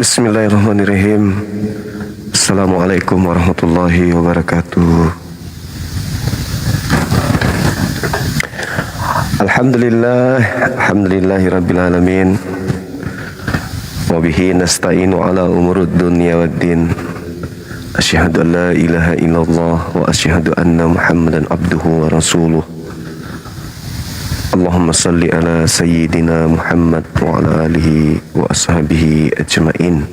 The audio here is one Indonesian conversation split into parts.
Bismillahirrahmanirrahim. Assalamualaikum warahmatullahi wabarakatuh. Alhamdulillahi rabbil alamin. Wa bihi nasta'inu ala umurud dunya waddin. Asyhadu an la ilaha illallah wa asyhadu anna Muhammadan abduhu wa rasuluh. Allahumma salli ala sayyidina Muhammad wa ala alihi wa ashabihi ajma'in.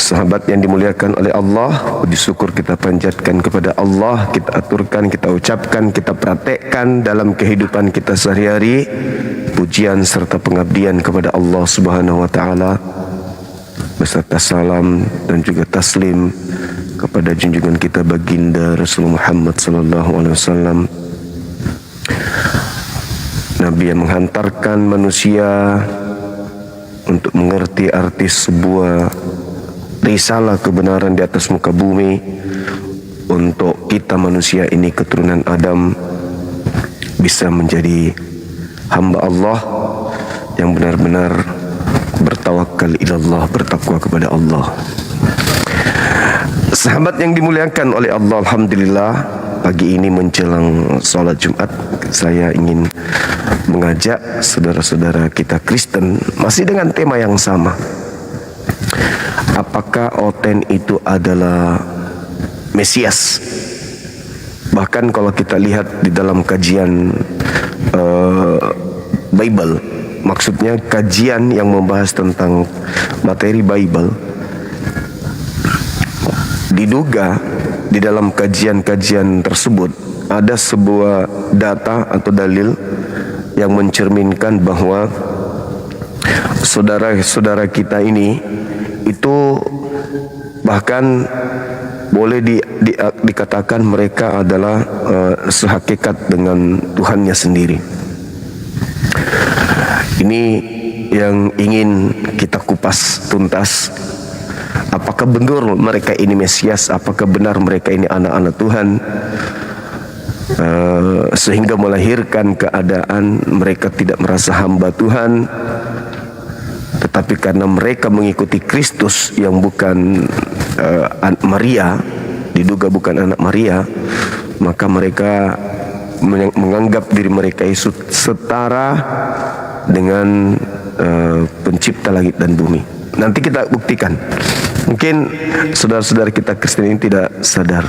Sahabat yang dimuliakan oleh Allah, puji syukur kita panjatkan kepada Allah, kita aturkan, kita ucapkan, kita praktekkan dalam kehidupan kita sehari-hari, pujian serta pengabdian kepada Allah Subhanahu wa taala, beserta salam dan juga taslim kepada junjungan kita baginda Rasulullah Muhammad sallallahu alaihi wasallam, Nabi yang menghantarkan manusia untuk mengerti arti sebuah risalah kebenaran di atas muka bumi, untuk kita manusia ini keturunan Adam bisa menjadi hamba Allah yang benar-benar bertawakal ilallah, bertakwa kepada Allah. Sahabat yang dimuliakan oleh Allah, alhamdulillah, pagi ini menjelang sholat Jumat, saya ingin mengajak saudara-saudara kita Kristen masih dengan tema yang sama. Apakah Oten itu adalah Mesias? Bahkan kalau kita lihat di dalam kajian Bible, maksudnya kajian yang membahas tentang materi Bible, diduga di dalam kajian-kajian tersebut ada sebuah data atau dalil yang mencerminkan bahwa saudara-saudara kita ini itu bahkan boleh dikatakan mereka adalah sehakikat dengan Tuhannya sendiri. Ini yang ingin kita kupas tuntas. Apakah benar mereka ini Mesias? Apakah benar mereka ini anak-anak Tuhan? Sehingga melahirkan keadaan mereka tidak merasa hamba Tuhan, tetapi karena mereka mengikuti Kristus yang bukan anak Maria, diduga bukan anak Maria, maka mereka menganggap diri mereka itu setara dengan pencipta langit dan bumi. Nanti kita buktikan. Mungkin saudara-saudara kita Kristen ini tidak sadar.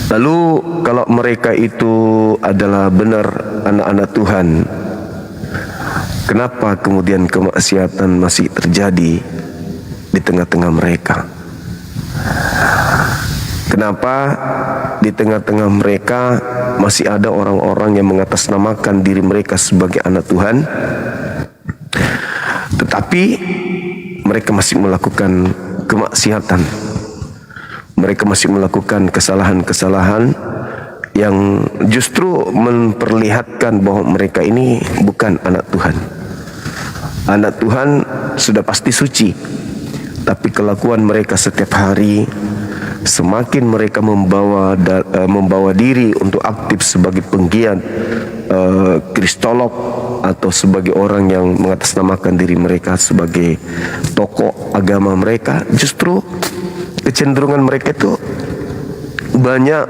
Lalu kalau mereka itu adalah benar anak-anak Tuhan, kenapa kemudian kemaksiatan masih terjadi di tengah-tengah mereka? Kenapa di tengah-tengah mereka masih ada orang-orang yang mengatasnamakan diri mereka sebagai anak Tuhan, tetapi mereka masih melakukan kemaksiatan? Mereka masih melakukan kesalahan-kesalahan yang justru memperlihatkan bahwa mereka ini bukan anak Tuhan. Anak Tuhan sudah pasti suci, tapi kelakuan mereka setiap hari, semakin mereka membawa diri untuk aktif sebagai penggiat kristolog atau sebagai orang yang mengatasnamakan diri mereka sebagai tokoh agama mereka, justru kecenderungan mereka itu banyak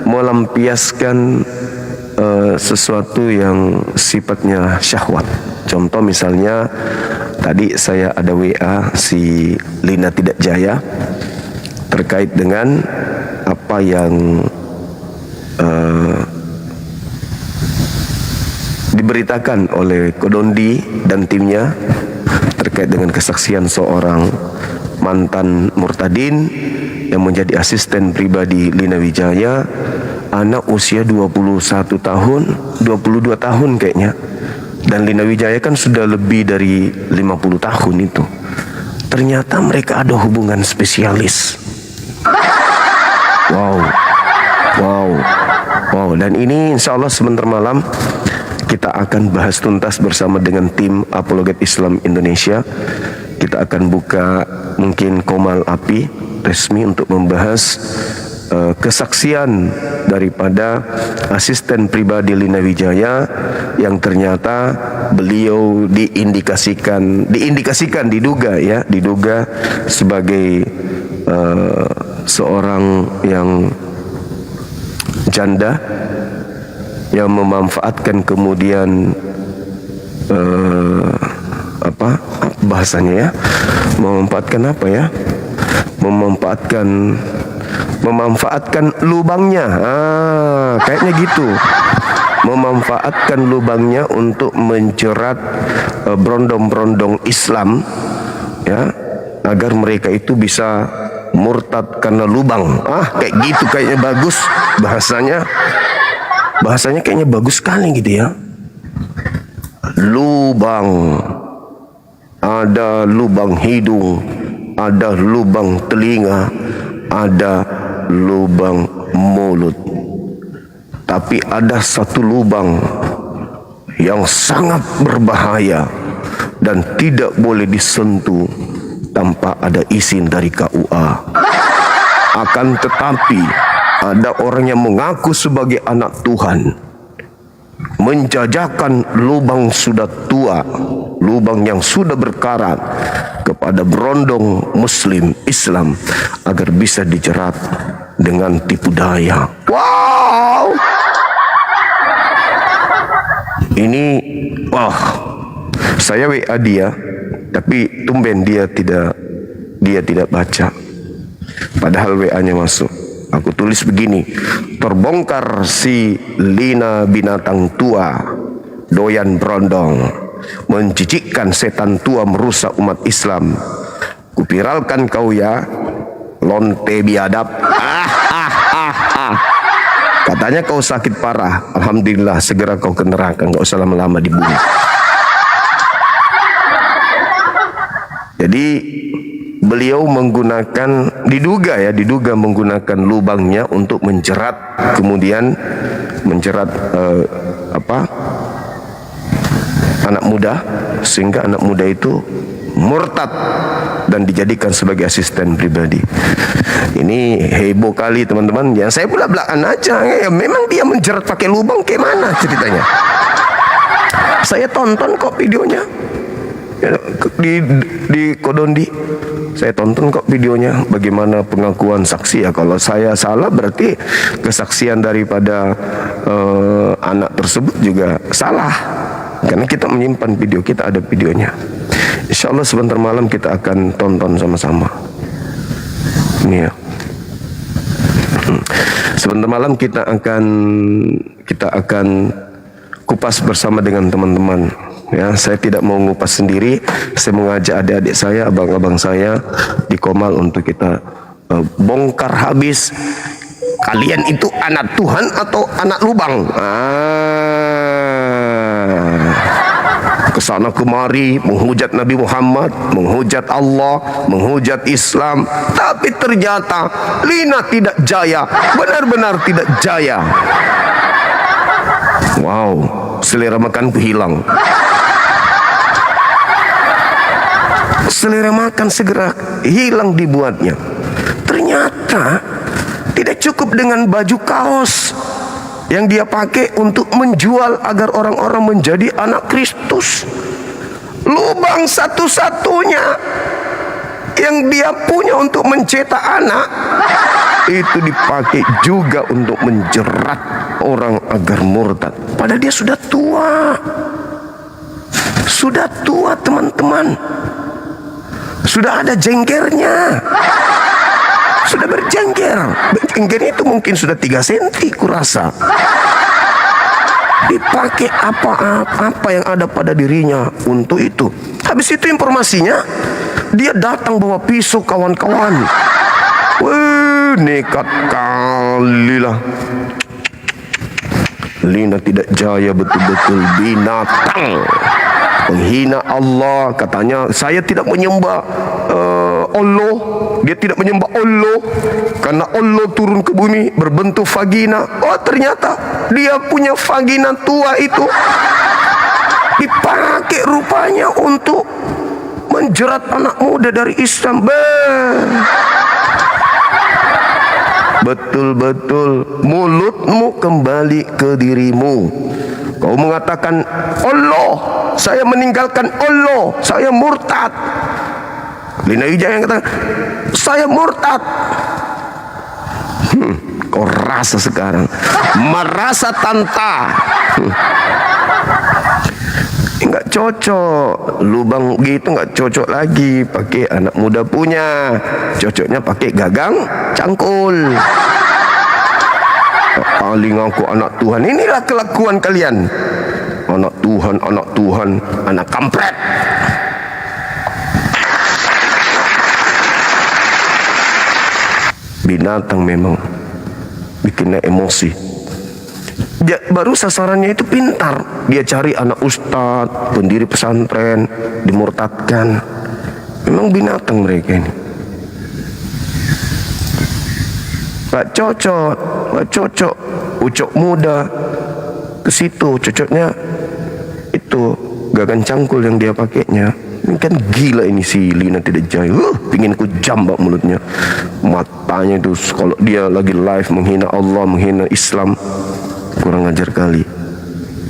melampiaskan sesuatu yang sifatnya syahwat. Contoh misalnya, tadi saya ada WA si Lina Tidak Jaya terkait dengan apa yang diberitakan oleh Kodondi dan timnya terkait dengan kesaksian seorang mantan murtadin yang menjadi asisten pribadi Lina Wijaya, anak usia 21 tahun, 22 tahun kayaknya. Dan Lina Wijaya kan sudah lebih dari 50 tahun itu. Ternyata mereka ada hubungan spesialis. Wow. Dan ini insya Allah sebentar malam kita akan bahas tuntas bersama dengan tim Apologet Islam Indonesia. Kita akan buka mungkin komal api resmi untuk membahas kesaksian daripada asisten pribadi Lina Wijaya yang ternyata beliau diduga sebagai seorang yang janda yang memanfaatkan kemudian apa bahasanya ya, memanfaatkan lubangnya, kayaknya gitu, memanfaatkan lubangnya untuk menjerat berondong-berondong Islam, ya, agar mereka itu bisa murtad karena lubang. Kayak gitu, kayaknya bagus bahasanya kayaknya bagus sekali gitu ya. Lubang, ada lubang hidung, ada lubang telinga, ada lubang mulut. Tapi ada satu lubang yang sangat berbahaya dan tidak boleh disentuh tanpa ada izin dari KUA. Akan tetapi ada orang yang mengaku sebagai anak Tuhan, menjajakan lubang sudah tua, lubang yang sudah berkarat kepada berondong Muslim Islam agar bisa dijerat dengan tipu daya. Wow! Ini, saya WA dia, tapi tumben dia tidak baca. Padahal WA-nya masuk. Aku tulis begini: terbongkar si Lina binatang tua, doyan berondong, menjijikkan setan tua merusak umat Islam. Kupiralkan kau ya, lonte biadab. Katanya kau sakit parah. Alhamdulillah, segera kau ke neraka, nggak usah lama-lama di bumi. Jadi beliau diduga menggunakan lubangnya untuk menjerat, kemudian menjerat anak muda, sehingga anak muda itu murtad dan dijadikan sebagai asisten pribadi. Ini heboh kali teman-teman. Yang saya belak-belakan aja, ya memang dia menjerat pakai lubang, kayak mana ceritanya? Saya tonton kok videonya di Kodondi. Saya tonton kok videonya, bagaimana pengakuan saksi ya. Kalau saya salah berarti kesaksian daripada anak tersebut juga salah, karena kita menyimpan video, kita ada videonya. Insya Allah sebentar malam kita akan tonton sama-sama. Ini ya, sebentar malam kita akan kupas bersama dengan teman-teman. Ya, saya tidak mau ngupas sendiri. Saya mengajak adik-adik saya, abang-abang saya di Komal untuk kita bongkar habis. Kalian itu anak Tuhan atau anak lubang? Kesana kemari menghujat Nabi Muhammad, menghujat Allah, menghujat Islam, tapi ternyata Lina tidak jaya, benar-benar tidak jaya. Wow, selera makanku hilang. Selera makan segera hilang dibuatnya. Ternyata tidak cukup dengan baju kaos yang dia pakai untuk menjual agar orang-orang menjadi anak Kristus. Lubang satu-satunya yang dia punya untuk mencetak anak itu dipakai juga untuk menjerat orang agar murtad. Padahal dia sudah tua teman-teman. Sudah ada jenggernya, sudah berjengger. Jenggernya itu mungkin sudah 3 cm kurasa. Dipakai apa yang ada pada dirinya untuk itu. Habis itu informasinya, dia datang bawa pisau kawan-kawan. Nekat kali lah. Lina tidak jaya, betul-betul binatang, menghina Allah. Katanya saya tidak menyembah Allah. Dia tidak menyembah Allah karena Allah turun ke bumi berbentuk vagina. Oh, ternyata dia punya vagina tua itu dipakai rupanya untuk menjerat anak muda dari Islam. Betul-betul mulutmu kembali ke dirimu, Kau mengatakan Allah, saya meninggalkan Allah, saya murtad. Lina Wijaya yang kata saya murtad. Kau rasa sekarang merasa tanta. Enggak cocok, lubang gitu enggak cocok lagi pakai anak muda punya, cocoknya pakai gagang cangkul. Paling aku anak Tuhan, inilah kelakuan kalian. Anak Tuhan, anak kampret. Binatang memang bikinnya emosi. Dia, baru sasarannya itu pintar. Dia cari anak ustadz, pendiri pesantren, dimurtadkan. Memang binatang mereka ini. Gak cocok. Ucok muda ke situ, cocoknya itu gagang cangkul yang dia pakainya. Ini kan gila ini si Lina tidak jaya. Pingin ku jambak mulutnya, matanya itu. Kalau dia lagi live menghina Allah, menghina Islam, kurang ajar kali.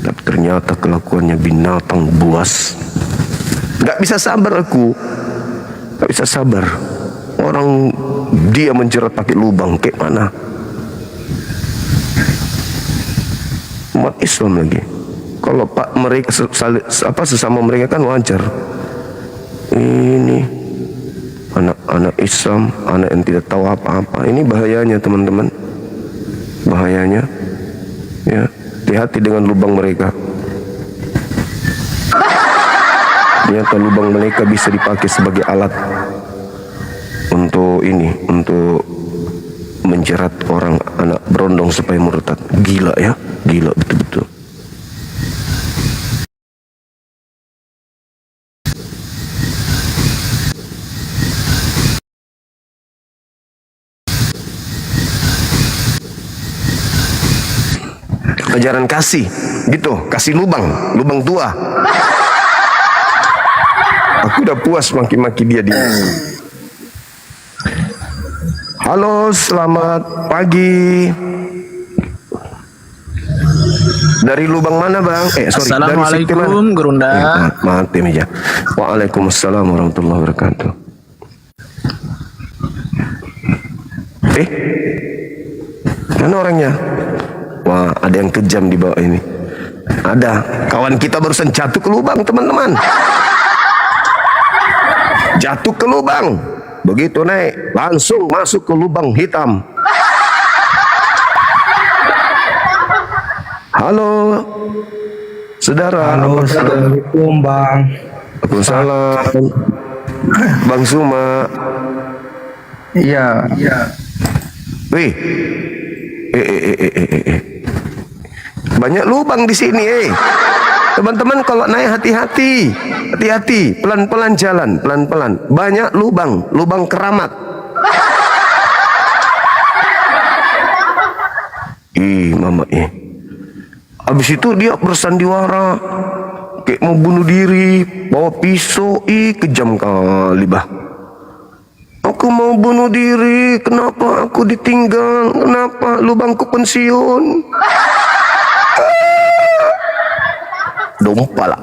Tapi ternyata kelakuannya binatang buas. Gak bisa sabar aku, gak bisa sabar. Orang dia menjerat pakai lubang kayak mana? Umat Islam lagi. Kalau pak mereka sesama mereka kan wajar. Ini anak Islam, anak yang tidak tahu apa-apa. Ini bahayanya teman-teman, bahayanya. Ya, hati-hati dengan lubang mereka. Ternyata lubang mereka bisa dipakai sebagai alat untuk ini, untuk menjerat orang anak berondong supaya murtad. Gila ya, gila betul-betul. Ajaran kasih, gitu, kasih lubang tua. Aku udah puas maki-maki dia di. Halo, selamat pagi. Dari lubang mana bang? Assalamualaikum Gerunda. Mati meja. Waalaikumsalam warahmatullahi wabarakatuh. Mana orangnya? Wah, ada yang kejam di bawah ini. Ada kawan kita barusan jatuh ke lubang, teman-teman. Jatuh ke lubang. Begitu naik, langsung masuk ke lubang hitam. Halo, saudara. Halo, assalamualaikum bang. Waalaikumsalam. Bang Suma. Iya. Wih, banyak lubang di sini, Teman-teman kalau naik hati-hati, pelan-pelan jalan, pelan-pelan. Banyak lubang keramat. Mama, Habis itu dia bersandiwara, kayak mau bunuh diri, bawa pisau, kejam kali bah. Aku mau bunuh diri, kenapa aku ditinggal, kenapa lubangku pensiun. Dompala.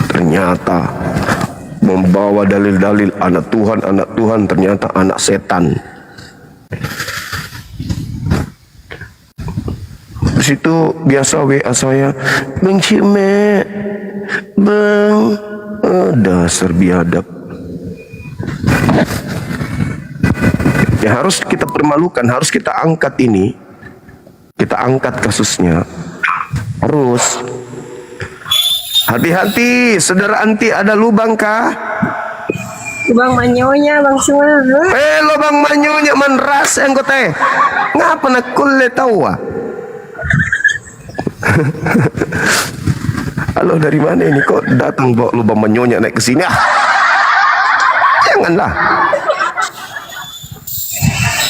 Ternyata membawa dalil-dalil anak Tuhan, ternyata anak setan. Di situ biasa WA saya, Bang Cime, Bang, dasar biadab. Ya harus kita permalukan, harus kita angkat ini, kita angkat kasusnya. Harus hati-hati, saudara anti, ada lubang kah? Lubang manyonya bang semua. Lubang manyonya manras yang kau teh. Ngapa nak kulle tahu? Halo, dari mana ini kok datang bawa lubang manyonya naik ke sini? Janganlah.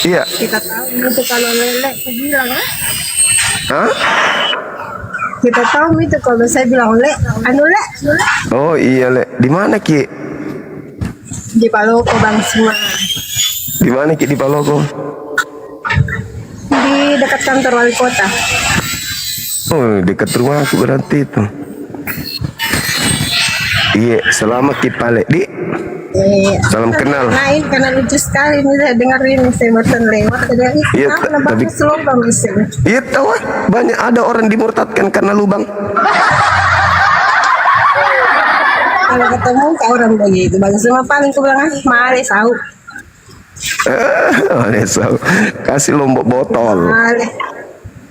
Iya. Kita tahu itu kalau lelek saya bilang Hah? Kita tahu itu kalau saya bilang lek, lek. Oh iya lek. Di mana Ki? Di Paloko bang semua. Di mana Ki di Paloko? Di dekat kantor wali kota. Oh, dekat rumah aku berarti itu. Iya, selamat Kipale, Di. Salam kenal. Lain karena lucu sekali nih saya dengerin saya barusan lewat tadi. Iya, Kenapa tapi bagus lubang isinya? iya tahu banyak ada orang dimurtadkan karena lubang. Kalau ketemu ke orang begitu bagus semua paling aku bilang mari sau. Nesau, kasih lombok botol. Mari.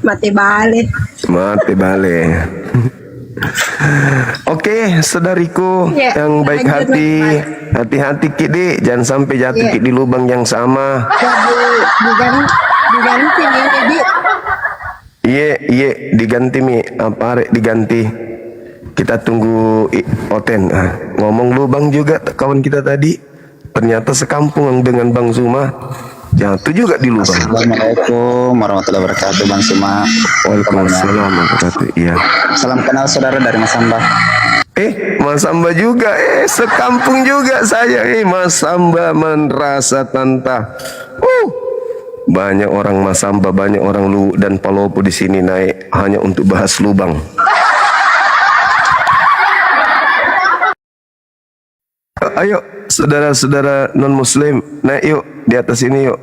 Mati balik. Mati balik. Oke, saudariku Ya, yang baik lanjut, hati, Mas. hati-hati Kidi, jangan sampai jatuh Ya. Ki di lubang yang sama. Diganti nih jadi Iya, diganti Mi, apa arek diganti. Kita tunggu Oten. Ngomong lubang juga kawan kita tadi, ternyata sekampung dengan Bang Suma. Jatuh juga di lubang. Assalamualaikum warahmatullahi wabarakatuh, Bang Suma. Waalaikumsalam warahmatullahi wabarakatuh. Iya. Salam kenal saudara dari Mas Samba. Mas Samba juga, sekampung juga saya, Mas Samba merasa tanta. Banyak orang Mas Samba, banyak orang Lu dan Palopo di sini naik hanya untuk bahas lubang. Ayo, saudara-saudara non Muslim, naik yuk di atas ini yuk.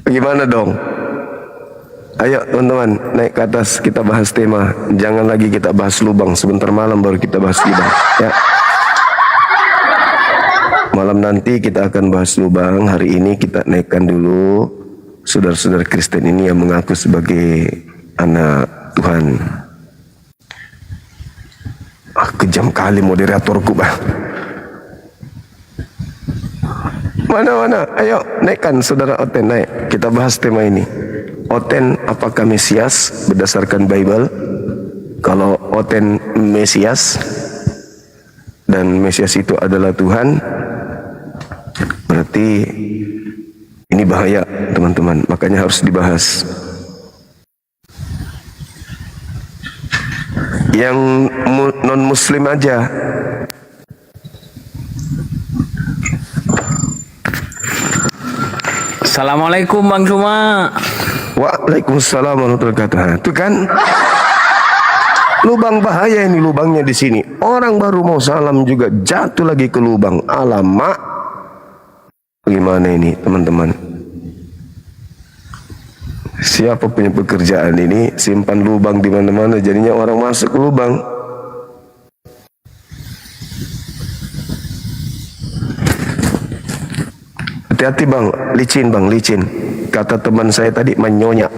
Gimana dong? Ayo teman-teman, naik ke atas, kita bahas tema. Jangan lagi kita bahas lubang, sebentar malam baru kita bahas lubang, ya. Malam nanti kita akan bahas lubang. Hari ini kita naikkan dulu saudara-saudara Kristen ini yang mengaku sebagai anak Tuhan. Kejam kali moderatorku, bah. Mana? Ayo naikkan saudara Oten, naik. Kita bahas tema ini. Oten apakah Mesias berdasarkan Bible? Kalau Oten Mesias dan Mesias itu adalah Tuhan, berarti ini bahaya teman-teman. Makanya harus dibahas. Yang non Muslim aja. Assalamualaikum Bang Suma. Waalaikumsalam warahmatullahi wabarakatuh. Itu kan lubang bahaya ini, lubangnya di sini. Orang baru mau salam juga jatuh lagi ke lubang. Alamak. Gimana ini teman-teman? Siapa punya pekerjaan ini simpan lubang di mana-mana, jadinya orang masuk ke lubang. Hati-hati bang, licin bang, licin. Kata teman saya tadi menyonya.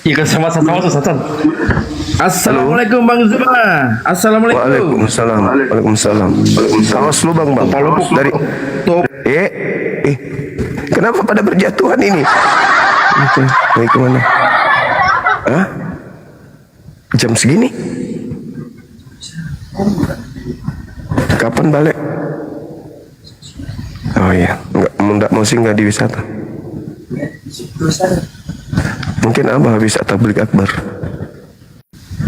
Iya kan sama. Assalamualaikum Bang Zuma. Assalamualaikum. Waalaikumsalam. Waalaikumsalam. Awas lubang bang. Dari kenapa pada berjatuhan ini? Baik kemana? Hah? Jam segini? Kapan balik? Oh iya, enggak mau singgah di wisata. Mungkin Abah habis tabligh akbar.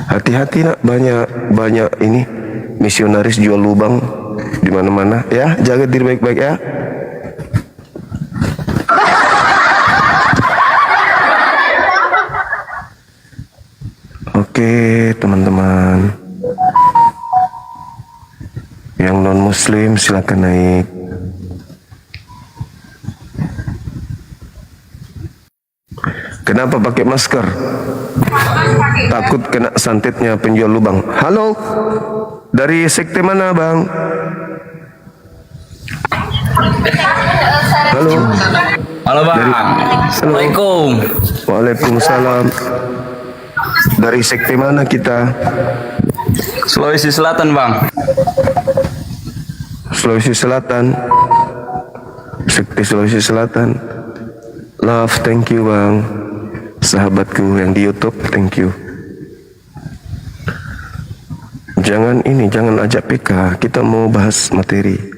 Hati-hati nak, banyak ini misionaris jual lubang di mana-mana. Ya, jaga diri baik-baik ya. Oke, teman-teman. Yang non Muslim silakan naik. Kenapa pakai masker? Takut kena santetnya penjual lubang. Halo, dari sekte mana bang? Halo. Halo Bang. Assalamualaikum. Waalaikumsalam. Dari sekte mana kita? Sulawesi Selatan Bang. Sulawesi Selatan. Sekte Sulawesi Selatan. Love, thank you bang. Sahabatku yang di YouTube, thank you. Jangan ajak PK, kita mau bahas materi.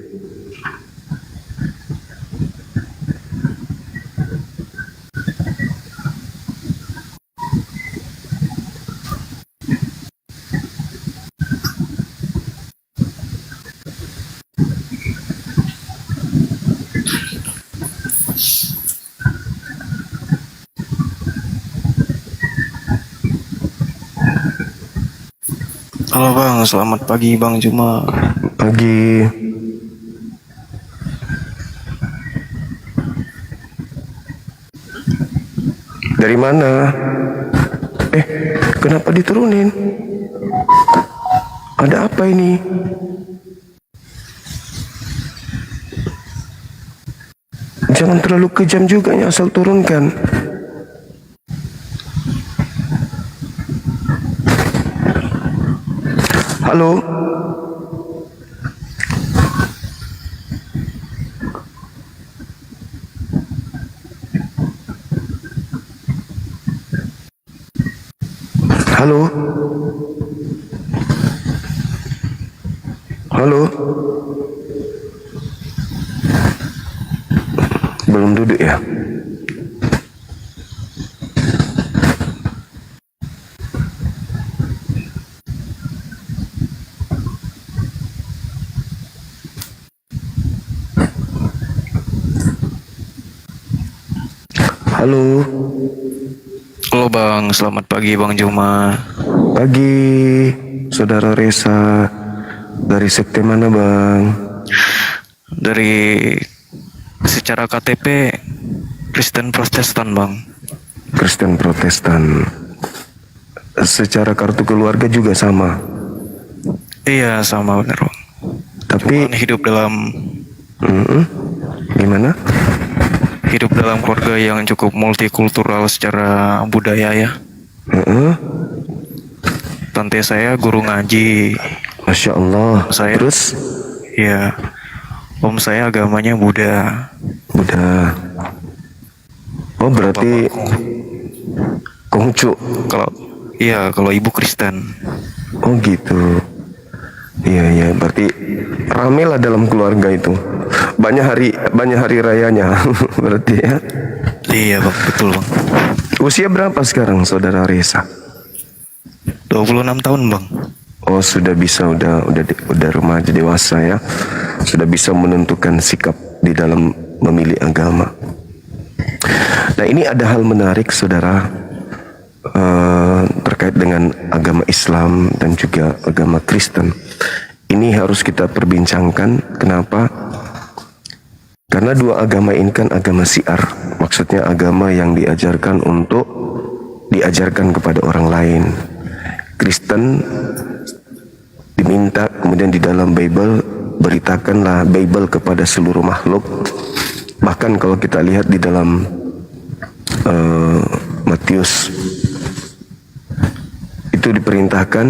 Halo Bang, selamat pagi Bang Juma. Pagi. Dari mana? Kenapa diturunin? Ada apa ini? Jangan terlalu kejam juga ya, asal turunkan. Halo? Halo? Halo? Belum duduk ya? Halo? Halo Bang, selamat pagi Bang Juma. Pagi, Saudara Reza. Dari sekte mana, Bang? Dari secara KTP Kristen Protestan Bang. Kristen Protestan. Secara kartu keluarga juga sama. Iya sama bener Bang. Tapi Cuman hidup dalam gimana? hidup dalam keluarga yang cukup multikultural secara budaya ya. Tante saya guru ngaji. Masya Allah. Saya Terus? ya, om saya agamanya Buddha. Udah. Oh berarti Kongcu. Kalau ibu Kristen. Oh gitu. Iya, berarti rame lah dalam keluarga itu. Banyak hari rayanya berarti ya. Iya Bang, betul Bang. Usia berapa sekarang Saudara Reza? 26 tahun Bang. Oh sudah bisa, udah remaja dewasa ya. Sudah bisa menentukan sikap di dalam memilih agama. Nah ini ada hal menarik saudara, terkait dengan agama Islam dan juga agama Kristen. Ini harus kita perbincangkan. Kenapa? Karena dua agama ini kan agama syiar. Maksudnya agama yang diajarkan untuk diajarkan kepada orang lain. Kristen diminta kemudian di dalam Bible, beritakanlah Bible kepada seluruh makhluk. Bahkan kalau kita lihat di dalam Matius itu diperintahkan,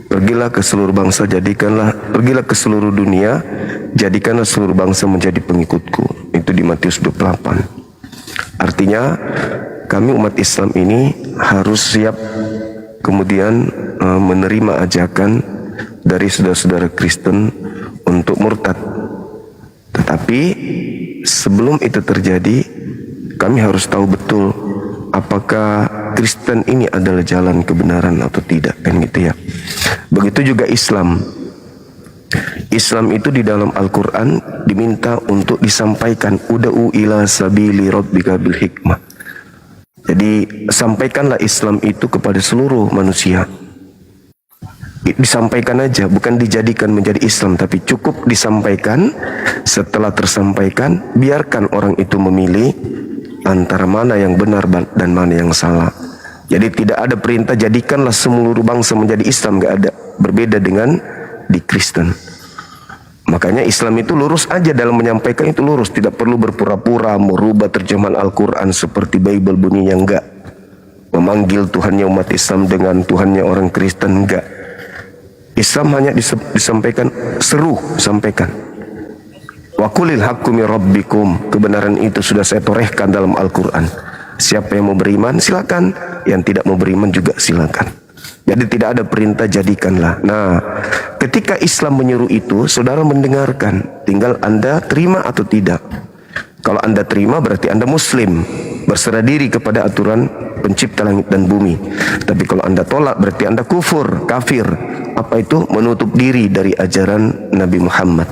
pergilah ke seluruh bangsa, pergilah ke seluruh dunia, jadikanlah seluruh bangsa menjadi pengikutku. Itu di Matius 28. Artinya kami umat Islam ini harus siap kemudian menerima ajakan dari saudara-saudara Kristen untuk murtad. Tetapi sebelum itu terjadi, kami harus tahu betul apakah Kristen ini adalah jalan kebenaran atau tidak, kan gitu ya. Begitu juga Islam. Islam itu di dalam Al-Quran diminta untuk disampaikan, uda'u ila sabili rabbika bil hikmah. Jadi sampaikanlah Islam itu kepada seluruh manusia. Disampaikan aja, bukan dijadikan menjadi Islam, tapi cukup disampaikan. Setelah tersampaikan, biarkan orang itu memilih antara mana yang benar dan mana yang salah. Jadi tidak ada perintah jadikanlah seluruh bangsa menjadi Islam, gak ada. Berbeda dengan di Kristen. Makanya Islam itu lurus aja dalam menyampaikan, itu lurus, tidak perlu berpura-pura merubah terjemahan Al-Quran seperti Bible bunyinya, enggak. Memanggil Tuhannya umat Islam dengan Tuhannya orang Kristen, enggak. Islam hanya disampaikan, sampaikan. Wa qulil haqqu mir rabbikum, kebenaran itu sudah saya torehkan dalam Al-Quran. Siapa yang mau beriman silakan, yang tidak mau beriman juga silakan. Jadi tidak ada perintah jadikanlah. Nah, ketika Islam menyuruh itu, saudara mendengarkan, tinggal Anda terima atau tidak. Kalau Anda terima berarti Anda Muslim, berserah diri kepada aturan pencipta langit dan bumi. Tapi kalau Anda tolak berarti Anda kufur, kafir. Apa itu? Menutup diri dari ajaran Nabi Muhammad.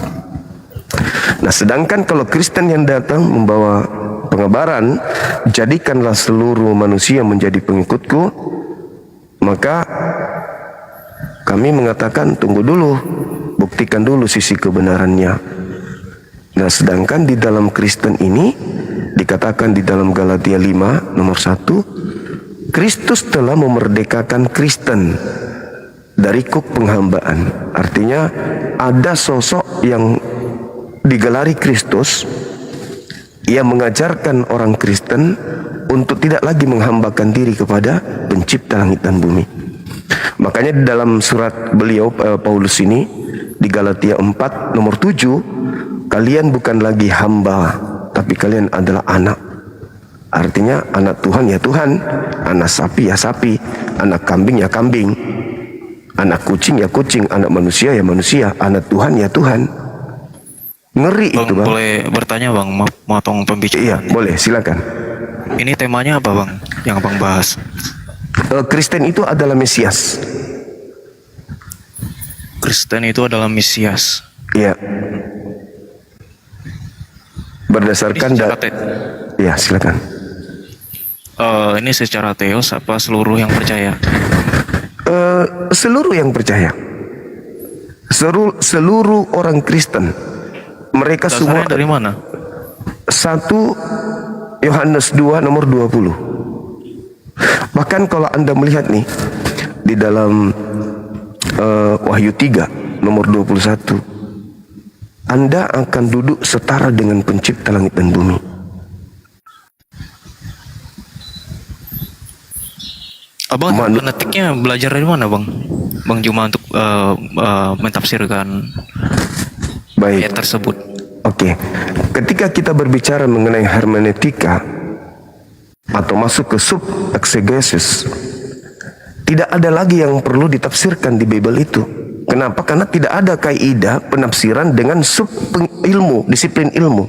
Nah, sedangkan kalau Kristen yang datang membawa pengabaran, jadikanlah seluruh manusia menjadi pengikutku, Maka kami mengatakan tunggu dulu, buktikan dulu sisi kebenarannya. Nah, sedangkan di dalam Kristen ini dikatakan di dalam Galatia 5 nomor 1, Kristus telah memerdekakan Kristen dari kuk penghambaan. Artinya ada sosok yang digelari Kristus yang mengajarkan orang Kristen untuk tidak lagi menghambakan diri kepada pencipta langit dan bumi. Makanya di dalam surat beliau Paulus ini di Galatia 4 nomor 7, kalian bukan lagi hamba, tapi kalian adalah anak. Artinya anak Tuhan ya Tuhan, anak sapi ya sapi, anak kambing ya kambing, anak kucing ya kucing, anak manusia ya manusia, anak Tuhan ya Tuhan. Ngeri Bang, itu bang. boleh bertanya bang, motong pembicaraan. Iya boleh, silakan. Ini temanya apa bang, yang abang bahas? Kristen itu adalah Mesias. Kristen itu adalah Mesias. Iya. Berdasarkan ya silakan. Ini secara teos apa seluruh yang percaya? Seluruh yang percaya, seluruh orang Kristen, mereka Dasarnya semua dari mana? 1 Yohanes 2 nomor 20. Bahkan kalau Anda melihat nih di dalam Wahyu 3 nomor 21, Anda akan duduk setara dengan pencipta langit dan bumi. Abang fanatiknya belajar dari mana bang? Bang Juma untuk mentafsirkan Baik. ayat tersebut. Oke, ketika kita berbicara mengenai hermeneutika atau masuk ke sub exegesis, tidak ada lagi yang perlu ditafsirkan di Bible itu. Kenapa? Karena tidak ada kaidah penafsiran dengan sub ilmu, disiplin ilmu.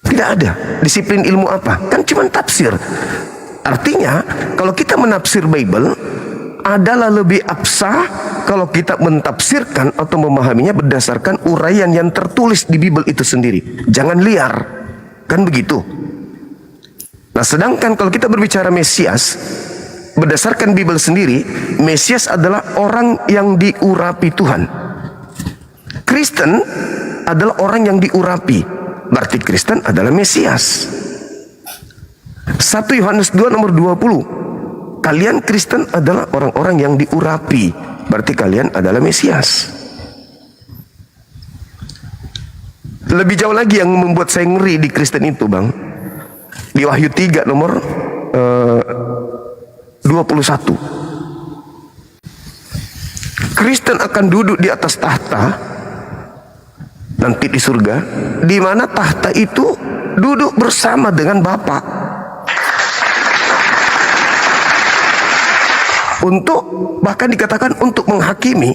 Tidak ada. Disiplin ilmu apa? Kan cuma tafsir. Artinya, kalau kita menafsir Bible adalah lebih absah kalau kita mentafsirkan atau memahaminya berdasarkan uraian yang tertulis di Bible itu sendiri. Jangan liar. Kan begitu? Nah, sedangkan kalau kita berbicara Mesias, berdasarkan Bible sendiri, Mesias adalah orang yang diurapi Tuhan. Kristen adalah orang yang diurapi. Berarti Kristen adalah Mesias. 1 Yohanes 2 nomor 20. Kalian Kristen adalah orang-orang yang diurapi. Berarti kalian adalah Mesias. Lebih jauh lagi yang membuat saya ngeri di Kristen itu bang, di Wahyu 3 nomor 21. Kristen akan duduk di atas tahta nanti di surga, di mana tahta itu duduk bersama dengan Bapa. Untuk bahkan dikatakan untuk menghakimi.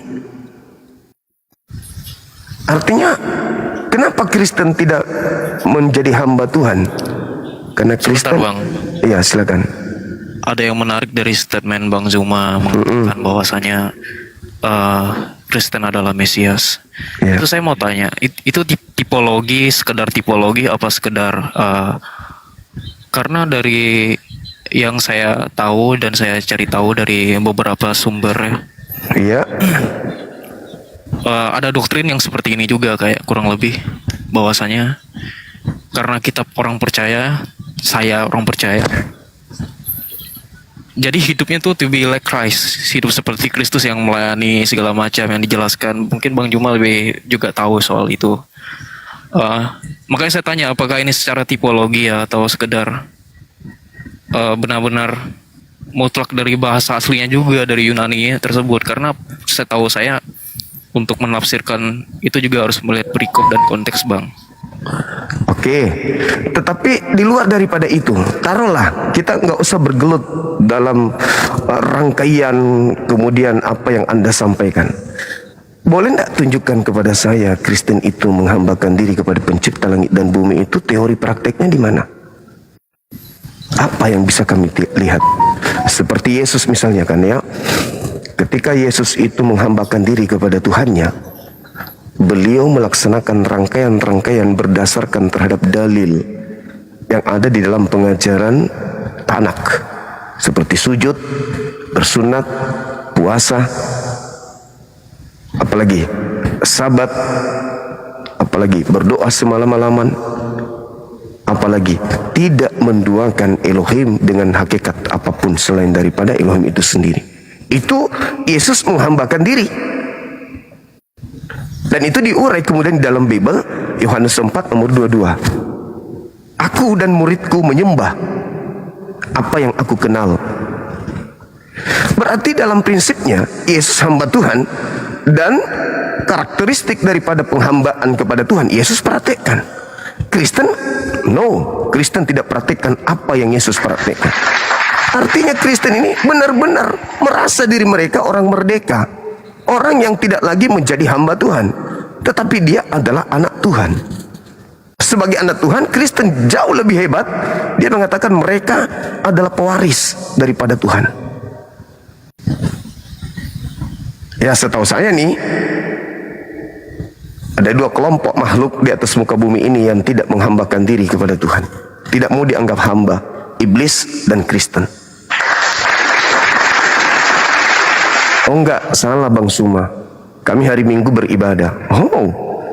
Artinya kenapa Kristen tidak menjadi hamba Tuhan? Karena Kristen. Sebentar, Bang. Iya silakan. Ada yang menarik dari statement Bang Zuma mengatakan bahwasanya Kristen adalah Mesias. Yeah. Itu saya mau tanya, itu tipologi, sekedar tipologi apa sekedar karena dari yang saya tahu dan saya cari tahu dari beberapa sumber, Iya. ada doktrin yang seperti ini juga, kayak kurang lebih bahwasanya karena kita orang percaya, saya orang percaya, jadi hidupnya tuh to be like Christ, hidup seperti Kristus yang melayani segala macam yang dijelaskan. Mungkin Bang Juma lebih juga tahu soal itu. Makanya saya tanya, apakah ini secara tipologi ya, atau sekedar benar-benar mutlak dari bahasa aslinya juga dari Yunani tersebut? Karena setahu saya untuk menafsirkan itu juga harus melihat perikop dan konteks, Bang. Oke, tetapi di luar daripada itu, taruhlah kita nggak usah bergelut dalam rangkaian kemudian apa yang Anda sampaikan. Boleh nggak tunjukkan kepada saya Kristen itu menghambakan diri kepada pencipta langit dan bumi itu teori prakteknya di mana? Apa yang bisa kami lihat? Seperti Yesus misalnya kan ya, ketika Yesus itu menghambakan diri kepada Tuhannya, beliau melaksanakan rangkaian-rangkaian berdasarkan terhadap dalil yang ada di dalam pengajaran Tanak. seperti sujud, bersunat, puasa, apalagi sabat, apalagi berdoa semalam-malaman, apalagi tidak menduakan Elohim dengan hakikat apapun selain daripada Elohim itu sendiri. Itu Yesus menghambakan diri. Dan itu diurai kemudian di dalam Bible, Yohanes 4 nomor 22. Aku dan muridku menyembah apa yang aku kenal. Berarti dalam prinsipnya Yesus hamba Tuhan, dan karakteristik daripada penghambaan kepada Tuhan Yesus praktekkan. Kristen, no, Kristen tidak praktekkan apa yang Yesus praktekkan. Artinya Kristen ini benar-benar merasa diri mereka orang merdeka, orang yang tidak lagi menjadi hamba Tuhan, tetapi dia adalah anak Tuhan. Sebagai anak Tuhan, Kristen jauh lebih hebat. Dia mengatakan mereka adalah pewaris daripada Tuhan. Ya, setahu saya nih, ada dua kelompok makhluk di atas muka bumi ini yang tidak menghambakan diri kepada Tuhan, tidak mau dianggap hamba: iblis dan Kristen. Oh enggak, salah Bang Suma. Kami hari Minggu beribadah. Oh,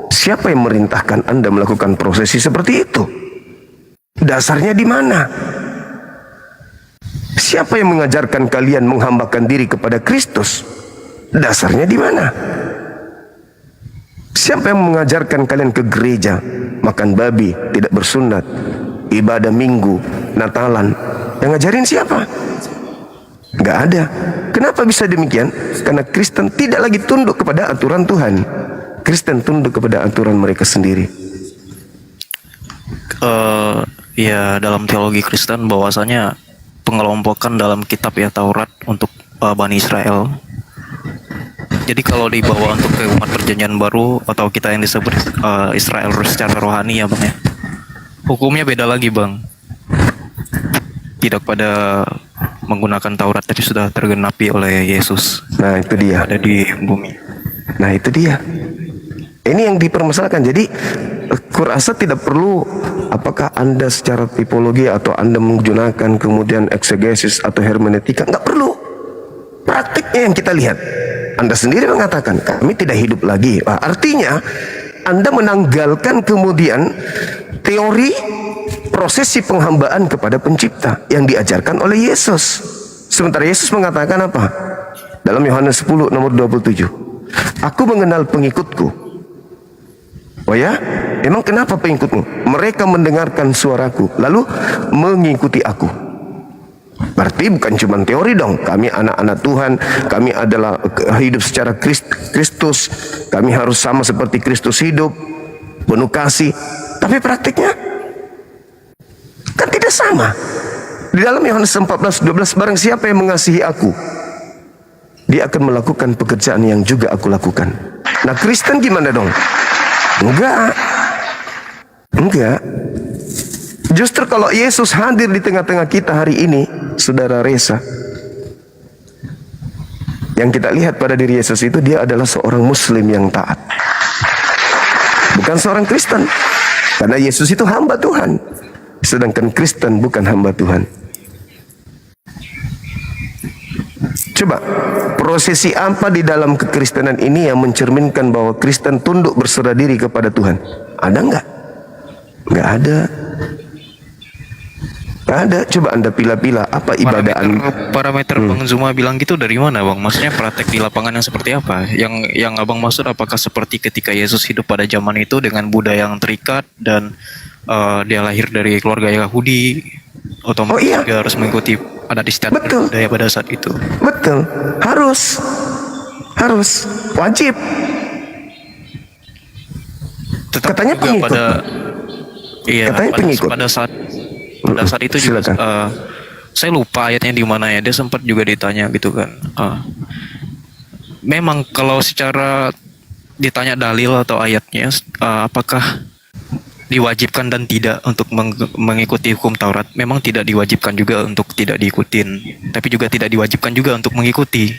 siapa yang merintahkan Anda melakukan prosesi seperti itu? Dasarnya di mana? Siapa yang mengajarkan kalian menghambakan diri kepada Kristus? Dasarnya di mana? Siapa yang mengajarkan kalian ke gereja, makan babi, tidak bersunat, ibadah Minggu, Natalan? Yang ngajarin siapa? Gak ada. Kenapa bisa demikian? Karena Kristen tidak lagi tunduk kepada aturan Tuhan. Kristen tunduk kepada aturan mereka sendiri. Ya, dalam teologi Kristen bahwasanya pengelompokan dalam kitab ya Taurat untuk Bani Israel. Jadi kalau dibawa untuk ke umat perjanjian baru atau kita yang disebut Israel secara rohani ya Bang ya, hukumnya beda lagi Bang. Tidak pada menggunakan Taurat, tapi sudah tergenapi oleh Yesus. Nah itu dia. Ada di bumi. Nah itu dia. Ini yang dipermasalahkan. Jadi kurasa tidak perlu apakah Anda secara tipologi atau Anda menggunakan kemudian eksegesis atau hermeneutika. Nggak perlu. Praktiknya yang kita lihat. Anda sendiri mengatakan kami tidak hidup lagi. Nah, artinya Anda menanggalkan kemudian teori prosesi penghambaan kepada pencipta yang diajarkan oleh Yesus. Sementara Yesus mengatakan apa? Dalam Yohanes 10 nomor 27. Aku mengenal pengikutku. Oh ya? Emang kenapa pengikutmu? Mereka mendengarkan suaraku lalu mengikuti aku. Berarti bukan cuma teori dong. Kami anak-anak Tuhan, kami adalah hidup secara Kristus, kami harus sama seperti Kristus hidup, penuh kasih. Tapi praktiknya kan tidak sama. Di dalam Yohanes 14:12, barang siapa yang mengasihi aku, dia akan melakukan pekerjaan yang juga aku lakukan. Nah Kristen gimana dong? Enggak. Justru kalau Yesus hadir di tengah-tengah kita hari ini, Saudara Reza, yang kita lihat pada diri Yesus itu dia adalah seorang Muslim yang taat, bukan seorang Kristen. Karena Yesus itu hamba Tuhan, sedangkan Kristen bukan hamba Tuhan. Coba, prosesi apa di dalam kekristenan ini yang mencerminkan bahwa Kristen tunduk berserah diri kepada Tuhan? Ada nggak? Nggak ada. Nggak ada. Coba Anda pilih-pilih apa ibadah Parameter Bang Zuma bilang gitu dari mana Bang? Maksudnya praktek di lapangan yang seperti apa? Yang Abang maksud apakah seperti ketika Yesus hidup pada zaman itu dengan budaya yang terikat dan dia lahir dari keluarga Yahudi, otomatis dia harus mengikuti adat istiadat budaya pada saat itu. Betul, harus, wajib. Tetap Katanya juga pengikut. Katanya pengikut. Pada saat itu juga saya lupa ayatnya di mana ya. Dia sempat juga ditanya gitu kan. Memang kalau secara ditanya dalil atau ayatnya, apakah diwajibkan dan tidak untuk mengikuti hukum Taurat, memang tidak diwajibkan juga untuk tidak diikutin, tapi juga tidak diwajibkan juga untuk mengikuti.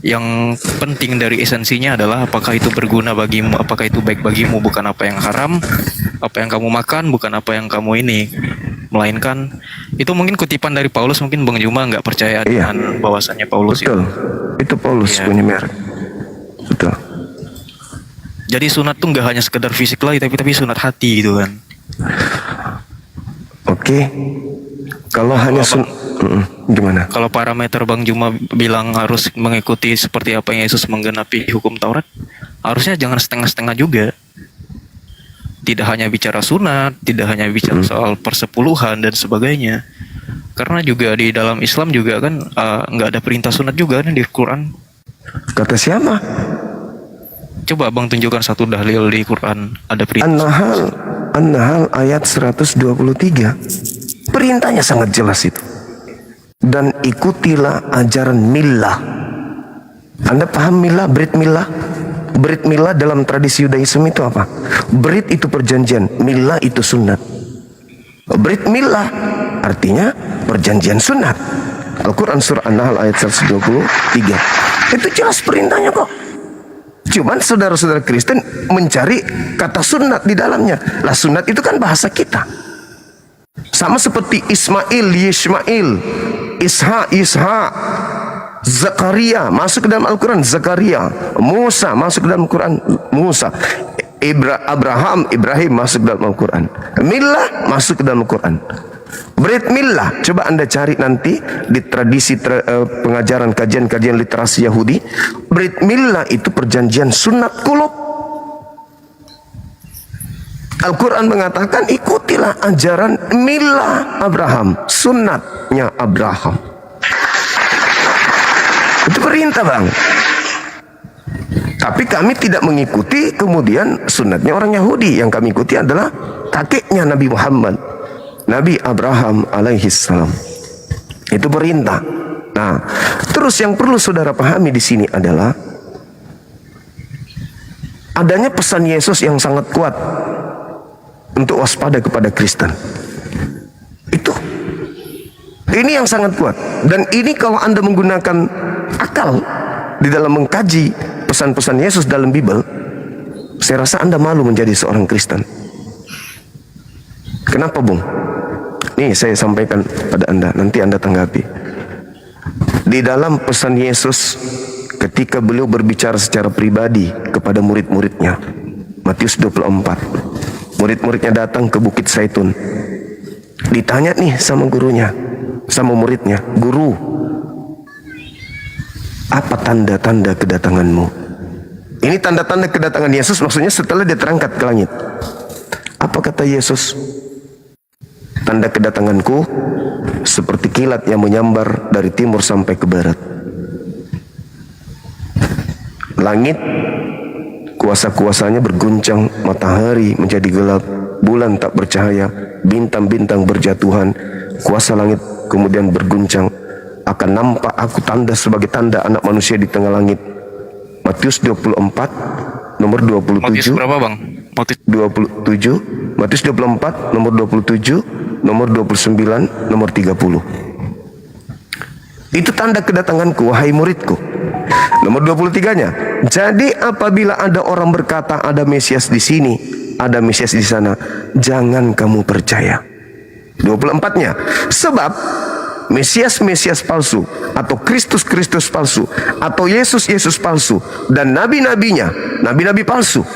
Yang penting dari esensinya adalah apakah itu berguna bagimu, apakah itu baik bagimu, bukan apa yang haram, apa yang kamu makan, bukan apa yang kamu ini. melainkan itu mungkin kutipan dari Paulus, mungkin Bang Juma nggak percaya Iya. dengan bahwasannya Paulus Betul. Itu Paulus Iya. punya merek. Betul. Jadi sunat tuh nggak hanya sekedar fisik lagi, tapi sunat hati gitu kan. Oke. Kalau hanya gimana? Kalau parameter Bang Juma bilang harus mengikuti seperti apa yang Yesus menggenapi hukum Taurat, harusnya jangan setengah-setengah juga. Tidak hanya bicara sunat, tidak hanya bicara soal persepuluhan dan sebagainya. Karena juga di dalam Islam juga kan nggak ada perintah sunat juga kan di Quran. Kata siapa? Coba Bang tunjukkan satu dalil di Quran ada perintah. An-Nahl ayat 123. Perintahnya sangat jelas itu. Dan ikutilah ajaran millah. Anda paham millah, Brit millah? Brit millah dalam tradisi Yudaisme itu apa? Brit itu perjanjian, millah itu sunat. Brit millah artinya perjanjian sunat. Al-Quran surah An-Nahl ayat 123. Itu jelas perintahnya kok. Cuman saudara-saudara Kristen mencari kata sunat di dalamnya. Lah sunat itu kan bahasa kita. Sama seperti Ismail, Yishmail, Ishak, Zakaria masuk ke dalam Al-Quran, Zakaria. Musa masuk ke dalam Al-Quran, Musa. Abraham, Ibrahim masuk ke dalam Al-Quran. Millah masuk ke dalam Al-Quran. Brit millah, coba Anda cari nanti di tradisi pengajaran kajian-kajian literasi Yahudi. Brit millah itu perjanjian sunat kulub. Al-Quran mengatakan ikutilah ajaran millah Abraham, sunatnya Abraham. Itu perintah bang. Tapi kami tidak mengikuti kemudian sunatnya orang Yahudi. Yang kami ikuti adalah kakeknya Nabi Muhammad, Nabi Abraham alaihissalam. Itu perintah. Nah, terus yang perlu saudara pahami di sini adalah adanya pesan Yesus yang sangat kuat untuk waspada kepada Kristen. Itu. Ini yang sangat kuat. Dan ini kalau Anda menggunakan akal di dalam mengkaji pesan-pesan Yesus dalam Bible, saya rasa Anda malu menjadi seorang Kristen. Kenapa, Bung? Nih saya sampaikan pada Anda, nanti Anda tanggapi. Di dalam pesan Yesus ketika beliau berbicara secara pribadi kepada murid-muridnya, Matius 24. Murid-muridnya datang ke Bukit Zaitun. Ditanya nih sama gurunya, sama muridnya, "Guru, apa tanda-tanda kedatanganmu?" Ini tanda-tanda kedatangan Yesus maksudnya setelah dia terangkat ke langit. Apa kata Yesus? "Tanda kedatanganku seperti kilat yang menyambar dari timur sampai ke barat. Langit kuasa-kuasanya berguncang, matahari menjadi gelap, bulan tak bercahaya, bintang-bintang berjatuhan, kuasa langit kemudian berguncang. Akan nampak aku tanda sebagai tanda anak manusia di tengah langit." Matius 24 nomor 27. Matius berapa bang? Matius 27, Matius 24 nomor 27, nomor 29, nomor 30. Itu tanda kedatanganku, wahai muridku. Nomor 23-nya, jadi apabila ada orang berkata ada Mesias di sini, ada Mesias di sana, jangan kamu percaya. 24-nya, sebab Mesias palsu, atau Kristus palsu, atau Yesus palsu, dan nabi-nabinya, nabi-nabi palsu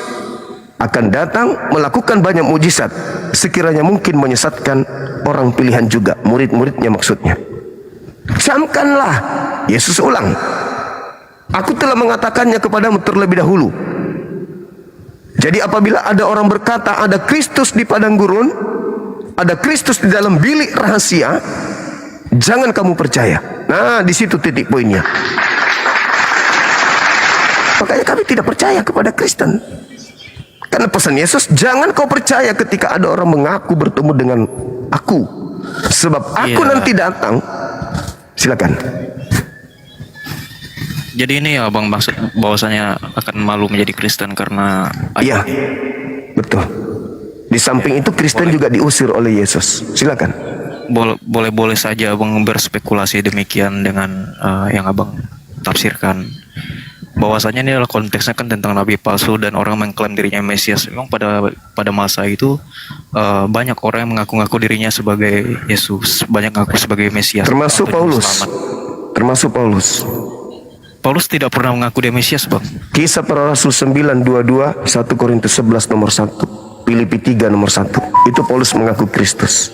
akan datang melakukan banyak mujizat, sekiranya mungkin menyesatkan orang pilihan juga, murid-muridnya maksudnya. Camkanlah, Yesus ulang, aku telah mengatakannya kepadamu terlebih dahulu. Jadi apabila ada orang berkata ada Kristus di padang gurun, ada Kristus di dalam bilik rahasia, jangan kamu percaya. Nah, di situ titik poinnya. Makanya kami tidak percaya kepada Kristen. Karena pesan Yesus, jangan kau percaya ketika ada orang mengaku bertemu dengan aku. Sebab aku nanti datang. Silakan. Jadi ini ya bang, maksud bahwasanya akan malu menjadi Kristen karena Iya, betul. Di samping itu Kristen juga diusir oleh Yesus. Silakan. boleh saja abang berspekulasi demikian dengan yang abang tafsirkan. bahwasanya ini adalah konteksnya kan tentang nabi palsu dan orang mengklaim dirinya Mesias. Memang pada masa itu banyak orang yang mengaku-ngaku dirinya sebagai Yesus, banyak ngaku sebagai Mesias. Termasuk atau juru Paulus. selamat. Termasuk Paulus. Paulus tidak pernah mengaku dia Mesias, Bang. Kisah Para Rasul 9:22, 1 Korintus 11 nomor 1, Filipi 3 nomor 1. Itu Paulus mengaku Kristus.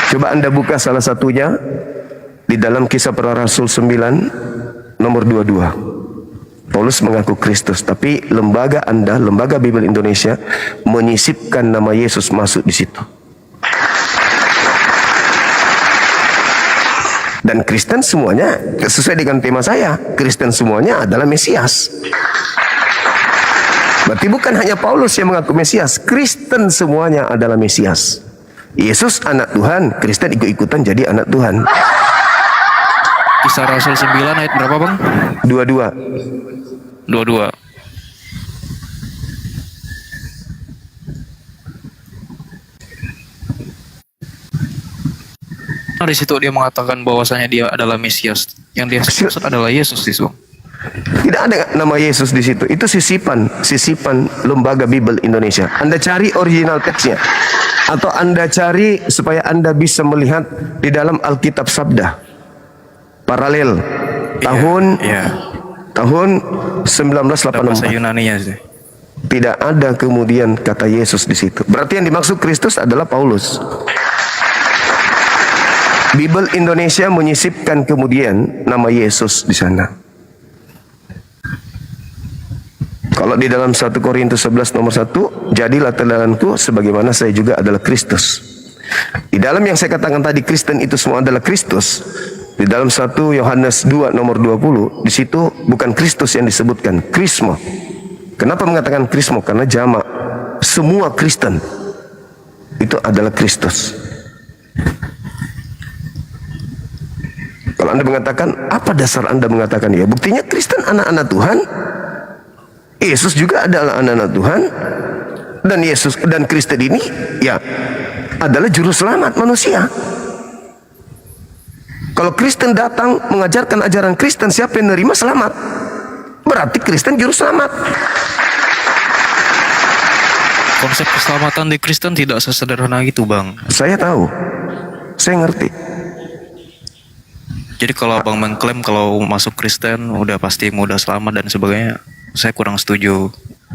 Coba Anda buka salah satunya di dalam Kisah Para Rasul 9 nomor 22. Paulus mengaku Kristus, tapi lembaga Anda, Lembaga Bible Indonesia, menyisipkan nama Yesus masuk di situ. Dan Kristen semuanya, sesuai dengan tema saya, Kristen semuanya adalah Mesias. Berarti bukan hanya Paulus yang mengaku Mesias, Kristen semuanya adalah Mesias. Yesus anak Tuhan, Kristen ikut-ikutan jadi anak Tuhan. Kisah Rasul 9 ayat berapa, Bang? 22. 22. Nah, di situ dia mengatakan bahwasanya dia adalah Mesias. Yang dia maksud adalah Yesus di situ. Tidak ada nama Yesus di situ. Itu sisipan Lembaga Bible Indonesia. Anda cari original teksnya, atau Anda cari supaya Anda bisa melihat di dalam Alkitab Sabda paralel tahun tahun Bahasa 1984. Yunani-nya sih. Tidak ada kemudian kata Yesus di situ. Berarti yang dimaksud Kristus adalah Paulus. Bible Indonesia menyisipkan kemudian nama Yesus di sana. Kalau di dalam 1 Korintus 11 nomor 1, jadilah teladanku sebagaimana saya juga adalah Kristus. Di dalam yang saya katakan tadi, Kristen itu semua adalah Kristus. Di dalam 1 Yohanes 2 nomor 20, di situ bukan Kristus yang disebutkan, Krisma. Kenapa mengatakan Krisma? Karena jamak. Semua Kristen itu adalah Kristus. Kalau Anda mengatakan, apa dasar Anda mengatakan ya? Buktinya Kristen anak-anak Tuhan. Yesus juga adalah anak-anak Tuhan. Dan Yesus dan Kristen ini ya adalah juru selamat manusia. Kalau Kristen datang mengajarkan ajaran Kristen, siapa yang menerima selamat? Berarti Kristen juru selamat. Konsep keselamatan di Kristen tidak sesederhana itu, Bang. Saya tahu. Saya ngerti. Jadi kalau Abang mengklaim kalau masuk Kristen udah pasti mudah selamat dan sebagainya, saya kurang setuju.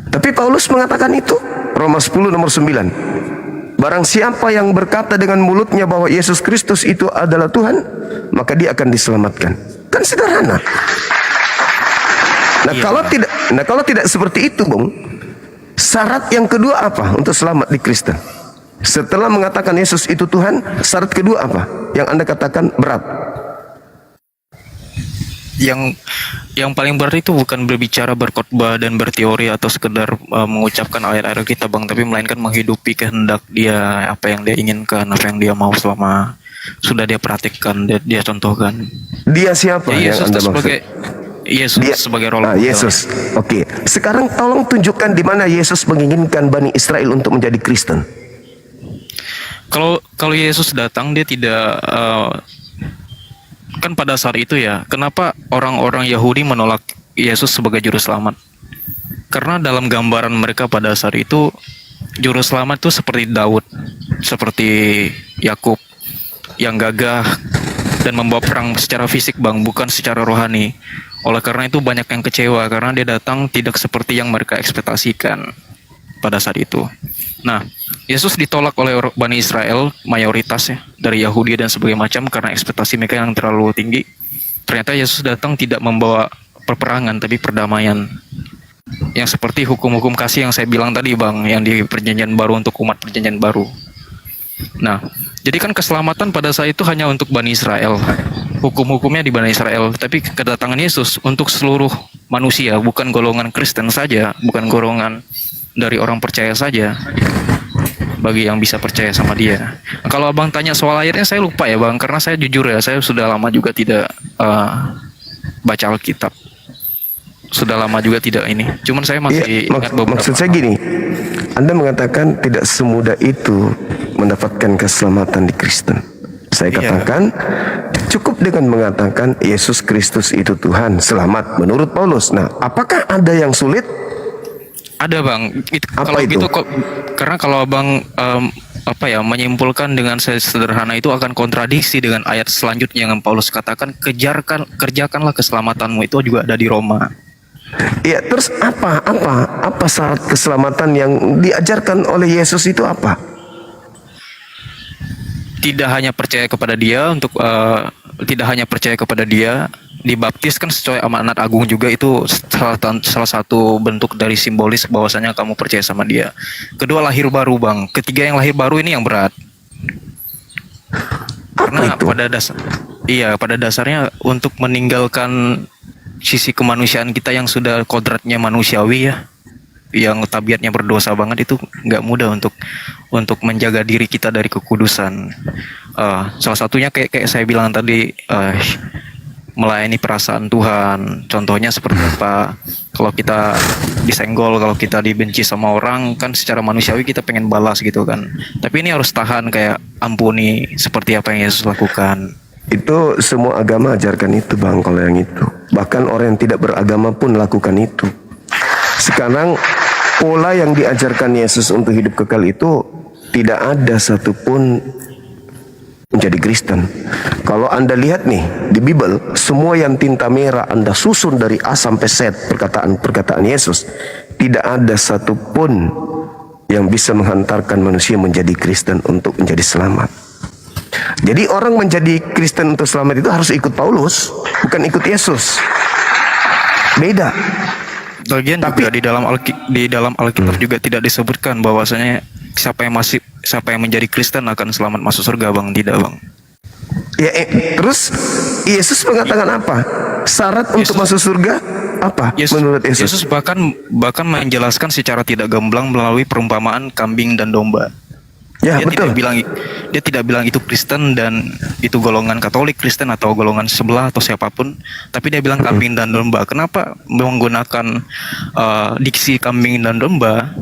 Tapi Paulus mengatakan itu. Roma 10 nomor 9. Barang siapa yang berkata dengan mulutnya bahwa Yesus Kristus itu adalah Tuhan, maka dia akan diselamatkan. Kan sederhana. Nah, kalau tidak seperti itu, Bung, syarat yang kedua apa untuk selamat di Kristen? Setelah mengatakan Yesus itu Tuhan, syarat kedua apa? Yang Anda katakan berat. Yang paling berat itu bukan berbicara, berkhotbah dan berteori atau sekedar mengucapkan ayat-ayat kita, Bang, tapi melainkan menghidupi kehendak dia, apa yang dia inginkan, apa yang dia mau selama sudah dia praktikkan, dia contohkan. Dia siapa Ya, yang Anda maksud? Yesus sebagai role model. Yesus. Oke. Sekarang tolong tunjukkan di mana Yesus menginginkan Bani Israel untuk menjadi Kristen. Kalau Yesus datang, dia tidak kan pada saat itu ya, kenapa orang-orang Yahudi menolak Yesus sebagai juru selamat? Karena dalam gambaran mereka pada saat itu, juru selamat itu seperti Daud, seperti Yakub yang gagah dan membawa perang secara fisik, Bang, bukan secara rohani. Oleh karena itu banyak yang kecewa karena dia datang tidak seperti yang mereka ekspektasikan pada saat itu. Nah, Yesus ditolak oleh Bani Israel, mayoritasnya dari Yahudi dan sebagainya macam, karena ekspektasi mereka yang terlalu tinggi. Ternyata Yesus datang tidak membawa peperangan, tapi perdamaian. Yang seperti hukum-hukum kasih yang saya bilang tadi, Bang, yang di perjanjian baru untuk umat perjanjian baru. Nah, jadi kan keselamatan pada saat itu hanya untuk Bani Israel. Hukum-hukumnya di Bani Israel, tapi kedatangan Yesus untuk seluruh manusia, bukan golongan Kristen saja, bukan golongan dari orang percaya saja, bagi yang bisa percaya sama dia. Nah, kalau Abang tanya soal ayatnya, saya lupa ya, Bang, karena saya jujur ya, saya sudah lama juga tidak baca Alkitab. Sudah lama juga tidak ini. Cuman saya masih ingat beberapa. Maksud saya gini, Anda mengatakan tidak semudah itu mendapatkan keselamatan di Kristen. Saya katakan cukup dengan mengatakan Yesus Kristus itu Tuhan, selamat menurut Paulus. Nah, apakah ada yang sulit? Ada bang. Apa Kalau itu? gitu kok, karena kalau abang menyimpulkan dengan sederhana itu akan kontradiksi dengan ayat selanjutnya yang Paulus katakan, kerjakanlah keselamatanmu, itu juga ada di Roma. Ya, terus apa syarat keselamatan yang diajarkan oleh Yesus itu apa? Tidak hanya percaya kepada Dia dibaptis kan sesuai amanat agung juga, itu salah satu bentuk dari simbolis bahwasanya kamu percaya sama Dia. Kedua, lahir baru bang. Ketiga, yang lahir baru ini yang berat. Karena itu? pada dasarnya untuk meninggalkan sisi kemanusiaan kita yang sudah kodratnya manusiawi ya, yang tabiatnya berdosa banget, itu nggak mudah untuk menjaga diri kita dari kekudusan. Salah satunya kayak saya bilang tadi, melayani perasaan Tuhan. Contohnya seperti apa? Kalau kita disenggol, kalau kita dibenci sama orang, kan secara manusiawi kita pengen balas gitu kan. Tapi ini harus tahan, kayak ampuni seperti apa yang Yesus lakukan. Itu semua agama ajarkan itu bang, kalau yang itu. Bahkan orang yang tidak beragama pun lakukan itu. Sekarang pola yang diajarkan Yesus untuk hidup kekal itu tidak ada satupun menjadi Kristen. Kalau Anda lihat nih di Bible, semua yang tinta merah Anda susun dari A sampai Z perkataan Yesus, tidak ada satupun yang bisa menghantarkan manusia menjadi Kristen untuk menjadi selamat. Jadi orang menjadi Kristen untuk selamat itu harus ikut Paulus, bukan ikut Yesus. Beda. Lagian juga di dalam Alkitab juga tidak disebutkan bahwasanya siapa yang menjadi Kristen akan selamat masuk surga bang. Tidak bang. Ya, terus Yesus mengatakan apa? Syarat untuk masuk surga apa menurut Yesus? Yesus bahkan menjelaskan secara tidak gamblang melalui perumpamaan kambing dan domba. Ya, Dia betul. tidak bilang itu Kristen dan itu golongan Katolik Kristen atau golongan sebelah atau siapapun, tapi dia bilang kambing dan domba. Kenapa menggunakan diksi kambing dan domba?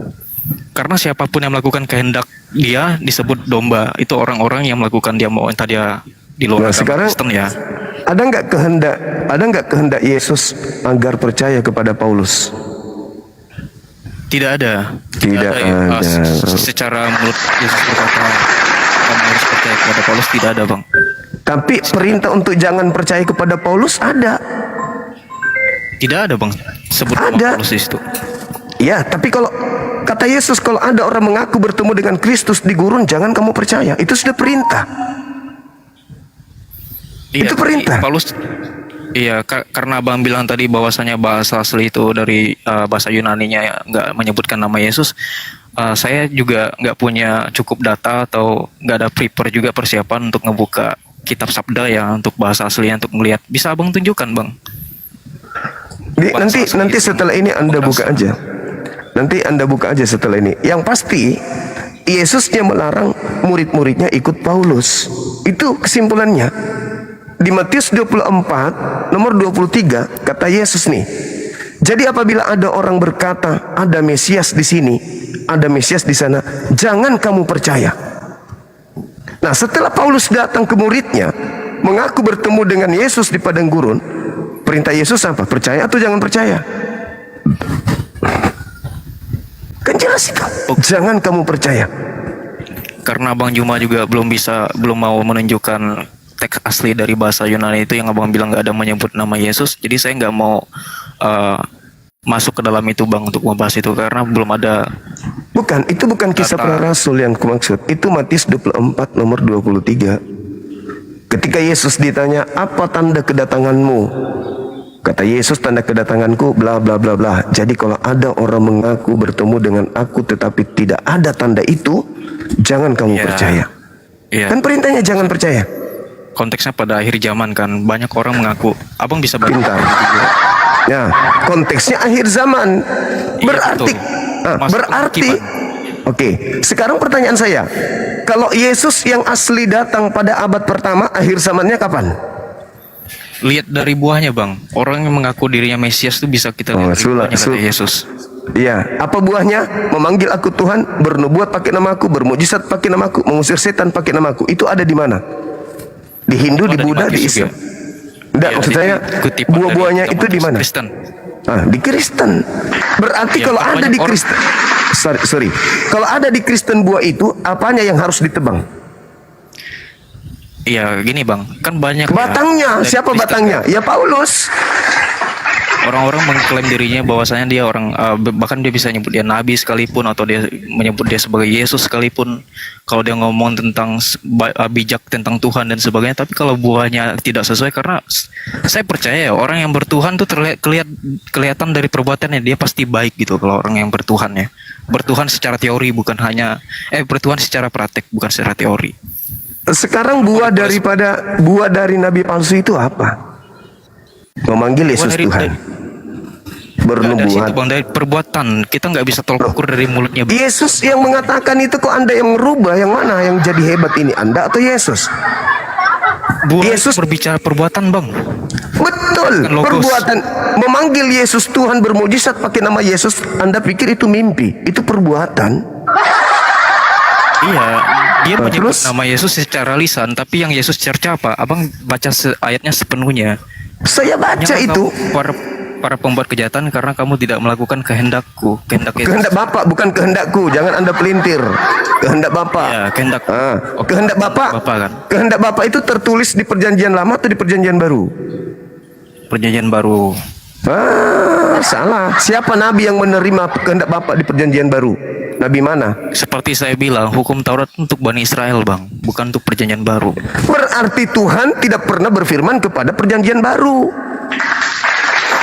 Karena siapapun yang melakukan kehendak dia disebut domba. Itu orang-orang yang melakukan dia mau, entah dia di luar agama Kristen ya. Ada nggak kehendak Yesus agar percaya kepada Paulus? Tidak ada. Secara menurut Yesus berkata kamu harus percaya kepada Paulus, tidak ada bang. Tapi perintah untuk jangan percaya kepada Paulus ada. Tidak ada bang. Sebut nama Ada. Paulus di situ. Ya, tapi kalau kata Yesus, kalau ada orang mengaku bertemu dengan Kristus di gurun, jangan kamu percaya. Itu sudah perintah. Itu perintah. Paulus. Iya, karena abang bilang tadi bahwasanya bahasa asli itu dari bahasa Yunaninya ya, nggak menyebutkan nama Yesus. Saya juga nggak punya cukup data atau nggak ada prepare juga persiapan untuk ngebuka kitab sabda ya untuk bahasa aslinya untuk melihat. Bisa abang tunjukkan bang? Nanti setelah ini Anda buka aja. Nanti Anda buka aja setelah ini. Yang pasti Yesusnya melarang murid-muridnya ikut Paulus. Itu kesimpulannya. Di Matius 24 nomor 23 kata Yesus nih. Jadi apabila ada orang berkata ada Mesias di sini, ada Mesias di sana, jangan kamu percaya. Nah, setelah Paulus datang ke muridnya, mengaku bertemu dengan Yesus di padang gurun, perintah Yesus apa? Percaya atau jangan percaya? Kan jelas itu. Jangan kamu percaya. Karena Abang Juma juga belum mau menunjukkan teks asli dari bahasa Yunani itu yang abang bilang nggak ada menyebut nama Yesus, jadi saya nggak mau masuk ke dalam itu bang untuk membahas itu karena belum ada. Bukan, itu bukan kisah para rasul yang kumaksud. Itu Matius 24 nomor 23. Ketika Yesus ditanya, apa tanda kedatanganmu? Kata Yesus, tanda kedatanganku bla bla bla bla. Jadi kalau ada orang mengaku bertemu dengan aku tetapi tidak ada tanda itu, jangan kamu percaya. Kan perintahnya jangan percaya. Konteksnya pada akhir zaman kan, banyak orang mengaku. Abang bisa baca. Pintar. Ya, konteksnya akhir zaman. Berarti, berarti. Oke, sekarang pertanyaan saya, kalau Yesus yang asli datang pada abad pertama, akhir zamannya kapan? Lihat dari buahnya bang. Orang yang mengaku dirinya Mesias itu bisa kita lihat dari buahnya kata Yesus. Iya, apa buahnya? Memanggil aku Tuhan, bernubuat pakai namaku, bermujizat pakai namaku, mengusir setan pakai namaku. Itu ada di mana? Di Hindu, di Ada Buddha, di Baptis Islam. juga. Enggak, Ya, maksud itu saya kutipan buah-buahnya dari itu di mana? Kristen. Ah, di Kristen. Berarti Ya, kalau ada banyak di orang- Kristen, sorry, kalau ada di Kristen buah itu, apanya yang harus ditebang? Iya, gini bang, kan banyak. Batangnya, dari siapa Kristen, batangnya? Ya Paulus. Orang-orang mengklaim dirinya bahwasanya dia orang, bahkan dia bisa nyebut dia nabi sekalipun, atau dia menyebut dia sebagai Yesus sekalipun. Kalau dia ngomong tentang bijak tentang Tuhan dan sebagainya, tapi kalau buahnya tidak sesuai, karena saya percaya ya, orang yang bertuhan tuh kelihatan dari perbuatannya, dia pasti baik gitu. Kalau orang yang bertuhan ya, bertuhan secara teori bukan hanya bertuhan secara praktek bukan secara teori. Sekarang buah dari nabi palsu itu apa? Memanggil Yesus dari- Tuhan. Dari situ Bernubuat. bang, dari perbuatan kita nggak bisa tolak ukur dari mulutnya bang. Yesus yang mengatakan itu, kok Anda yang merubah? Yang mana yang jadi hebat ini? Anda atau Yesus? Buah Yesus- itu berbicara perbuatan bang. Betul. Bukan logos. Perbuatan memanggil Yesus Tuhan, bermujizat pakai nama Yesus. Anda pikir itu mimpi? Itu perbuatan. Iya, dia Nah, menyebut terus? nama Yesus secara lisan, tapi yang Yesus cerca apa? Abang baca ayatnya sepenuhnya. Saya baca Jangan itu. kamu para pembuat kejahatan karena kamu tidak melakukan kehendakku, kehendak Yesus. Kehendak Bapak, bukan kehendakku. Jangan Anda pelintir. Kehendak Bapak. Ya, kehendak. Ah, Oke, kehendak Bapak. Bapak kan. Kehendak Bapak itu tertulis di Perjanjian Lama atau di Perjanjian Baru? Perjanjian baru. Salah. Siapa nabi yang menerima kehendak Bapak di Perjanjian Baru? Nabi mana? Seperti saya bilang, hukum Taurat untuk Bani Israel, Bang, bukan untuk perjanjian baru. Berarti Tuhan tidak pernah berfirman kepada Perjanjian Baru.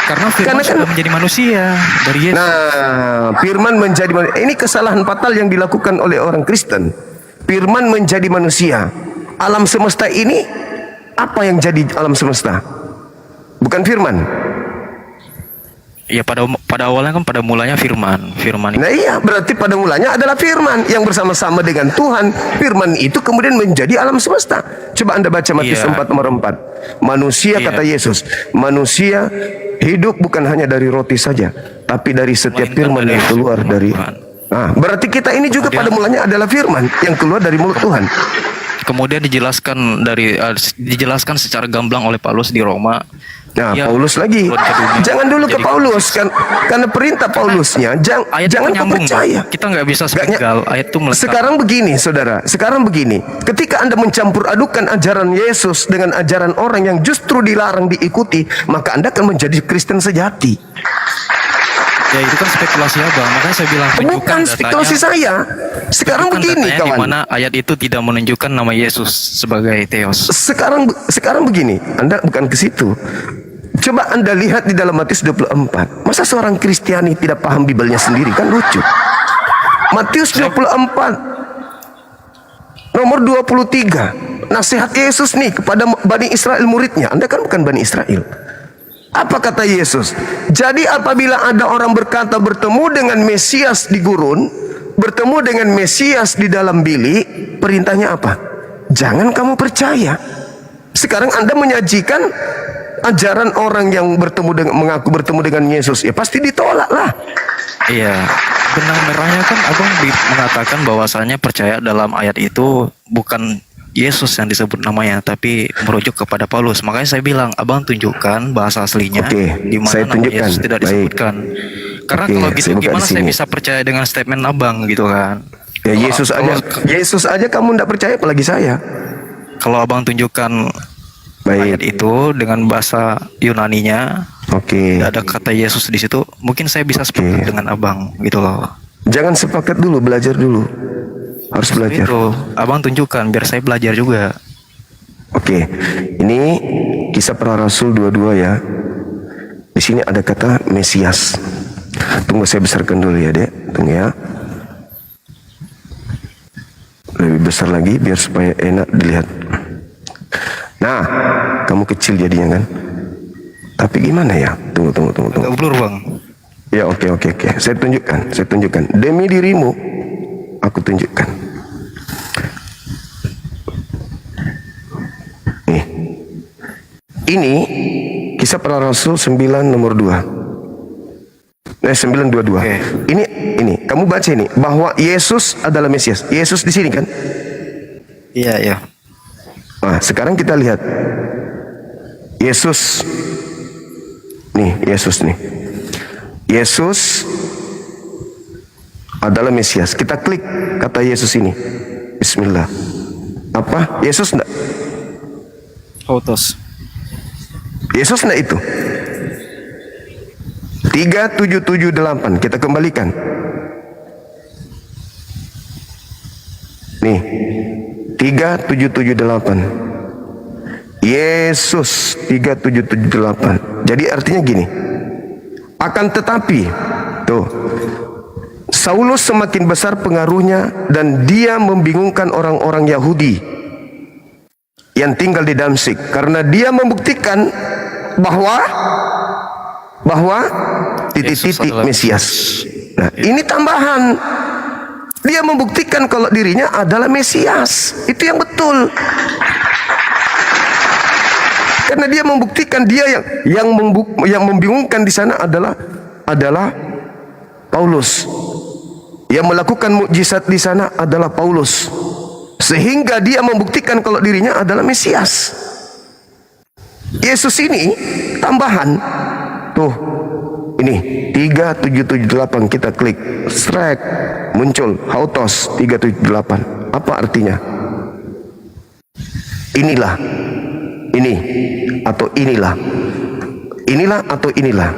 Karena firman Karena kan- sudah menjadi manusia dari Yesus. Nah, firman menjadi manusia. Ini kesalahan fatal yang dilakukan oleh orang Kristen. Firman menjadi manusia. Alam semesta ini, apa yang jadi alam semesta? Bukan firman. Ya pada awalnya kan pada mulanya firman itu. Nah iya, berarti pada mulanya adalah firman yang bersama-sama dengan Tuhan. Firman itu kemudian menjadi alam semesta. Coba Anda baca Matius Iya. 4 nomor 4. Manusia, Iya. kata Yesus, manusia hidup bukan hanya dari roti saja, tapi dari setiap Melainkan firman dari yang keluar firman dari. Tuhan. Nah, berarti kita ini juga Kemudian- pada mulanya adalah firman yang keluar dari mulut Tuhan. Kemudian dijelaskan secara gamblang oleh Paulus di Roma. Nah, Ya, Paulus lagi. turun ke dunia. Jangan dulu ke Jadi- Paulus kan, karena perintah Paulusnya Ayat jangan itu kau nyambung, percaya. Bang. Kita nggak bisa Nggak ny- spesial. Ayat itu melekat. Sekarang begini, saudara. Sekarang begini. Ketika Anda mencampur adukan ajaran Yesus dengan ajaran orang yang justru dilarang diikuti, maka Anda akan menjadi Kristen sejati. Ya itu kan spekulasi abang. Makanya saya bilang tunjukkan Bukan datanya. spekulasi saya. Sekarang Tunjukkan begini, datanya di kawan. mana ayat itu tidak menunjukkan nama Yesus sebagai Theos. Sekarang begini. Anda bukan ke situ. Coba Anda lihat di dalam Matius 24. Masa seorang Kristiani tidak paham Bibelnya sendiri? Kan lucu. Matius 24 nomor 23. Nasihat Yesus nih kepada Bani Israel muridnya. Anda kan bukan Bani Israel. Apa kata Yesus? Jadi apabila ada orang berkata bertemu dengan Mesias di gurun, bertemu dengan Mesias di dalam bilik, perintahnya apa? Jangan kamu percaya. Sekarang Anda menyajikan ajaran orang yang mengaku bertemu dengan Yesus, ya pasti ditolak lah. Iya. Benang merahnya kan abang mengatakan bahwasanya percaya dalam ayat itu bukan Yesus yang disebut namanya, tapi merujuk kepada Paulus. Makanya saya bilang, abang tunjukkan bahasa aslinya Oke, di mana saya nama tunjukkan. Yesus tidak Baik. disebutkan. Karena Oke, kalau gitu saya buka gimana di saya sini. bisa percaya dengan statement abang gitu kan? Ya Kalau- Yesus aja kamu tidak percaya, apalagi saya. Kalau abang tunjukkan ayat Baik. itu dengan bahasa Yunaninya, Oke. tidak ada kata Yesus di situ, mungkin saya bisa sepakat dengan abang gitu loh. Jangan sepakat dulu, belajar dulu. Harus belajar. Itu abang tunjukkan biar saya belajar juga. Oke. Ini Kisah Para Rasul 22 ya. Di sini ada kata Mesias. Tunggu saya besarkan dulu ya, Dek. Tunggu ya. Lebih besar lagi biar supaya enak dilihat. Nah, kamu kecil jadinya kan. Tapi gimana ya? Tunggu. Agak blur bang. Ya oke. Saya tunjukkan. Demi dirimu, aku tunjukkan. Nih. Ini Kisah Para Rasul 9 nomor 2. 9:22. Oke. Ini kamu baca ini bahwa Yesus adalah Mesias. Yesus di sini kan? Iya. Nah, sekarang kita lihat Yesus. Nih, Yesus nih. Yesus adalah Mesias. Kita klik kata Yesus ini. Bismillah. Apa? Yesus enggak? Autos. Yesus enggak itu? 3778 kita kembalikan. Nih, 3778. Yesus 3778. Jadi artinya gini. Akan tetapi, tuh, Saulus semakin besar pengaruhnya dan dia membingungkan orang-orang Yahudi yang tinggal di Damsyik karena dia membuktikan bahwa titik-titik Mesias. Nah, ini tambahan. Dia membuktikan kalau dirinya adalah Mesias. Itu yang betul. Karena dia membuktikan yang membingungkan di sana adalah Paulus. Yang melakukan mukjizat di sana adalah Paulus. Sehingga dia membuktikan kalau dirinya adalah Mesias. Yesus ini tambahan. Tuh, ini 3778 kita klik, strike, muncul Autos 378. Apa artinya? Inilah, ini atau inilah, inilah atau inilah.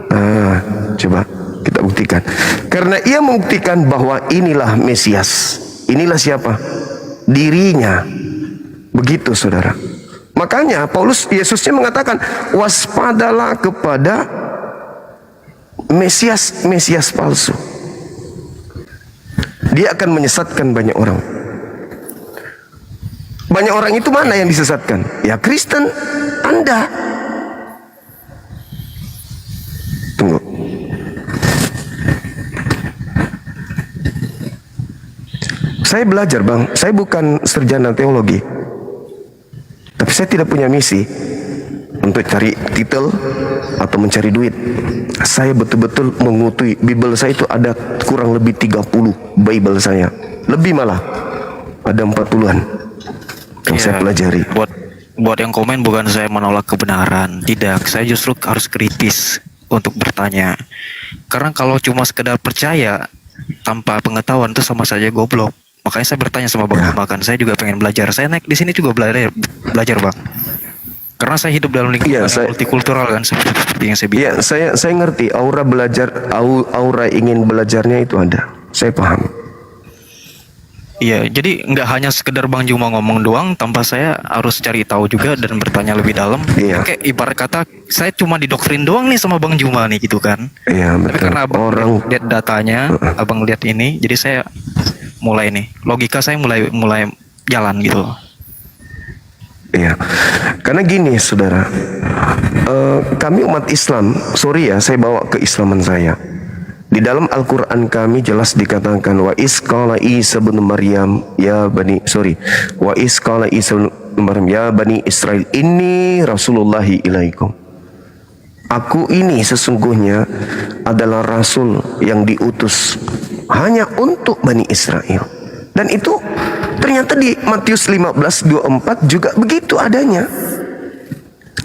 Nah, coba kita buktikan. Karena ia membuktikan bahwa inilah Mesias. Inilah siapa? Dirinya. Begitu, saudara. Makanya Yesusnya mengatakan, waspadalah kepada Mesias palsu. Dia akan menyesatkan banyak orang. Banyak orang itu mana yang disesatkan? Ya Kristen, Anda. Tunggu. Saya belajar, Bang. Saya bukan sarjana teologi. Tapi saya tidak punya misi untuk cari titel atau mencari duit. Saya betul-betul mengutui Bible saya itu ada kurang lebih 30 Bible saya. Lebih malah. Ada 40-an yang saya pelajari. Buat yang komen, bukan saya menolak kebenaran. Tidak, saya justru harus kritis untuk bertanya. Karena kalau cuma sekedar percaya tanpa pengetahuan itu sama saja goblok. Makanya saya bertanya sama Bang Makan. Saya juga pengen belajar. Saya naik di sini juga belajar Bang. Karena saya hidup dalam lingkungan multikultural kan, seperti yang saya bilang. Iya, saya ngerti aura belajar, aura ingin belajarnya itu ada. Saya paham. Iya, jadi nggak hanya sekedar Bang Juma ngomong doang, tanpa saya harus cari tahu juga dan bertanya lebih dalam. Iya. Kayak ibarat kata saya cuma didoktrin doang nih sama Bang Juma nih gitu kan. Iya, betul. Tapi karena Abang lihat datanya, Abang lihat ini, jadi saya mulai nih, logika saya mulai jalan gitu. Iya, karena gini saudara, kami umat Islam, sorry ya, saya bawa keislaman saya. Di dalam Al-Quran kami jelas dikatakan wa isqala Isa bin Maryam wa isqala Isa bin Maryam ya bani Israel inni rasulullahi ilaikum. Aku ini sesungguhnya adalah rasul yang diutus hanya untuk Bani Israel. Dan itu ternyata di Matius 15:24 juga begitu adanya.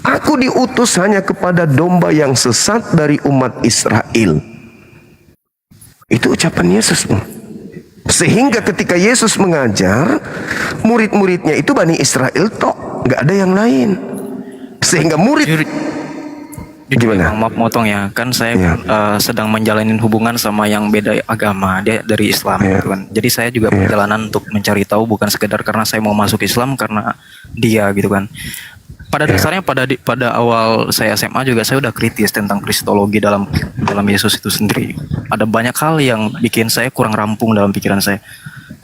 Aku diutus hanya kepada domba yang sesat dari umat Israel. Itu ucapan Yesus. Sehingga ketika Yesus mengajar, murid-muridnya itu Bani Israel tok, nggak ada yang lain. Sehingga murid gimana? Maaf motong ya, kan saya sedang menjalani hubungan sama yang beda agama, dia dari Islam gitu kan. Jadi saya juga perjalanan untuk mencari tahu, bukan sekedar karena saya mau masuk Islam, karena dia gitu kan. Pada dasarnya pada awal saya SMA juga saya udah kritis tentang kristologi dalam Yesus itu sendiri. Ada banyak hal yang bikin saya kurang rampung dalam pikiran saya.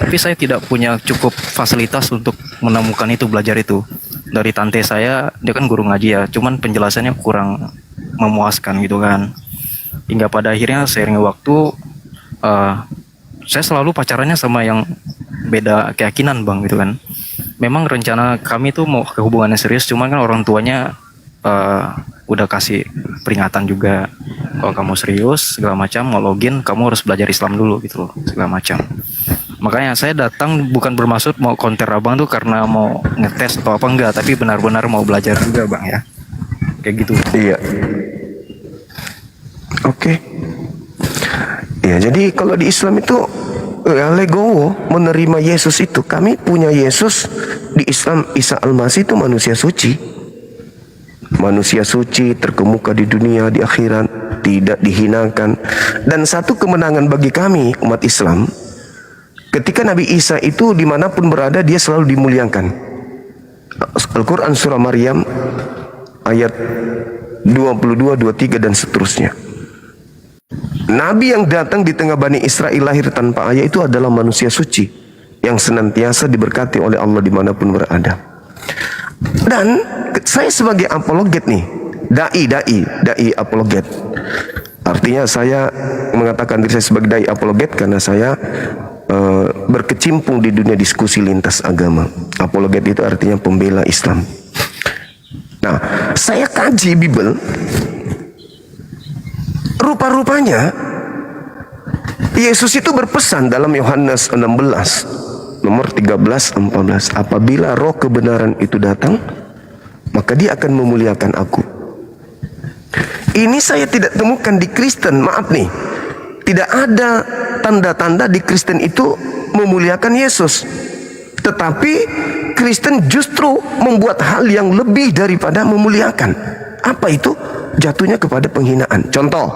Tapi saya tidak punya cukup fasilitas untuk menemukan itu, belajar itu. Dari tante saya, dia kan guru ngaji ya, cuman penjelasannya kurang memuaskan gitu kan. Hingga pada akhirnya seiring waktu saya selalu pacarannya sama yang beda keyakinan Bang gitu kan. Memang rencana kami tuh mau ke hubungannya serius, cuman kan orang tuanya udah kasih peringatan juga, kalau kamu serius segala macam mau login kamu harus belajar Islam dulu gitu loh, segala macam. Makanya saya datang bukan bermaksud mau konter abang tuh karena mau ngetes atau apa enggak, tapi benar-benar mau belajar juga bang ya. Kayak gitu. Iya. Oke. Ya, jadi kalau di Islam itu ya, legowo menerima Yesus itu. Kami punya Yesus di Islam, Isa Al-Masih itu manusia suci. Manusia suci terkemuka di dunia, di akhirat, tidak dihinakan. Dan satu kemenangan bagi kami umat Islam, ketika Nabi Isa itu dimanapun berada dia selalu dimuliakan. Al-Quran surah Maryam ayat 22, 23 dan seterusnya. Nabi yang datang di tengah Bani Israel lahir tanpa ayah itu adalah manusia suci yang senantiasa diberkati oleh Allah dimanapun berada. Dan saya sebagai apologet nih, dai apologet. Artinya saya mengatakan diri saya sebagai dai apologet karena saya berkecimpung di dunia diskusi lintas agama. Apologet itu artinya pembela Islam. Nah, saya kaji Bible. Rupa-rupanya Yesus itu berpesan dalam Yohanes 16 nomor 13-14, apabila roh kebenaran itu datang, maka dia akan memuliakan aku. Ini saya tidak temukan di Kristen, maaf nih. Tidak ada tanda-tanda di Kristen itu memuliakan Yesus. Tetapi Kristen justru membuat hal yang lebih daripada memuliakan. Apa itu? Jatuhnya kepada penghinaan. Contoh.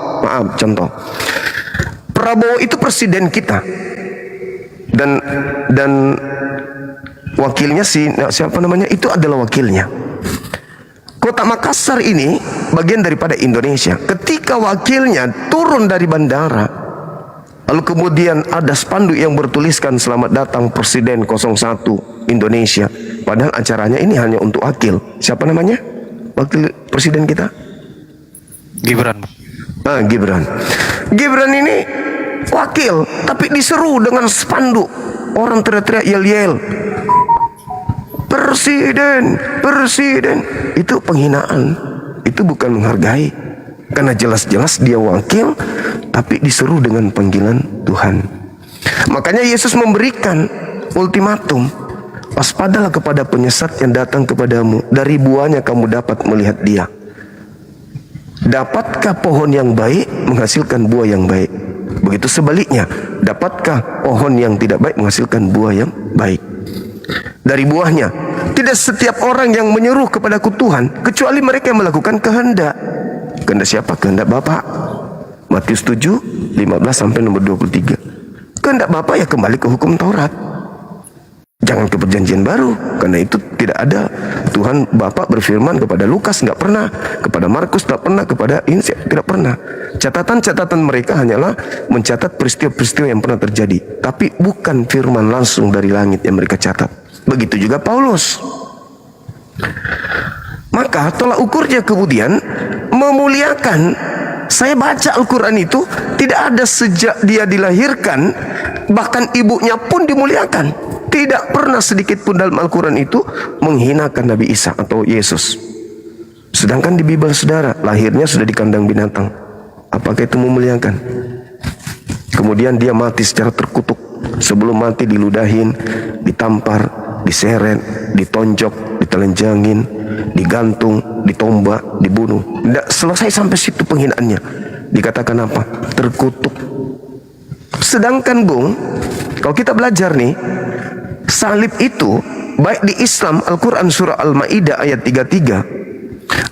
Prabowo itu presiden kita. Dan wakilnya siapa namanya? Itu adalah wakilnya. Kota Makassar ini bagian daripada Indonesia. Ketika wakilnya turun dari bandara, lalu kemudian ada spanduk yang bertuliskan selamat datang Presiden 01 Indonesia. Padahal acaranya ini hanya untuk wakil. Siapa namanya? Wakil presiden kita? Gibran. Gibran. Gibran ini wakil, tapi diseru dengan spanduk. Orang teriak-teriak yel-yel. Presiden, presiden. Itu penghinaan. Itu bukan menghargai. Karena jelas-jelas dia wakil, tapi diseru dengan panggilan Tuhan. Makanya Yesus memberikan ultimatum. Waspadalah kepada penyesat yang datang kepadamu. Dari buahnya kamu dapat melihat dia. Dapatkah pohon yang baik menghasilkan buah yang baik? Begitu sebaliknya, dapatkah pohon yang tidak baik menghasilkan buah yang baik? Dari buahnya. Tidak setiap orang yang menyeru kepadaku Tuhan, kecuali mereka yang melakukan kehendak. Kehendak siapa? Kehendak Bapa. Matius 7, 15 sampai nomor 23. Kehendak Bapa ya kembali ke hukum Taurat. Jangan ke perjanjian baru, karena itu tidak ada. Tuhan Bapa berfirman kepada Lukas nggak pernah, kepada Markus tidak pernah, kepada Injil tidak pernah. Catatan-catatan mereka hanyalah mencatat peristiwa-peristiwa yang pernah terjadi, tapi bukan firman langsung dari langit yang mereka catat. Begitu juga Paulus. Maka tolak ukurnya kemudian memuliakan. Saya baca Al-Quran itu tidak ada sejak dia dilahirkan, bahkan ibunya pun dimuliakan. Tidak pernah sedikit pun dalam Al-Quran itu menghinakan Nabi Isa atau Yesus. Sedangkan di Bible saudara, lahirnya sudah di kandang binatang. Apakah itu memuliakan? Kemudian dia mati secara terkutuk. Sebelum mati diludahin, ditampar, diseret, ditonjok, ditelanjangin, digantung, ditombak, dibunuh. Tidak selesai sampai situ penghinaannya. Dikatakan apa? Terkutuk. Sedangkan Bung, kalau kita belajar nih, salib itu baik di Islam Al-Quran surah Al-Ma'idah ayat 33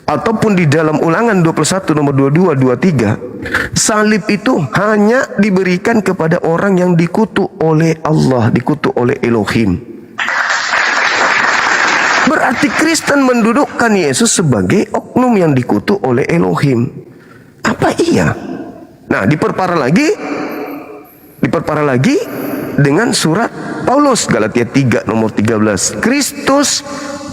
ataupun di dalam Ulangan 21 nomor 22 23, salib itu hanya diberikan kepada orang yang dikutuk oleh Allah, dikutuk oleh Elohim. Berarti Kristen mendudukkan Yesus sebagai oknum yang dikutuk oleh Elohim. Apa iya? Nah, diperparah lagi dengan surat Paulus Galatia 3 nomor 13. Kristus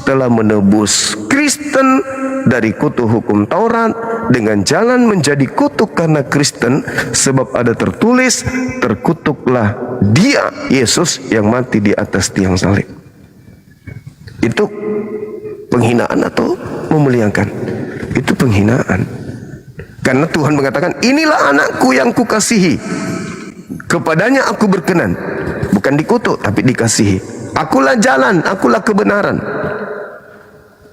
telah menebus Kristen dari kutuk hukum Taurat dengan jalan menjadi kutuk karena Kristen, sebab ada tertulis, terkutuklah dia Yesus yang mati di atas tiang salib. Itu penghinaan atau memuliakan? Itu penghinaan. Karena Tuhan mengatakan, inilah anakku yang kukasihi, kepadanya aku berkenan. Bukan dikutuk, tapi dikasihi. Akulah jalan, akulah kebenaran,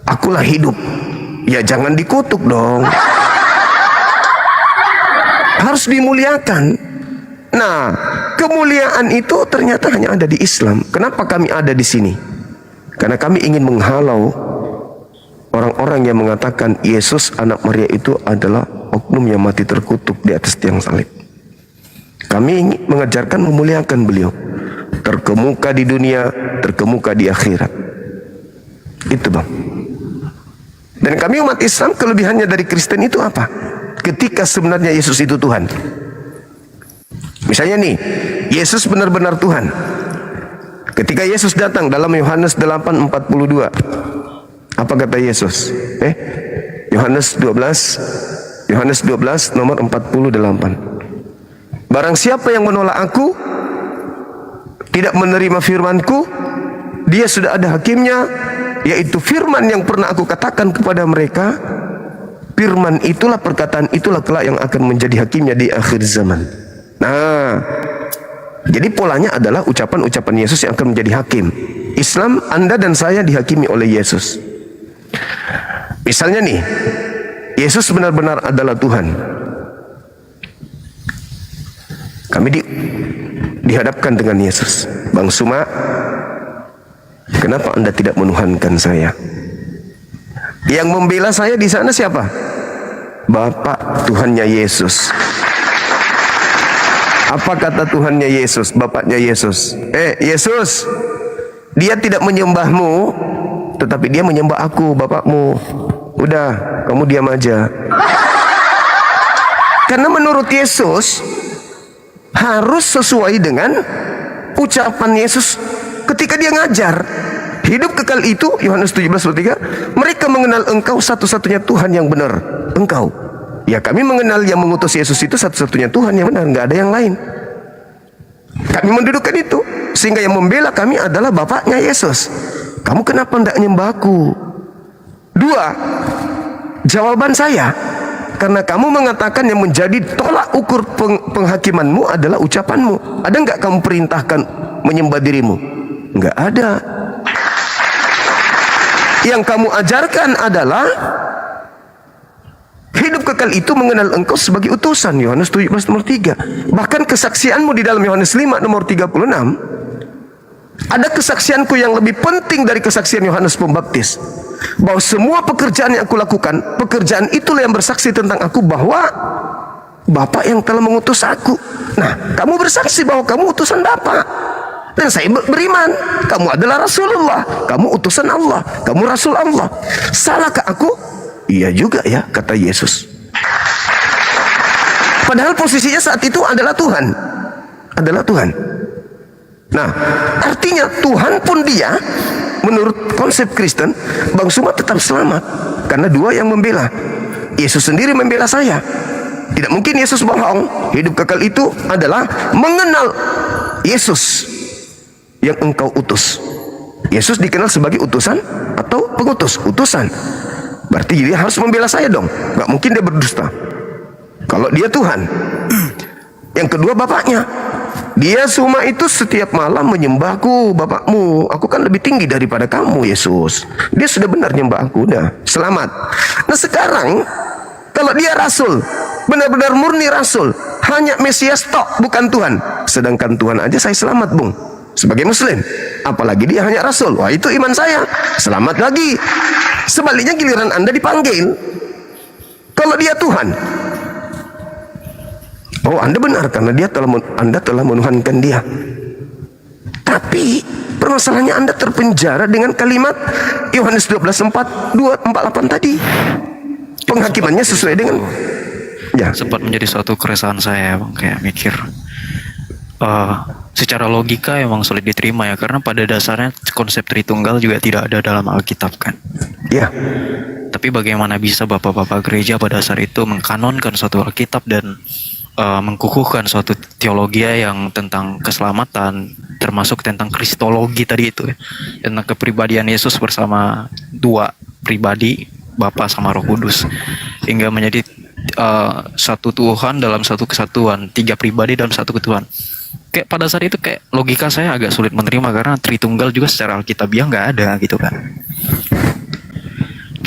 akulah hidup. Ya jangan dikutuk dong. Harus dimuliakan. Nah, kemuliaan itu ternyata hanya ada di Islam. Kenapa kami ada di sini? Karena kami ingin menghalau orang-orang yang mengatakan Yesus anak Maria itu adalah oknum yang mati terkutuk di atas tiang salib. Kami ingin mengajarkan memuliakan beliau. Terkemuka di dunia, terkemuka di akhirat. Itu bang. Dan kami umat Islam, kelebihannya dari Kristen itu apa? Ketika sebenarnya Yesus itu Tuhan. Misalnya nih, Yesus benar-benar Tuhan. Ketika Yesus datang dalam Yohanes 8:42, apa kata Yesus? Yohanes 12 nomor 48. Barang siapa yang menolak aku, tidak menerima firmanku, dia sudah ada hakimnya, yaitu firman yang pernah aku katakan kepada mereka. Firman itulah, perkataan itulah kelak yang akan menjadi hakimnya di akhir zaman. Nah, jadi polanya adalah ucapan-ucapan Yesus yang akan menjadi hakim. Islam, Anda dan saya dihakimi oleh Yesus. Misalnya nih, Yesus benar-benar adalah Tuhan. Kami dihadapkan dengan Yesus. Bang Suma, kenapa Anda tidak menuhankan saya? Yang membela saya di sana siapa? Bapak Tuhannya Yesus. Apa kata Tuhannya Yesus, Bapaknya Yesus? Yesus, dia tidak menyembahmu, tetapi dia menyembah aku, Bapakmu. Udah, kamu diam aja. Karena menurut Yesus harus sesuai dengan ucapan Yesus ketika dia ngajar. Hidup kekal itu, Yohanes 17:3, mereka mengenal engkau satu-satunya Tuhan yang benar, engkau. Ya kami mengenal yang mengutus Yesus itu satu-satunya Tuhan yang benar, nggak ada yang lain. Kami mendudukkan itu, sehingga yang membela kami adalah Bapaknya Yesus. Kamu kenapa tidak nyembah aku? 2, jawaban saya, karena kamu mengatakan yang menjadi tolak ukur penghakimanmu adalah ucapanmu. Ada nggak kamu perintahkan menyembah dirimu? Nggak ada. Yang kamu ajarkan adalah hidup kekal itu mengenal engkau sebagai utusan, Yohanes 17 nomor 3. Bahkan kesaksianmu di dalam Yohanes 5 nomor 36, ada kesaksianku yang lebih penting dari kesaksian Yohanes Pembaptis, bahwa semua pekerjaan yang aku lakukan, pekerjaan itulah yang bersaksi tentang aku bahwa Bapa yang telah mengutus aku. Nah, kamu bersaksi bahwa kamu utusan Bapa. Dan saya beriman, kamu adalah Rasulullah, kamu utusan Allah, kamu Rasul Allah. Salahkah aku? Iya juga ya, kata Yesus. Padahal posisinya saat itu adalah Tuhan. Adalah Tuhan. Nah, artinya Tuhan pun dia, menurut konsep Kristen, Bang Suma tetap selamat. Karena dua yang membela. Yesus sendiri membela saya. Tidak mungkin Yesus bohong. Hidup kekal itu adalah mengenal Yesus yang engkau utus. Yesus dikenal sebagai utusan atau pengutus? Utusan. Berarti dia harus membela saya dong. Gak mungkin dia berdusta kalau dia Tuhan. Yang kedua, Bapaknya. Dia semua itu setiap malam menyembahku, Bapakmu. Aku kan lebih tinggi daripada kamu, Yesus. Dia sudah benar nyembah aku, udah selamat. Nah sekarang, kalau dia Rasul, benar-benar murni Rasul, hanya Mesias tok, bukan Tuhan. Sedangkan Tuhan aja saya selamat, Bung, sebagai Muslim. Apalagi dia hanya Rasul. Wah, itu iman saya, selamat lagi. Sebaliknya giliran Anda dipanggil, kalau dia Tuhan, oh Anda benar karena Anda telah menuhankan dia. Tapi permasalahannya Anda terpenjara dengan kalimat Yohanes 12:4-2-48 tadi. Penghakimannya sesuai dengan sempat menjadi suatu keresahan saya, Bang, kayak mikir secara logika emang sulit diterima ya, karena pada dasarnya konsep Tritunggal juga tidak ada dalam Alkitab kan. Ya. Tapi bagaimana bisa bapak-bapak gereja pada saat itu mengkanonkan suatu Alkitab dan mengkukuhkan suatu teologi yang tentang keselamatan, termasuk tentang kristologi tadi itu ya, tentang kepribadian Yesus bersama dua pribadi, Bapa sama Roh Kudus, hingga menjadi satu Tuhan dalam satu kesatuan, 3 pribadi dalam satu ketuhanan. Kayak pada saat itu kayak logika saya agak sulit menerima karena Tritunggal juga secara alkitabiah nggak ada gitu kan.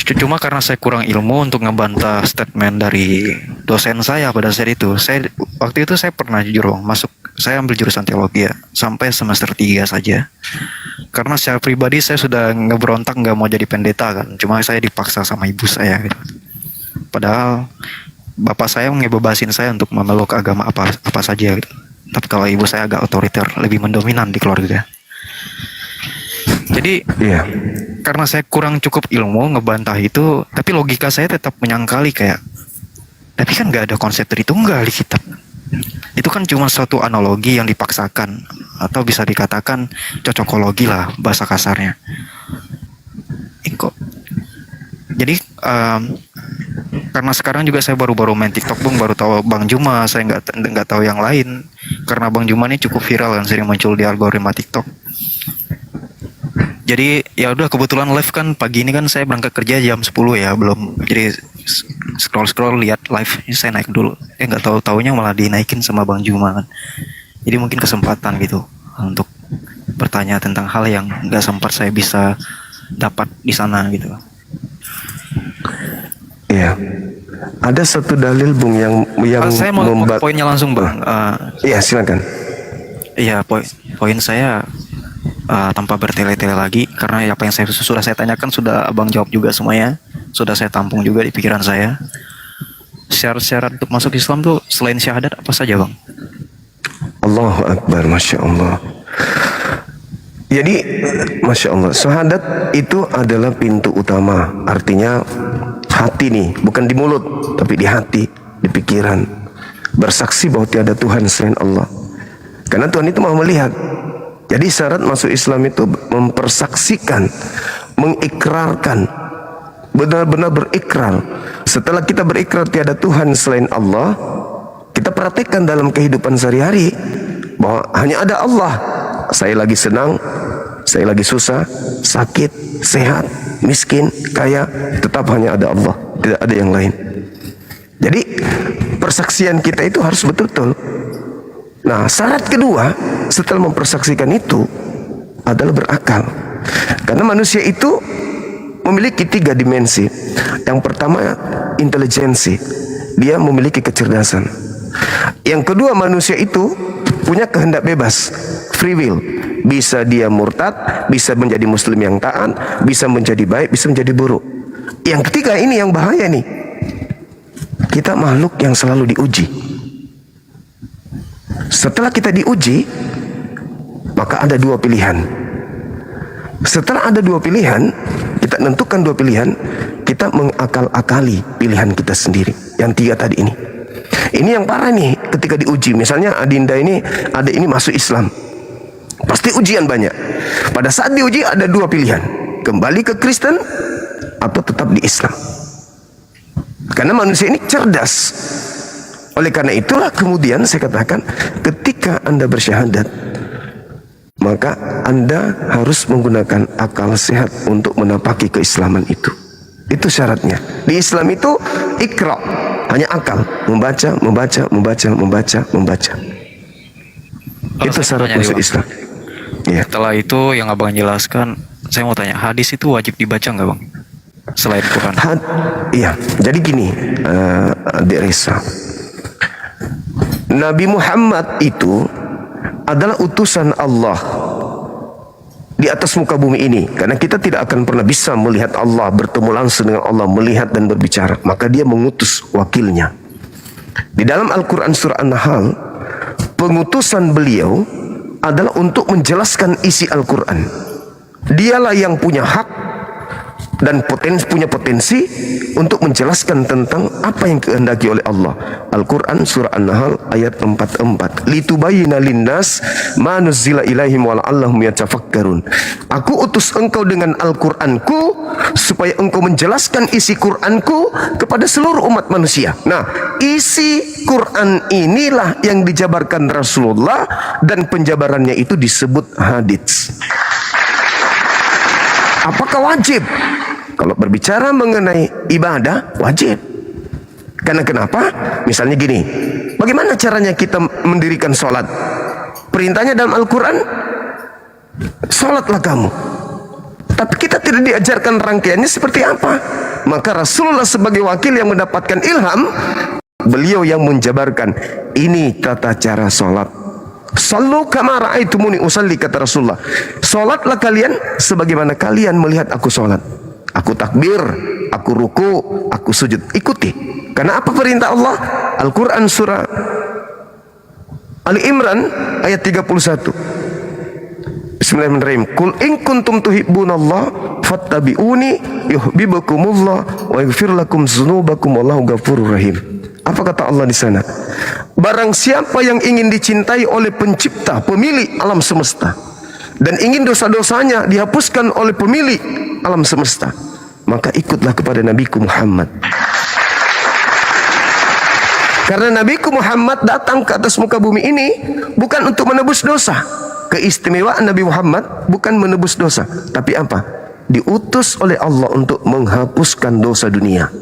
Cuma karena saya kurang ilmu untuk ngebantah statement dari dosen saya pada saat itu. Waktu itu saya pernah jujur saya ambil jurusan teologi ya, sampai semester 3 saja. Karena secara pribadi saya sudah ngeberontak nggak mau jadi pendeta kan. Cuma saya dipaksa sama ibu saya gitu. Padahal bapak saya ngebebasin saya untuk memeluk agama apa saja gitu. Tapi kalau ibu saya agak otoriter, lebih mendominan di keluarga. Jadi karena saya kurang cukup ilmu ngebantah itu, tapi logika saya tetap menyangkali kayak, tapi kan nggak ada konsep Tritunggal di kitab. Itu kan cuma suatu analogi yang dipaksakan, atau bisa dikatakan cocokologi lah bahasa kasarnya. Kok jadi karena sekarang juga saya baru main TikTok, baru tahu Bang Juma, saya nggak tahu yang lain karena Bang Juma ini cukup viral kan, sering muncul di algoritma TikTok. Jadi ya udah, kebetulan live kan pagi ini kan saya berangkat kerja jam 10 ya, belum, jadi scroll lihat live ini saya naik dulu, nggak tahu taunya malah dinaikin sama Bang Juma kan. Jadi mungkin kesempatan gitu untuk bertanya tentang hal yang nggak sempat saya bisa dapat di sana gitu. Iya. Ada satu dalil Bung yang saya mau poinnya langsung Bang. Iya, silakan. Iya, poin saya tanpa bertele-tele lagi, karena apa yang sudah saya tanyakan sudah Abang jawab juga semuanya, sudah saya tampung juga di pikiran saya. Syarat-syarat untuk masuk Islam tuh selain syahadat apa saja Bang? Allahu Akbar, Masya Allah. Jadi Masya Allah, syahadat itu adalah pintu utama. Artinya hati nih, bukan di mulut, tapi di hati, di pikiran. Bersaksi bahwa tiada Tuhan selain Allah. Karena Tuhan itu mau melihat. Jadi syarat masuk Islam itu mempersaksikan, mengikrarkan, benar-benar berikrar. Setelah kita berikrar tiada Tuhan selain Allah, kita praktekkan dalam kehidupan sehari-hari bahwa hanya ada Allah. Saya lagi senang, saya lagi susah, sakit, sehat, miskin, kaya, tetap hanya ada Allah, tidak ada yang lain. Jadi persaksian kita itu harus betul-betul. Nah, syarat kedua setelah mempersaksikan itu adalah berakal. Karena manusia itu memiliki 3 dimensi. Yang pertama, intelijensi. Dia memiliki kecerdasan. Yang kedua, manusia itu punya kehendak bebas, free will. Bisa dia murtad, bisa menjadi muslim yang taat, bisa menjadi baik, bisa menjadi buruk. Yang ketiga ini yang bahaya nih. Kita makhluk yang selalu diuji. Setelah kita diuji, maka ada 2 pilihan. Setelah ada 2 pilihan, kita tentukan 2 pilihan, kita mengakal-akali pilihan kita sendiri. Yang 3 tadi ini. Ini yang parah nih ketika diuji. Misalnya Adinda ini, ada ini masuk Islam. Pasti ujian banyak. Pada saat diuji ada 2 pilihan. Kembali ke Kristen atau tetap di Islam. Karena manusia ini cerdas. Oleh karena itulah kemudian saya katakan, ketika Anda bersyahadat, maka Anda harus menggunakan akal sehat untuk menapaki keislaman itu. Itu syaratnya. Di Islam itu ikra, hanya akal, membaca. Itu syarat masuk Islam. Ya. Setelah itu yang Abang jelaskan, saya mau tanya, hadis itu wajib dibaca nggak Bang? Selain Quran. Iya. Jadi gini, Adik Risa. Nabi Muhammad itu adalah utusan Allah di atas muka bumi ini. Karena kita tidak akan pernah bisa melihat Allah, bertemu langsung dengan Allah, melihat dan berbicara. Maka dia mengutus wakilnya. Di dalam Al-Quran surah An-Nahl, pengutusan beliau adalah untuk menjelaskan isi Al-Quran. Dialah yang punya hak dan punya potensi untuk menjelaskan tentang apa yang kehendaki oleh Allah. Al-Quran surah An-Nahl ayat 44. Litubayyina linnas ma nuzzila ilaihim wa la'allahum yatafakkarun. Aku utus engkau dengan Al-Quranku supaya engkau menjelaskan isi Quranku kepada seluruh umat manusia. Nah, isi Quran inilah yang dijabarkan Rasulullah, dan penjabarannya itu disebut hadits. Apakah wajib? Kalau berbicara mengenai ibadah, wajib. Karena kenapa? Misalnya gini, bagaimana caranya kita mendirikan sholat? Perintahnya dalam Al-Quran, sholatlah kamu. Tapi kita tidak diajarkan rangkaiannya seperti apa. Maka Rasulullah sebagai wakil yang mendapatkan ilham, beliau yang menjabarkan, ini tata cara sholat. Sallu kama ra'aitumuni usalli, kata Rasulullah. Sholatlah kalian sebagaimana kalian melihat aku sholat. Aku takbir, aku ruku, aku sujud. Ikuti. Karena apa perintah Allah? Al-Quran surah Ali Imran ayat 31. Bismillahirrahmanirrahim. Qul in kuntum tuhibbunallah fattabi'uni yuhibbukumullah wa yaghfir lakum dzunubakum wallahu ghafurur rahim. Apa kata Allah di sana? Barang siapa yang ingin dicintai oleh pencipta, pemilik alam semesta, dan ingin dosa-dosanya dihapuskan oleh pemilik alam semesta, maka ikutlah kepada Nabiku Muhammad. Karena Nabiku Muhammad datang ke atas muka bumi ini bukan untuk menebus dosa. Keistimewaan Nabi Muhammad bukan menebus dosa, tapi apa? Diutus oleh Allah untuk menghapuskan dosa dunia.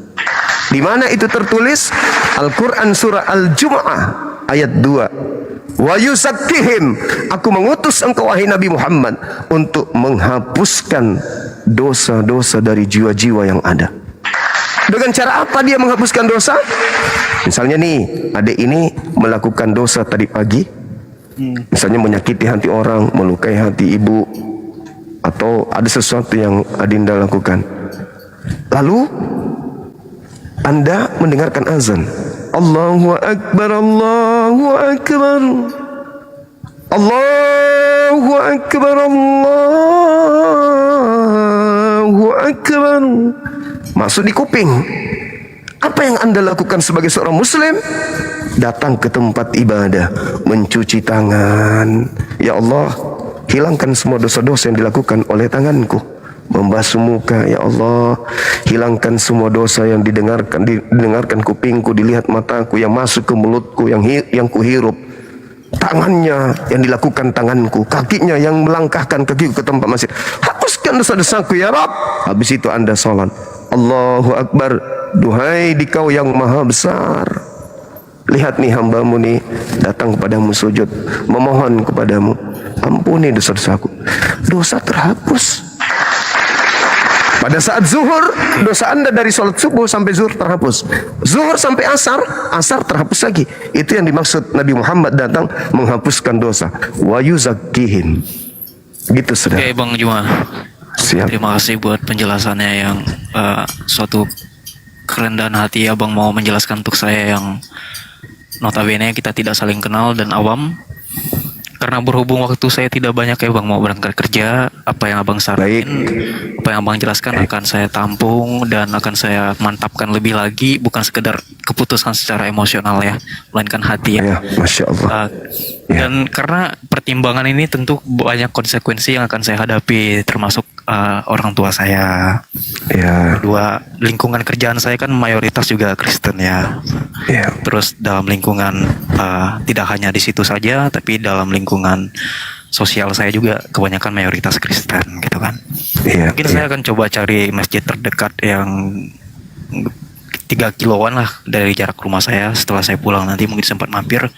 Di mana itu tertulis? Al-Quran surah Al-Jum'ah ayat 2. Wa yuzakkihim, aku mengutus engkau wahai Nabi Muhammad untuk menghapuskan dosa-dosa dari jiwa-jiwa yang ada. Dengan cara apa dia menghapuskan dosa? Misalnya nih, adik ini melakukan dosa tadi pagi, misalnya menyakiti hati orang, melukai hati ibu, atau ada sesuatu yang Adinda lakukan. Lalu Anda mendengarkan azan, Allahu Akbar, Allahu Akbar, Allahu Akbar, Allahu Akbar. Masuk di kuping. Apa yang Anda lakukan sebagai seorang muslim? Datang ke tempat ibadah, mencuci tangan. Ya Allah, hilangkan semua dosa-dosa yang dilakukan oleh tanganku. Membasuh muka, ya Allah, hilangkan semua dosa yang didengarkan kupingku, dilihat mataku, yang masuk ke mulutku, yang kuhirup. Tangannya yang dilakukan tanganku, kakinya yang melangkahkan kakiku ke tempat masjid. Hapuskan dosa-dosaku ya Rabb. Habis itu Anda salat. Allahu Akbar, duhai Dikau yang maha besar, lihat nih hambamu nih datang kepadamu sujud, memohon kepadamu, ampuni dosa-dosaku. Dosa terhapus. Pada saat zuhur, dosa Anda dari sholat subuh sampai zuhur terhapus. Zuhur sampai asar, asar terhapus lagi. Itu yang dimaksud Nabi Muhammad datang menghapuskan dosa. Wa yuzakkihim. Gitu sudah. Oke Bang Juma. Siap. Terima kasih buat penjelasannya yang suatu kerendahan hati Abang mau menjelaskan untuk saya yang notabene kita tidak saling kenal dan awam. Karena berhubung waktu saya tidak banyak ya Bang, mau berangkat kerja, apa yang Abang saranin, apa yang Abang jelaskan akan saya tampung dan akan saya mantapkan lebih lagi, bukan sekedar keputusan secara emosional ya, melainkan hati ya. Ya, Masya Allah. Dan karena pertimbangan ini tentu banyak konsekuensi yang akan saya hadapi, termasuk orang tua saya. Ya. Kedua, lingkungan kerjaan saya kan mayoritas juga Kristen ya. Ya. Terus dalam lingkungan tidak hanya di situ saja, tapi dalam lingkungan sosial saya juga kebanyakan mayoritas Kristen gitu kan. Ya. Mungkin saya akan coba cari masjid terdekat yang 3 kiloan lah dari jarak rumah saya. Setelah saya pulang nanti mungkin sempat mampir.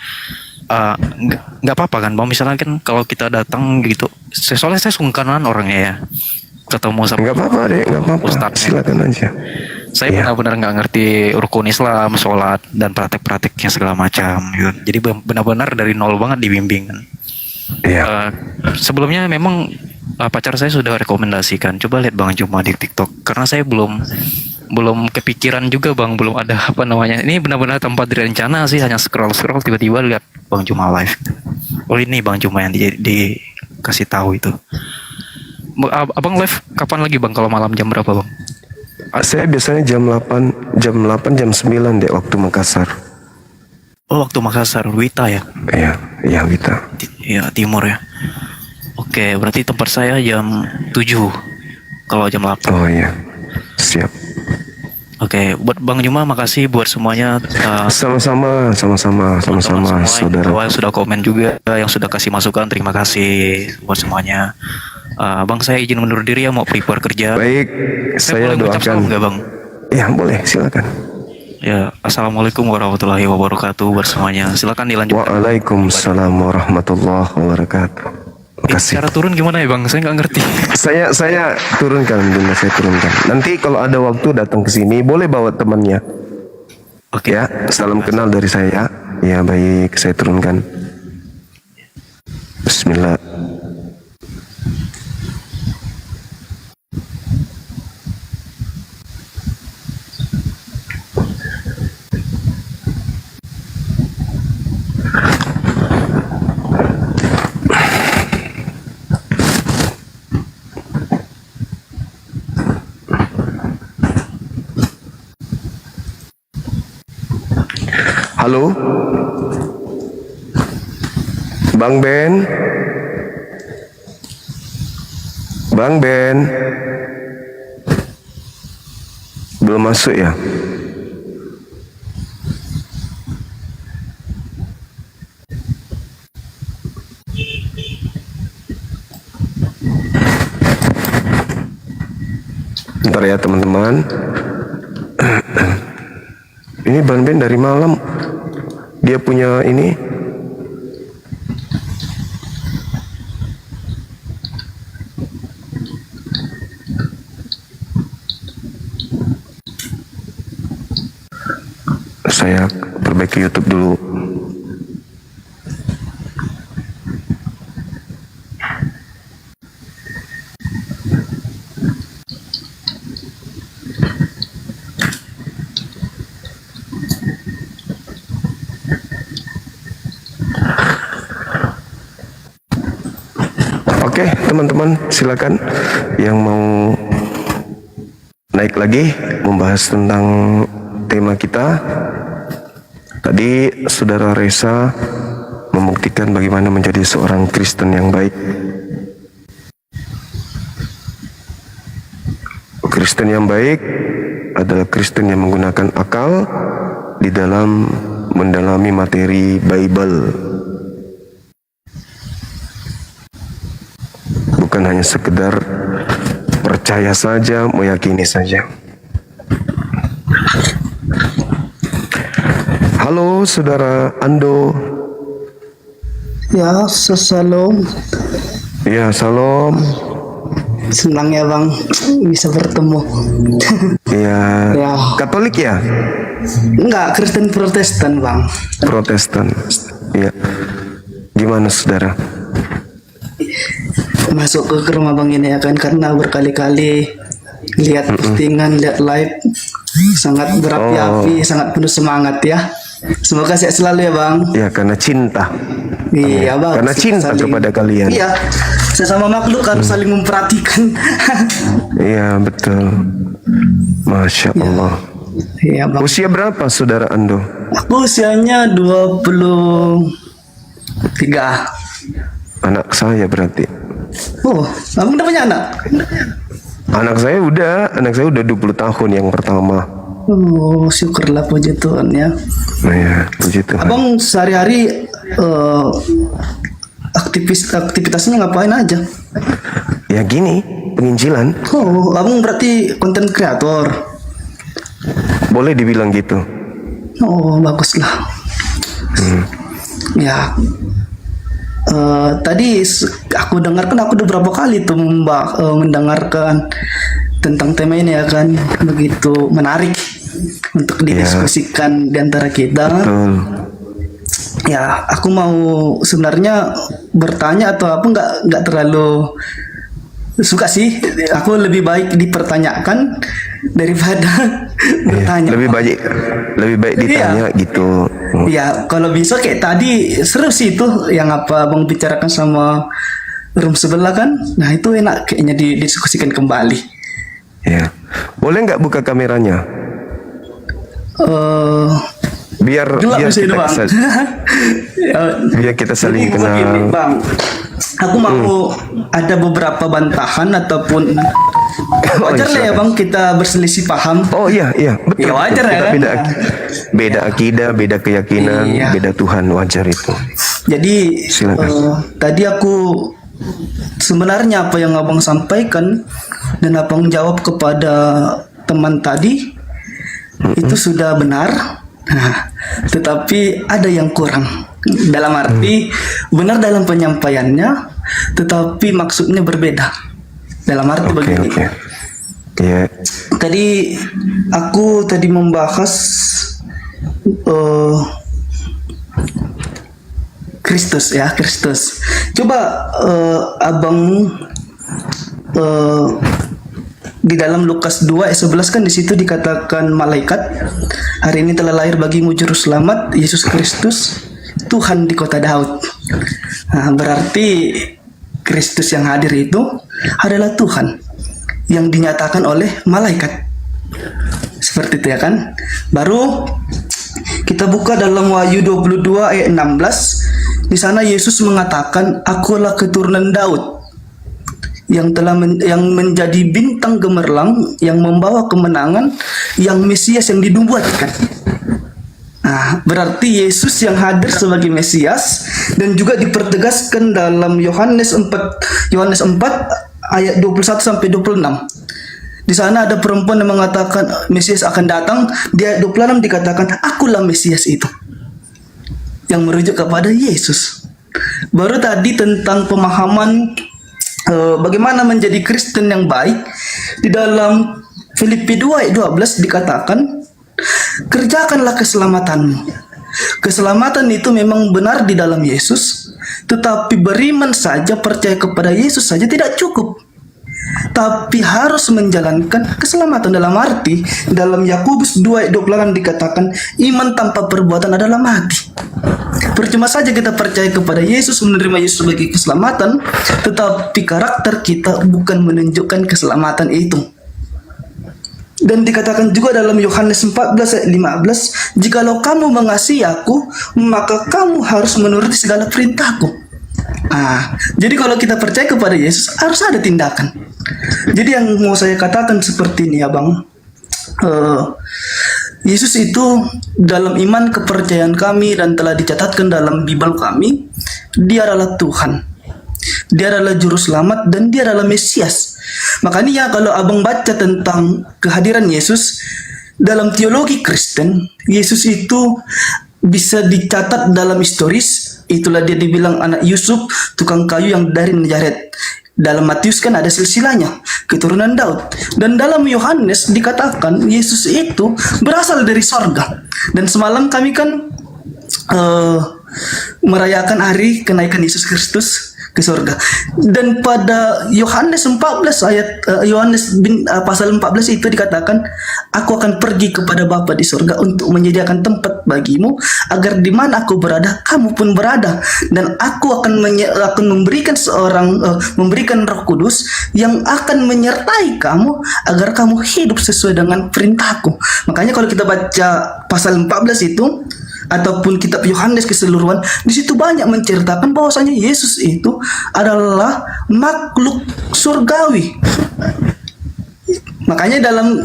Nggak apa-apa kan Bang, misalnya kan kalau kita datang gitu, soalnya saya sungkanan orangnya ya, ketemu sama Nggak apa-apa deh, nggak apa-apa. Ustadz. Silakan aja. Saya benar-benar nggak ngerti rukun Islam, sholat dan praktek-prakteknya segala macam gitu. Jadi benar-benar dari nol banget dibimbing. Iya. Sebelumnya memang pacar saya sudah rekomendasikan, coba lihat Bang Juma di TikTok, karena saya belum kepikiran juga Bang, belum ada apa namanya. Ini benar-benar tanpa direncana sih, hanya scroll tiba-tiba lihat Bang Juma live. Oh ini Bang Juma yang dikasih tahu itu. Abang live kapan lagi Bang? Kalau malam jam berapa Bang? Saya biasanya jam 8, jam 9 deh waktu Makassar. Oh waktu Makassar, Wita ya? Iya Wita. Iya timur ya. Oke, berarti tempat saya jam 7 kalau jam 8. Oh iya, siap. Oke, buat Bang Juma makasih buat semuanya. Sama-sama, saudara. Yang sudah komen juga, yang sudah kasih masukan, terima kasih buat semuanya. Bang, saya izin mundur diri ya, mau prepare kerja. Baik, saya boleh mengucap salam doakan. nggak Bang? Ya boleh, silakan. Ya, assalamualaikum warahmatullahi wabarakatuh bersamanya. Silakan dilanjutkan. Waalaikumsalam warahmatullahi wabarakatuh. Makasih. Cara turun gimana ya bang? Saya nggak ngerti. Saya turunkan dulu, saya turunkan. Nanti kalau ada waktu datang ke sini boleh bawa temannya. Oke. Ya, salam kenal dari saya. Ya baik, saya turunkan. Bismillah. Halo, Bang Ben, Bang Ben, belum masuk ya? Bentar ya teman-teman. Ini Bang Ben dari malam. Dia punya ini. Saya perbaiki YouTube dulu. Oke, teman-teman, silakan yang mau naik lagi membahas tentang tema kita. Tadi Saudara Reza membuktikan bagaimana menjadi seorang Kristen yang baik. Kristen yang baik adalah Kristen yang menggunakan akal di dalam mendalami materi Bible. Bukan hanya sekedar percaya saja, meyakini saja. Halo, Saudara Ando. Ya, salam. Ya, salam. Senang ya bang bisa bertemu. Ya, Ya. Katolik ya? Enggak, Kristen Protestan bang. Protestan. Ya. Gimana, Saudara? Masuk ke rumah bang ini ya kan karena berkali-kali lihat postingan, lihat live, sangat berapi-api, sangat penuh semangat ya. Semoga sehat selalu ya bang. Ya, karena cinta. Iya bang. Karena cinta kepada kalian. Iya, sesama makhluk harus saling memperhatikan. Iya, betul. Masya Allah. Iya bang. Usia berapa, Saudara Ando? Aku usianya 23. Anak saya berarti. Oh, abang udah punya anak? Anak saya udah 20 tahun yang pertama. Oh, syukurlah puji Tuhan ya. Nah ya, puji Tuhan. Abang sehari-hari aktivitasnya ngapain aja? Ya gini, penginjilan. Oh, abang berarti konten kreator. Boleh dibilang gitu. Oh, baguslah. Ya, tadi aku dengarkan, aku udah berapa kali tuh mendengarkan tentang tema ini ya kan, begitu menarik untuk didiskusikan di antara kita. Betul. Ya, aku mau sebenarnya bertanya atau apa nggak terlalu suka sih. Aku lebih baik dipertanyakan daripada bertanya. Lebih baik ditanya gitu. Ya, kalau bisa kayak tadi seru sih itu yang apa Bang bicarakan sama room sebelah kan. Nah, itu enak kayaknya didiskusikan kembali. Ya. Boleh nggak buka kameranya? Biar Gelap biar sih itu, kita Bang. biar kita saling Jadi begini, kenal. Bang. Aku mau ada beberapa bantahan ataupun wajar lah ya Bang kita berselisih paham. Oh iya, betul. Ya, wajar betul. ya Kita kan? beda akidah, beda keyakinan, Iya. beda Tuhan, wajar itu. Jadi Silakan. tadi aku sebenarnya apa yang abang sampaikan dan abang jawab kepada teman tadi itu sudah benar. Nah, tetapi ada yang kurang. Dalam arti benar dalam penyampaiannya, tetapi maksudnya berbeda. Dalam arti Oke, begini. oke. Ya, Tadi aku membahas Kristus ya, Kristus. Coba abang di dalam Lukas 2 ayat 11 kan di situ dikatakan malaikat, hari ini telah lahir bagimu juru selamat Yesus Kristus, Tuhan di kota Daud. Nah, berarti Kristus yang hadir itu adalah Tuhan yang dinyatakan oleh malaikat. Seperti itu ya kan? Baru kita buka dalam Wahyu 22 ayat 16. Di sana Yesus mengatakan, "Akulah keturunan Daud yang yang menjadi bintang gemerlang, yang membawa kemenangan, yang Mesias yang dinubuatkan." Nah, berarti Yesus yang hadir sebagai Mesias dan juga dipertegaskan dalam Yohanes 4 ayat 21 sampai 26. Di sana ada perempuan yang mengatakan Mesias akan datang. Di ayat 26 dikatakan, "Akulah Mesias itu." Yang merujuk kepada Yesus. Baru tadi tentang pemahaman bagaimana menjadi Kristen yang baik. Di dalam Filipi 2 ayat 12 dikatakan, "Kerjakanlah keselamatanmu." Keselamatan itu memang benar di dalam Yesus, tetapi beriman saja, percaya kepada Yesus saja tidak cukup. Tapi harus menjalankan keselamatan. Dalam arti dalam Yakobus 2 ayat 28 dikatakan, iman tanpa perbuatan adalah mati. Percuma saja kita percaya kepada Yesus, menerima Yesus sebagai keselamatan, tetapi karakter kita bukan menunjukkan keselamatan itu. Dan dikatakan juga dalam Yohanes 14 ayat 15, "Jikalau kamu mengasihi aku, maka kamu harus menuruti segala perintahku." Jadi kalau kita percaya kepada Yesus harus ada tindakan. Jadi yang mau saya katakan seperti ini ya Bang, Yesus itu dalam iman kepercayaan kami dan telah dicatatkan dalam Bible kami, Dia adalah Tuhan, Dia adalah Juru Selamat, dan Dia adalah Mesias. Makanya kalau abang baca tentang kehadiran Yesus dalam teologi Kristen, Yesus itu bisa dicatat dalam historis. Itulah dia dibilang anak Yusuf, tukang kayu yang dari Nazaret. Dalam Matius kan ada silsilahnya, keturunan Daud. Dan dalam Yohanes dikatakan Yesus itu berasal dari sorga. Dan semalam kami kan merayakan hari kenaikan Yesus Kristus ke surga. Dan pada Yohanes 14 ayat pasal 14 itu dikatakan, "Aku akan pergi kepada Bapa di surga untuk menyediakan tempat bagimu, agar di mana aku berada kamu pun berada, dan aku akan memberikan Roh Kudus yang akan menyertai kamu agar kamu hidup sesuai dengan perintahku." Makanya kalau kita baca pasal 14 itu ataupun kitab Yohanes keseluruhan, di situ banyak menceritakan bahwasanya Yesus itu adalah makhluk surgawi. Makanya dalam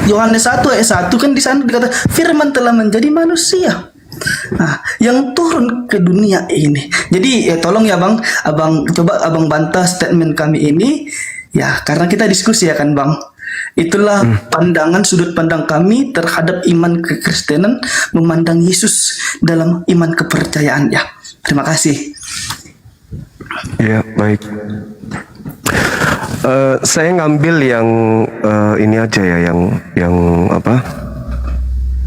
Yohanes 1 ayat 1 kan di sana dikata firman telah menjadi manusia. Yang turun ke dunia ini. Jadi tolong ya Bang, coba abang bantah statement kami ini ya, karena kita diskusi ya kan Bang. Itulah pandangan sudut pandang kami terhadap iman kekristenan, memandang Yesus dalam iman kepercayaan ya. Terima kasih. ya baik. Saya ngambil yang ini aja ya, yang apa?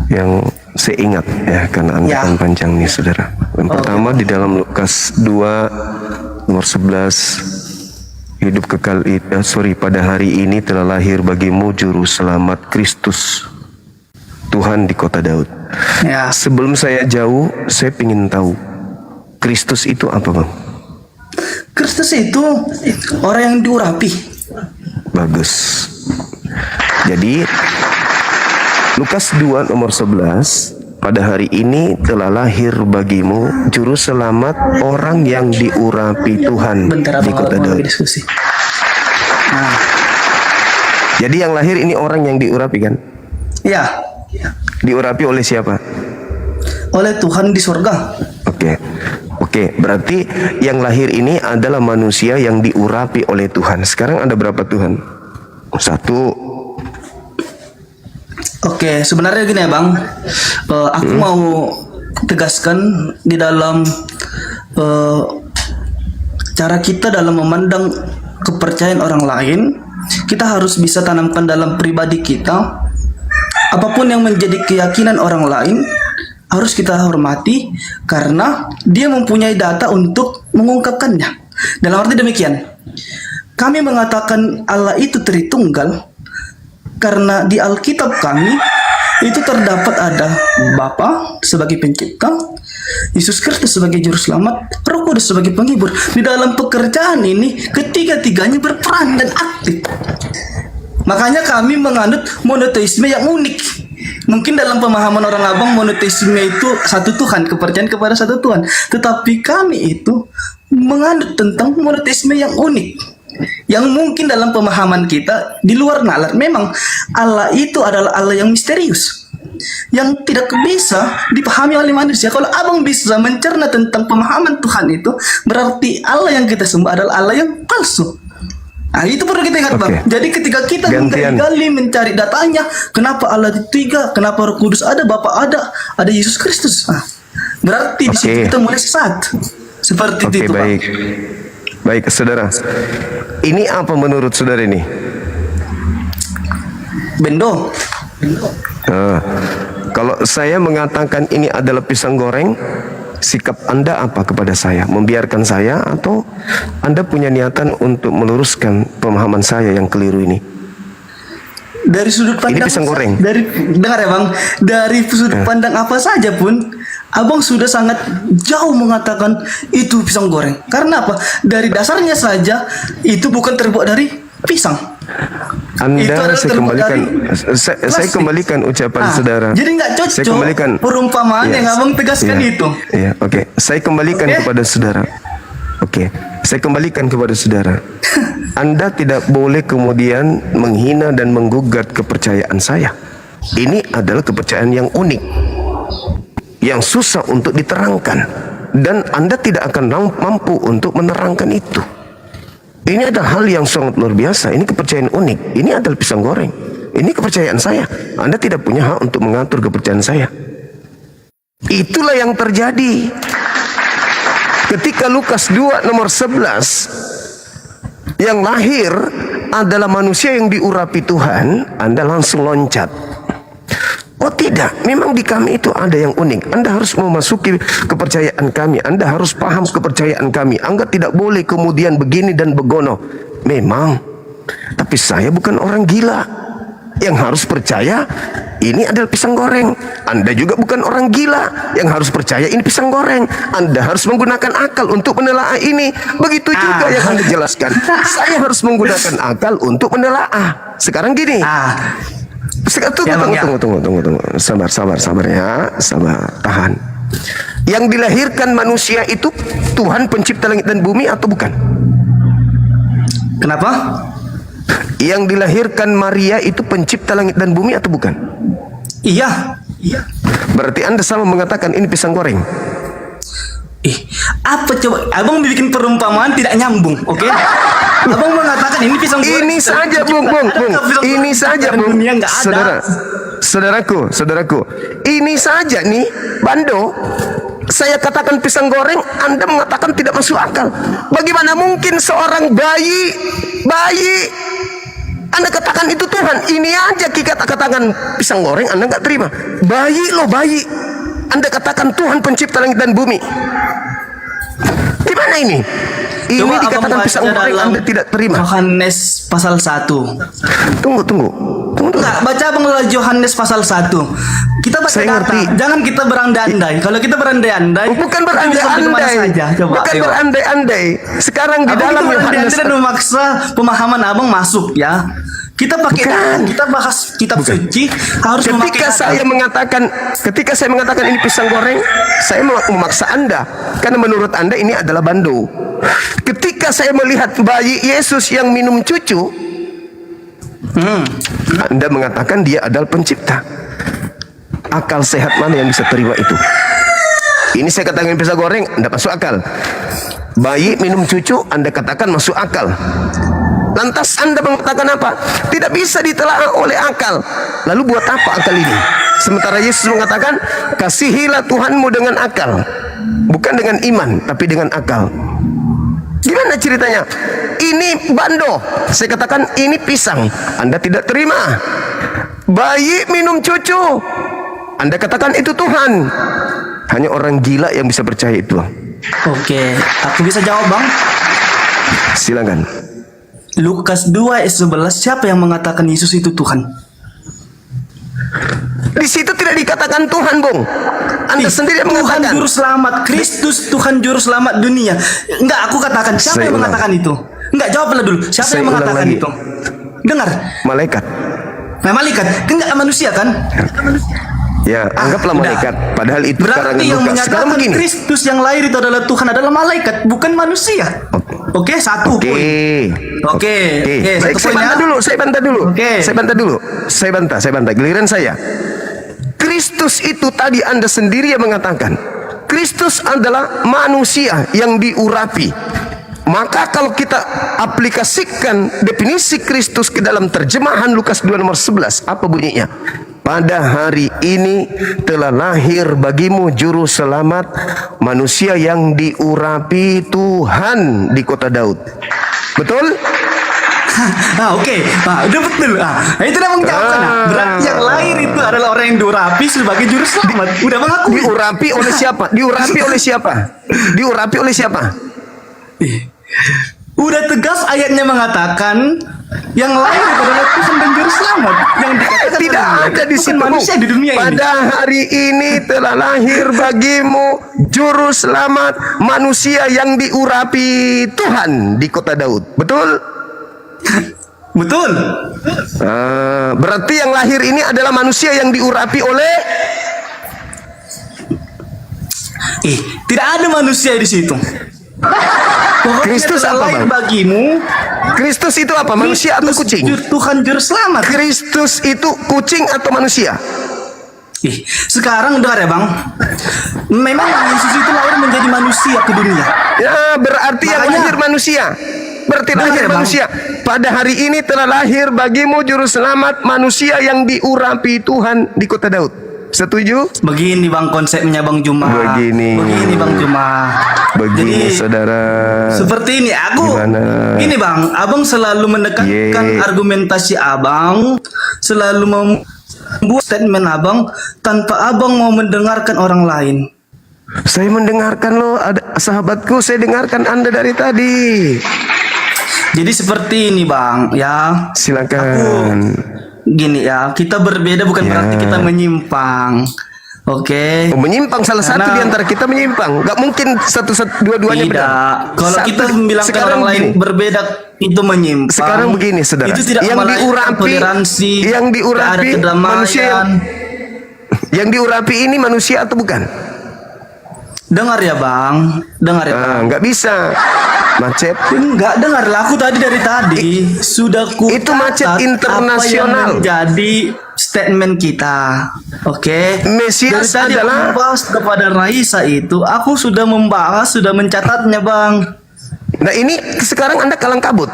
Yang saya ingat ya, karena Anda kan panjang nih saudara. Yang pertama di dalam Lukas 2 nomor 11, hidup kekal pada hari ini telah lahir bagimu juru selamat Kristus, Tuhan di kota Daud. Ya. Sebelum saya jauh, saya ingin tahu Kristus itu apa Bang? Kristus itu orang yang diurapi. Bagus. Jadi Lukas 2 nomor 11, pada hari ini telah lahir bagimu juru selamat, orang yang diurapi Tuhan di kota Daud. Diskusi. Jadi yang lahir ini orang yang diurapi kan? Ya. Diurapi oleh siapa? Oleh Tuhan di surga. Oke, berarti yang lahir ini adalah manusia yang diurapi oleh Tuhan. Sekarang ada berapa Tuhan? 1, Oke, sebenarnya gini ya Bang, aku mau tegaskan di dalam cara kita dalam memandang kepercayaan orang lain, kita harus bisa tanamkan dalam pribadi kita. Apapun yang menjadi keyakinan orang lain harus kita hormati karena dia mempunyai data untuk mengungkapkannya. Dalam arti demikian, kami mengatakan Allah itu Tritunggal karena di Alkitab kami itu terdapat ada Bapa sebagai pencipta, Yesus Kristus sebagai juru selamat, Roh Kudus sebagai penghibur. Di dalam pekerjaan ini ketiga-tiganya berperan dan aktif. Makanya kami menganut monoteisme yang unik. Mungkin dalam pemahaman orang Abang monoteisme itu satu Tuhan, kepercayaan kepada satu Tuhan. Tetapi kami itu menganut tentang monoteisme yang unik. Yang mungkin dalam pemahaman kita di luar nalar. Memang Allah itu adalah Allah yang misterius, yang tidak bisa dipahami oleh manusia. Kalau Abang bisa mencerna tentang pemahaman Tuhan itu, berarti Allah yang kita sembah adalah Allah yang palsu. Nah, itu perlu kita ingat, Bang. Jadi ketika kita menggali mencari datanya, kenapa Allah itu tiga, kenapa Roh Kudus ada, Bapa ada Yesus Kristus. Nah, berarti di situ kita mulai sesat. Seperti itu, baik. Baik, saudara. Ini apa menurut saudara ini? Bendo. Kalau saya mengatakan ini adalah pisang goreng, sikap Anda apa kepada saya? Membiarkan saya atau Anda punya niatan untuk meluruskan pemahaman saya yang keliru ini? Dari sudut pandang ini pisang goreng. Dengar ya Bang, dari sudut pandang apa saja pun Abang sudah sangat jauh mengatakan itu pisang goreng. Karena apa? Dari dasarnya saja itu bukan terbuat dari pisang. Anda saya kembalikan ucapan saudara. Jadi nggak cocok perumpamaan yang Abang tegaskan itu. Iya, oke. Saya kembalikan kepada saudara. Oke, saya kembalikan kepada saudara. Anda tidak boleh kemudian menghina dan menggugat kepercayaan saya. Ini adalah kepercayaan yang unik, yang susah untuk diterangkan, dan Anda tidak akan mampu untuk menerangkan itu. Ini adalah hal yang sangat luar biasa. Ini kepercayaan unik. Ini adalah pisang goreng. Ini kepercayaan saya. Anda tidak punya hak untuk mengatur kepercayaan saya. Itulah yang terjadi ketika Lukas 2 nomor 11, yang lahir adalah manusia yang diurapi Tuhan. Anda langsung loncat. Oh tidak, memang di kami itu ada yang unik. Anda harus memasuki kepercayaan kami. Anda harus paham kepercayaan kami. Anda tidak boleh kemudian begini dan begono. Memang, tapi saya bukan orang gila yang harus percaya ini adalah pisang goreng. Anda juga bukan orang gila yang harus percaya ini pisang goreng. Anda harus menggunakan akal untuk menelaah ini. Begitu juga yang Anda jelaskan. Saya harus menggunakan akal untuk menelaah. Sekarang gini. Tunggu. Sabar ya. Sabar, tahan. Yang dilahirkan manusia itu Tuhan pencipta langit dan bumi atau bukan? Kenapa? Yang dilahirkan Maria itu pencipta langit dan bumi atau bukan? Iya. Berarti Anda sama mengatakan ini pisang goreng. Apa coba? Abang bikin perumpamaan tidak nyambung, oke? Abang mengatakan ini pisang goreng. Ini saja, Bung. Ini saja, Bung. Saudaraku. Ini saja nih, Bando. Saya katakan pisang goreng, Anda mengatakan tidak masuk akal. Bagaimana mungkin seorang bayi Anda katakan itu Tuhan? Ini aja kita katakan pisang goreng, Anda nggak terima. Bayi. Anda katakan Tuhan pencipta langit dan bumi. Gimana ini? Ini coba dikatakan pisang goreng, Anda tidak terima. Yohanes pasal 1. Tunggu. Enggak, baca Abang Yohanes pasal 1. Kita baca saya data. ngerti. Jangan kita berandai-andai. Kalau kita berandai-andai, bukan berandai-andai. Sekarang di dalam Yohanes dan memaksa pemahaman Abang masuk ya. Kita pakai kita bahas kitab suci harus ketika saya mengatakan ini pisang goreng, saya memaksa Anda karena menurut Anda ini adalah bando. Ketika saya melihat bayi Yesus yang minum cucu, Anda mengatakan dia adalah pencipta. Akal sehat mana yang bisa terima itu? Ini saya katakan pisang goreng, Anda masuk akal. Bayi minum cucu, Anda katakan masuk akal. Lantas Anda mengatakan apa? Tidak bisa ditelaah oleh akal. Lalu buat apa akal ini? Sementara Yesus mengatakan, kasihilah Tuhanmu dengan akal. Bukan dengan iman, tapi dengan akal. Gimana ceritanya? Ini bando. Saya katakan ini pisang. Anda tidak terima. Bayi minum cucu. Anda katakan itu Tuhan. Hanya orang gila yang bisa percaya itu. Oke, aku bisa jawab bang. Silakan. Lukas 2 ayat 11, siapa yang mengatakan Yesus itu Tuhan? Di situ tidak dikatakan Tuhan, Bung. Anda sendiri yang Tuhan mengatakan. Juru Selamat, Kristus Tuhan Juru Selamat dunia. Enggak, aku katakan siapa Saya yang ulang. mengatakan itu? Enggak, jawablah dulu. Siapa Saya yang ulang mengatakan lagi. itu? Dengar. Malaikat. Nah, malaikat, enggak manusia kan? Ya, anggaplah enggak. malaikat. Padahal itu Berarti karangan yang Lukas. Sekarang menyatakan begini. Kristus yang lahir itu adalah Tuhan adalah malaikat, bukan manusia. Oke, satu Oke. poin. Oke, Baik, satu saya poin ya. bantah dulu. Saya bantah dulu. Oke. Saya bantah. Giliran saya. Kristus itu tadi Anda sendiri yang mengatakan. Kristus adalah manusia yang diurapi. Maka kalau kita aplikasikan definisi Kristus ke dalam terjemahan Lukas 2 nomor 11, apa bunyinya? Pada hari ini telah lahir bagimu juru selamat, manusia yang diurapi Tuhan di kota Daud. Betul? Oke. Udah betul. Itu udah menjawabkan. Berarti yang lahir itu adalah orang yang diurapi sebagai juru selamat. Udah mengakui. Diurapi oleh siapa? Diurapi oleh siapa? Diurapi oleh siapa? Udah tegas ayatnya mengatakan yang lahir itu adalah Tuhan dan juru selamat. Yang dikatakan Tidak oleh ada di bukan situ. manusia di dunia ini. Pada hari ini telah lahir bagimu juru selamat, manusia yang diurapi Tuhan di kota Daud. Betul? Betul. Berarti yang lahir ini adalah manusia yang diurapi oleh Tidak ada manusia di situ. Pokoknya Kristus telah apa, lahir Bang? bagimu. Kristus itu apa? Manusia atau Kristus kucing? Tuhan juru selamat. Kristus itu kucing atau manusia? Sekarang dengar ya bang. Memang Yesus itu lahir menjadi manusia ke dunia. Ya, berarti yang Makanya- lahir manusia. Berarti Dengar lahir ya, Bang. manusia. Pada hari ini telah lahir bagimu juru selamat, manusia yang diurapi Tuhan di kota Daud. Setuju? Begini bang konsepnya bang Juma. Begini. bang Juma. Begini, Jadi, saudara. seperti ini aku. Gimana? Ini bang, abang selalu menekankan Ye. argumentasi abang, selalu membuat statement abang tanpa abang mau mendengarkan orang lain. Saya mendengarkan loh, ada sahabatku, saya dengarkan Anda dari tadi. Jadi seperti ini bang, ya. Silakan. Gini ya, kita berbeda bukan Ya. berarti kita menyimpang. Oke. Menyimpang salah satu Karena- di antara kita menyimpang. Gak mungkin dua-duanya benar. Tidak. Kalau Satu- kita bilang ke sekarang orang lain begini. berbeda itu menyimpang. Sekarang begini, saudara. Itu tidak Yang melahirkan diurapi- toleransi, yang diurapi tidak ada kedamaian. manusia Yang diurapi ini manusia atau bukan? Dengar ya bang, dengar ya bang. Nggak bisa. Macet. Enggak, dengarlah aku tadi dari tadi sudah ku itu macet catat internasional. apa yang menjadi statement kita. Oke. Mesias Dari tadi adalah- aku bahas kepada Raisa itu, aku sudah membahas, sudah mencatatnya bang. Nah ini sekarang Anda kalang kabut.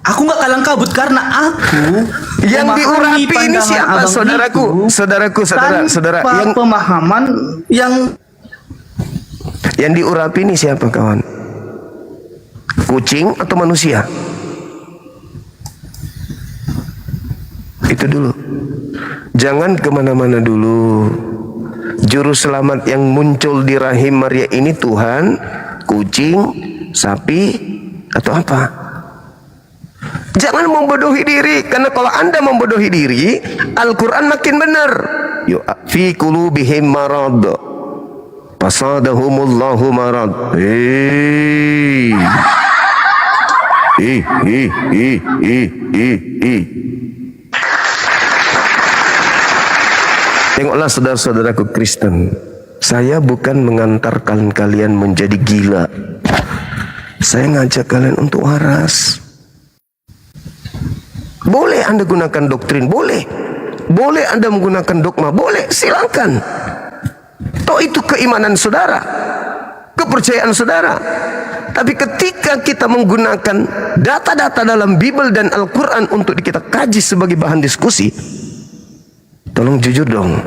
Aku nggak kalang kabut karena aku Yang memahami diurapi ini pandangan siapa? abang Saudaraku, itu saudara. tanpa Yang pemahaman yang diurapi ini siapa, kawan? Kucing atau manusia? Itu dulu. Jangan kemana-mana dulu. Juru selamat yang muncul di rahim Maria ini Tuhan, kucing, sapi, atau apa? Jangan membodohi diri, karena kalau Anda membodohi diri, Al-Quran makin benar. Fi qulubihim marad, fasadahumullahu marad. Tengoklah saudara-saudaraku Kristen, saya bukan mengantarkan kalian menjadi gila. Saya ngajak kalian untuk waras. Boleh Anda gunakan doktrin, boleh. Boleh Anda menggunakan dogma, boleh, silakan. Toh itu keimanan saudara, kepercayaan saudara. Tapi ketika kita menggunakan data-data dalam Bible dan Al-Quran untuk kita kaji sebagai bahan diskusi, tolong jujur dong.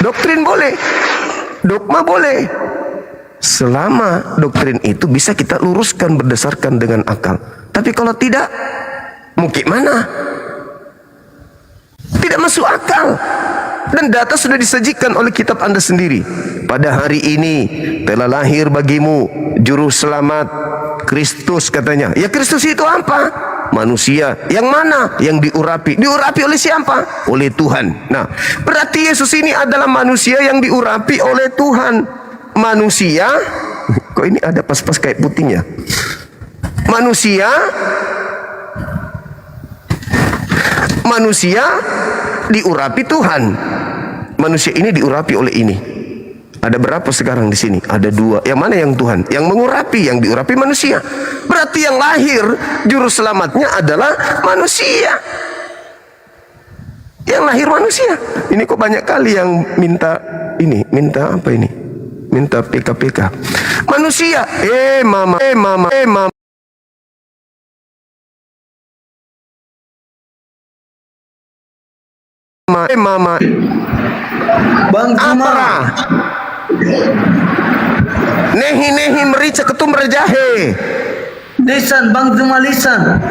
Doktrin boleh, dogma boleh, selama doktrin itu bisa kita luruskan berdasarkan dengan akal. Tapi kalau tidak, mau gimana? Tidak masuk akal. Dan data sudah disajikan oleh kitab Anda sendiri. Pada hari ini telah lahir bagimu juru selamat, Kristus katanya. Ya, Kristus itu apa? Manusia. Yang mana? Yang diurapi. Diurapi oleh siapa? Oleh Tuhan. Nah, berarti Yesus ini adalah manusia yang diurapi oleh Tuhan. Manusia, kok ini ada pas-pas kayak putihnya? Manusia diurapi Tuhan. Manusia ini diurapi oleh ini. Ada berapa sekarang di sini? Ada 2. Yang mana yang Tuhan? Yang mengurapi, yang diurapi manusia. Berarti yang lahir juru selamatnya adalah manusia. Yang lahir manusia. Ini kok banyak kali yang minta ini, minta apa ini? Minta PKPK. Manusia. Mama. Mama. Bang Juma. Nehi merica ketum berjahe. Listen, Bang Juma, listen.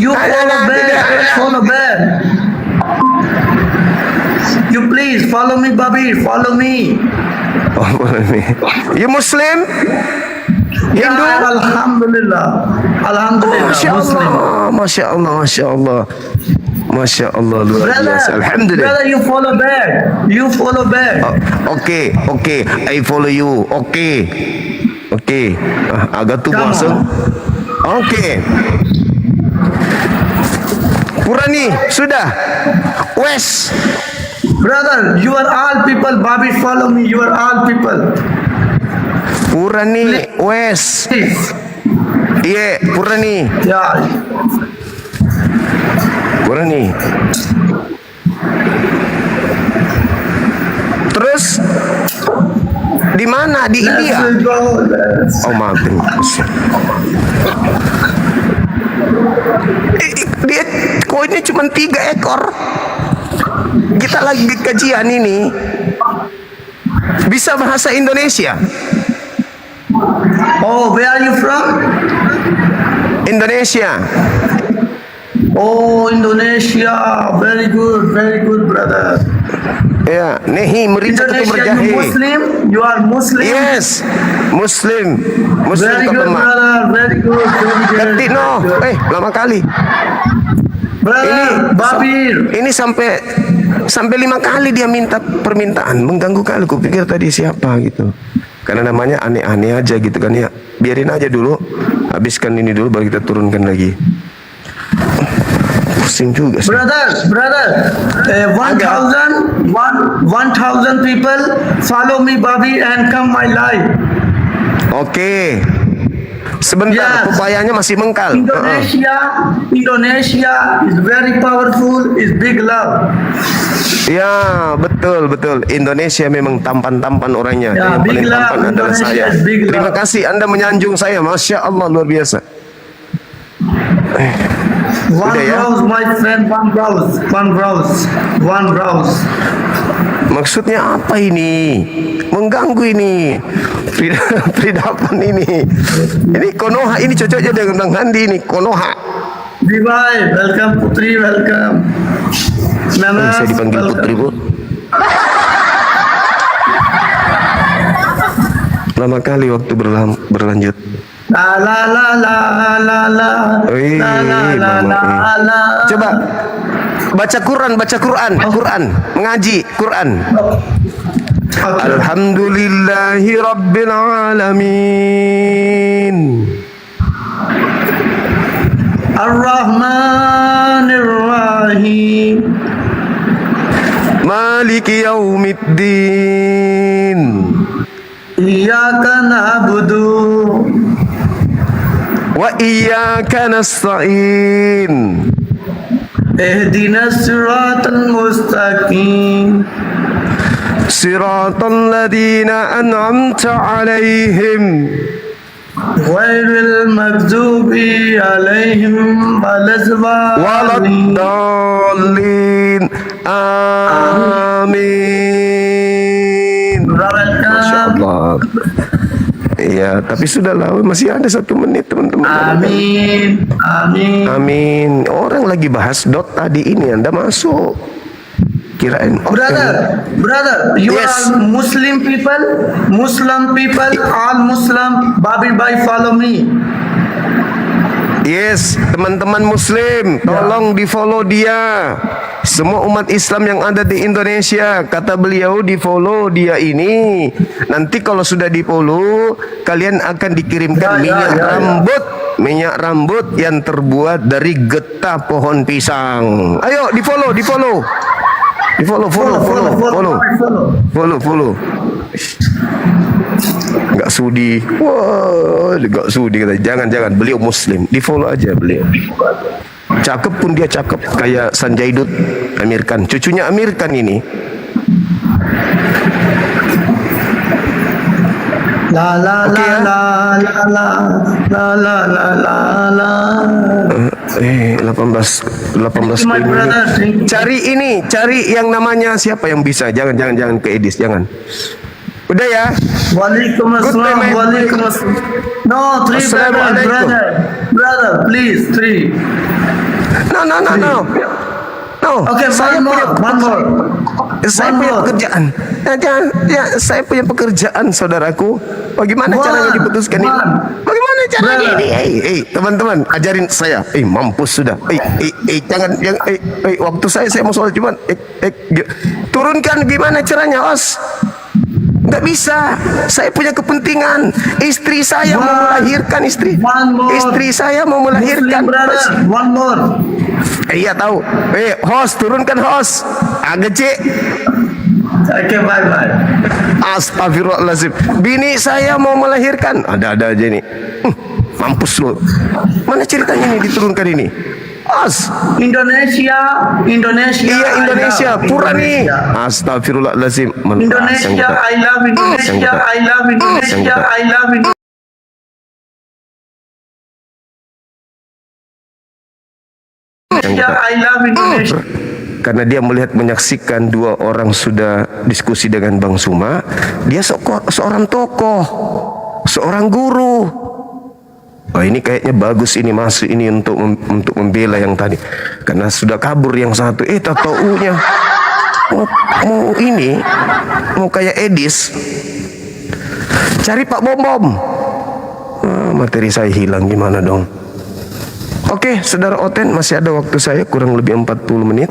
You follow back. You please follow me, Bobby. Follow me. Oh, you Muslim? Hindu? Ya, Alhamdulillah. Alhamdulillah. Muslim. Masya Allah. Masya Allah, luar biasa. Alhamdulillah. Brother, you follow back. You follow back. Okay. I follow you. Okay. Agak tu puasa. Okay. Purani, sudah. West. Brother, you are all people. Bobby, follow me. You are all people. Purani, West. Please. Yeah, Purani. Yeah. Purani. Terus di mana? Di India. Let's go. Oh, maafin. Dia koinnya cuma 3 ekor. Kita lagi kajian ini. Bisa bahasa Indonesia. Oh, where are you from? Indonesia. Oh, Indonesia. Very good, brother. Ya, nehi merica ketum Indonesia, berjahe. you Muslim? You are Muslim? Yes, Muslim Very good, kepemak. brother. Very good. Ketik no, lama kali. Brother, Babir. Ini sampai 5 kali dia minta permintaan, mengganggu kali. Kupikir tadi siapa gitu. Karena namanya aneh-aneh aja gitu kan ya. Biarin aja dulu, habiskan ini dulu baru kita turunkan lagi. Pusing juga sih. Brother, 1,000 people follow me, Bobby, and come my live. Oke. Sebentar, Yes. pepayanya masih mengkal. Indonesia is very powerful, is big love. Ya, betul. Indonesia memang tampan-tampan orangnya. Ya, Yang paling big love. tampan adalah Indonesia saya. is big love. Terima kasih Anda menyanjung saya. Masya Allah, luar biasa. One Udah ya? browse, my friend, one browse. Maksudnya apa ini? Mengganggu ini. Peridapan ini. Ini Konoha, ini cocoknya dengan Handi ini. Konoha. Bye, welcome Putri, welcome. Nanas, Saya dipanggil welcome. Putri, Bu. Lama kali waktu berlanjut. La la la la la la. Wih, La la la Mama, la la. Coba baca Quran, mengaji Quran. Okay. Alhamdulillahi Rabbil Alamin. Ar-Rahmanir Rahim. Maliki Yaumiddin. Iyyaka na'budu Wa iyyaka nasta'in. ihdinas siratal mustaqim Siratal ladzina an'amta 'alaihim غير المغضوب عليهم ولا الضالين waladdallin. Amin. Masya Allah. Ya, tapi sudahlah, masih ada 1 menit teman-teman. Amin. Amin. Amin. Orang lagi bahas dot tadi ini, Anda masuk. Kirain. Brother, you Yes. are Muslim people, all Muslim, Babi Bhai follow me. Yes, teman-teman Muslim, tolong di follow dia. Semua umat Islam yang ada di Indonesia, kata beliau, di follow dia ini. Nanti kalau sudah di follow, kalian akan dikirimkan minyak rambut yang terbuat dari getah pohon pisang. Ayo di follow. Enggak sudi. Wah, enggak sudi kata. Jangan. Beliau Muslim. Di follow aja beliau. Cakep pun dia cakep kayak Sanjay Dutt, Amir Khan. Cucunya Amir Khan ini. La la la la la la la la la la la. 18 My brother, thank you. Cari yang namanya siapa yang bisa. Jangan ke Edis, jangan. Udah ya. Waalaikumsalam. No, 3 Assalamualaikum. brother, please 3. No. Okay, Saya one more. Saya One punya more. pekerjaan. Saya punya pekerjaan, saudaraku. Bagaimana caranya diputuskan ini? Bagaimana caranya ini? Teman-teman, ajarin saya. Mampus sudah. Jangan waktu saya mau sholat Jumat. Turunkan gimana caranya, Os? Nggak bisa. Saya punya kepentingan. Istri saya mau melahirkan. Istri saya mau melahirkan. Muslim brother, one more. Iya tahu. Host, turunkan host. Agak cek. Okay, bye. Astagfirullahaladzim. Bini saya mau melahirkan. Ada aja nih. Mampus lo. Mana ceritanya nih diturunkan ini? Os. Indonesia. Iya Indonesia. Pura nih. Astagfirullahaladzim. Indonesia, I love Indonesia. I love Indonesia. Karena dia melihat menyaksikan 2 orang sudah diskusi dengan Bang Suma, dia seorang tokoh, seorang guru. Oh, ini kayaknya bagus ini masuk ini untuk membela yang tadi. Karena sudah kabur yang satu. Taunya mau kayak Edis. Cari Pak Bom. Materi saya hilang gimana dong? Oke, saudara Oten, masih ada waktu saya kurang lebih 40 menit.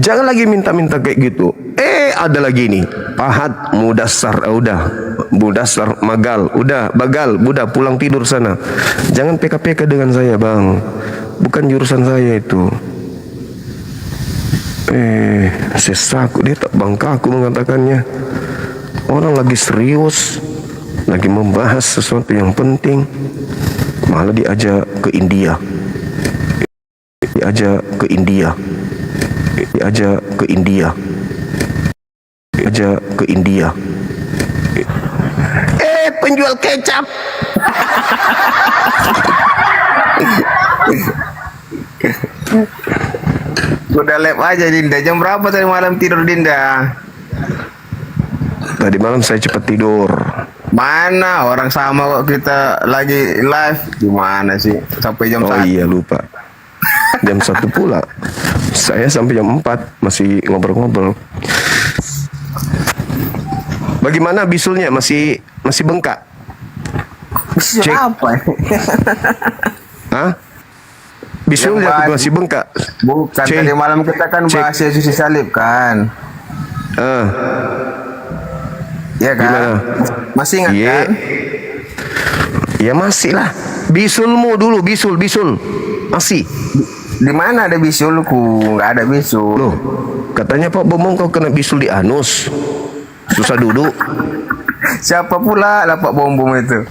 Jangan lagi minta-minta kayak gitu. Ada lagi nih. Pahat, Mudassar, udah. Mudassar, Magal, udah. Bagal, udah pulang tidur sana. Jangan PK-PK dengan saya, Bang. Bukan jurusan saya itu. Sesaku, dia tak bangka aku mengatakannya. Orang lagi serius, lagi membahas sesuatu yang penting, malah diajak ke India. Penjual kecap. Udah lab aja Dinda. Jam berapa tadi malam tidur Dinda? Tadi malam saya cepat tidur. Mana orang sama kok, kita lagi live. Gimana sih sampai jam 1? Iya lupa. Jam 1 pula. Saya sampai jam 4 masih ngobrol-ngobrol. Bagaimana bisulnya? Masih bengkak? Bisul Cek. apa? Hah? Bisulnya masih bengkak? Bukan, Cek. tadi malam kita kan Cek. bahas Yesus disalib kan? Iya kan? Gimana? Masih ingat Iya. kan? Ya masih lah. Bisulmu dulu, bisul. Masih. Di mana ada bisulku? Nggak ada bisul. Loh, katanya Pak Bomong kau kena bisul di anus. Susah duduk. Siapa pula lah Pak Bom itu?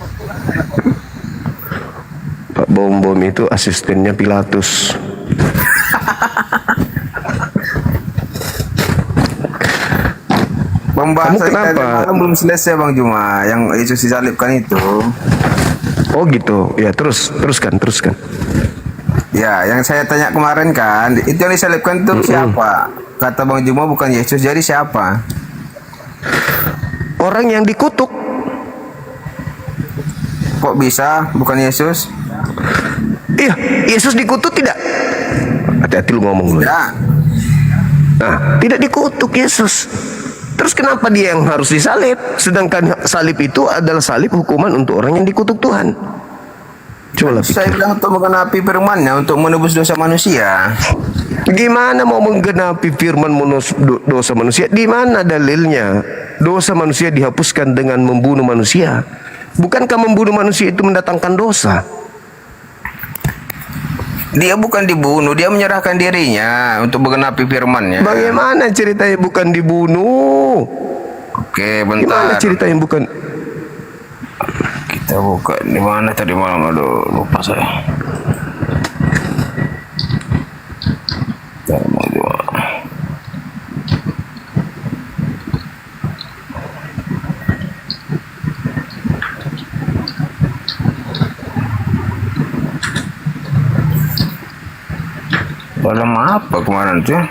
Pak Bom itu asistennya Pilatus. Pembahasan kita kenapa? malam belum selesai Bang Juma, yang Yesus disalibkan itu. Oh gitu. Ya teruskan. Ya, yang saya tanya kemarin kan, itu yang disalibkan itu siapa? Kata Bang Juma bukan Yesus, jadi siapa? Orang yang dikutuk. Kok bisa bukan Yesus? Iya, Yesus dikutuk tidak? Hati-hati lu ngomong lu. Ya, Nah, tidak dikutuk Yesus. Terus kenapa dia yang harus disalib? Sedangkan salib itu adalah salib hukuman untuk orang yang dikutuk Tuhan. Coba saya pikir. bilang untuk menggenapi firman-Nya, untuk menebus dosa manusia. Gimana mau menggenapi firman dosa manusia? Di mana dalilnya? Dosa manusia dihapuskan dengan membunuh manusia. Bukankah membunuh manusia itu mendatangkan dosa? Dia bukan dibunuh, dia menyerahkan dirinya untuk menggenapi firman-Nya. Bagaimana ceritanya bukan dibunuh? Oke, Gimana bentar. ceritanya bukan? Kita buka di mana tadi malam, aduh lupa saya. Dalam apa kemarin tuh?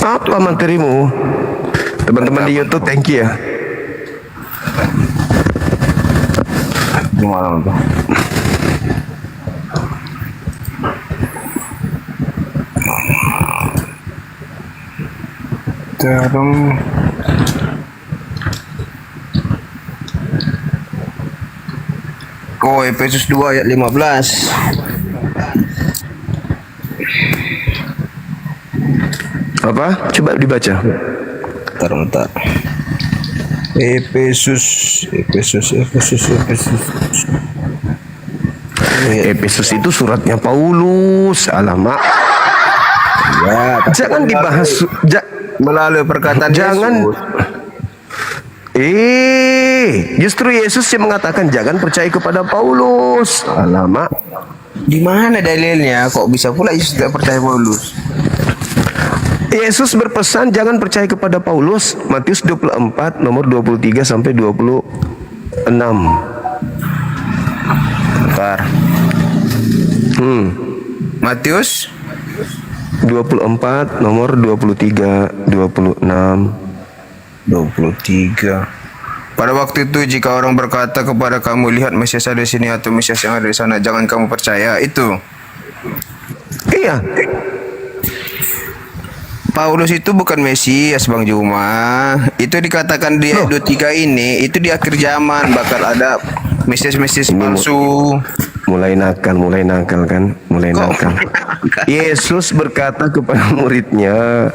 Apa materimu? Teman-teman di YouTube, thank you ya. Di malam tuh. Dalam Efesus 2 ayat 15. Apa? Coba dibaca. Bentar. Efesus. Efesus itu suratnya Paulus. Alamak. Ya, Jangan dibahas. melalui perkataan Jangan. Yesus. Justru Yesus yang mengatakan jangan percaya kepada Paulus. Alamak. Di mana dalilnya? Kok bisa pula Yesus tidak percaya Paulus? Yesus berpesan jangan percaya kepada Paulus. Matius 24 nomor 23 sampai 26. Bentar. Matius 24 nomor 23 26. 23. Pada waktu itu jika orang berkata kepada kamu, lihat Mesias ada di sini atau Mesias yang ada di sana, jangan kamu percaya. Itu Iya. Paulus itu bukan Mesias, Bang Juma. Itu dikatakan di ayat 23 ini, itu di akhir zaman bakal ada Mesias palsu. Mulai nakal kan, mulai nakal. Yesus berkata kepada muridnya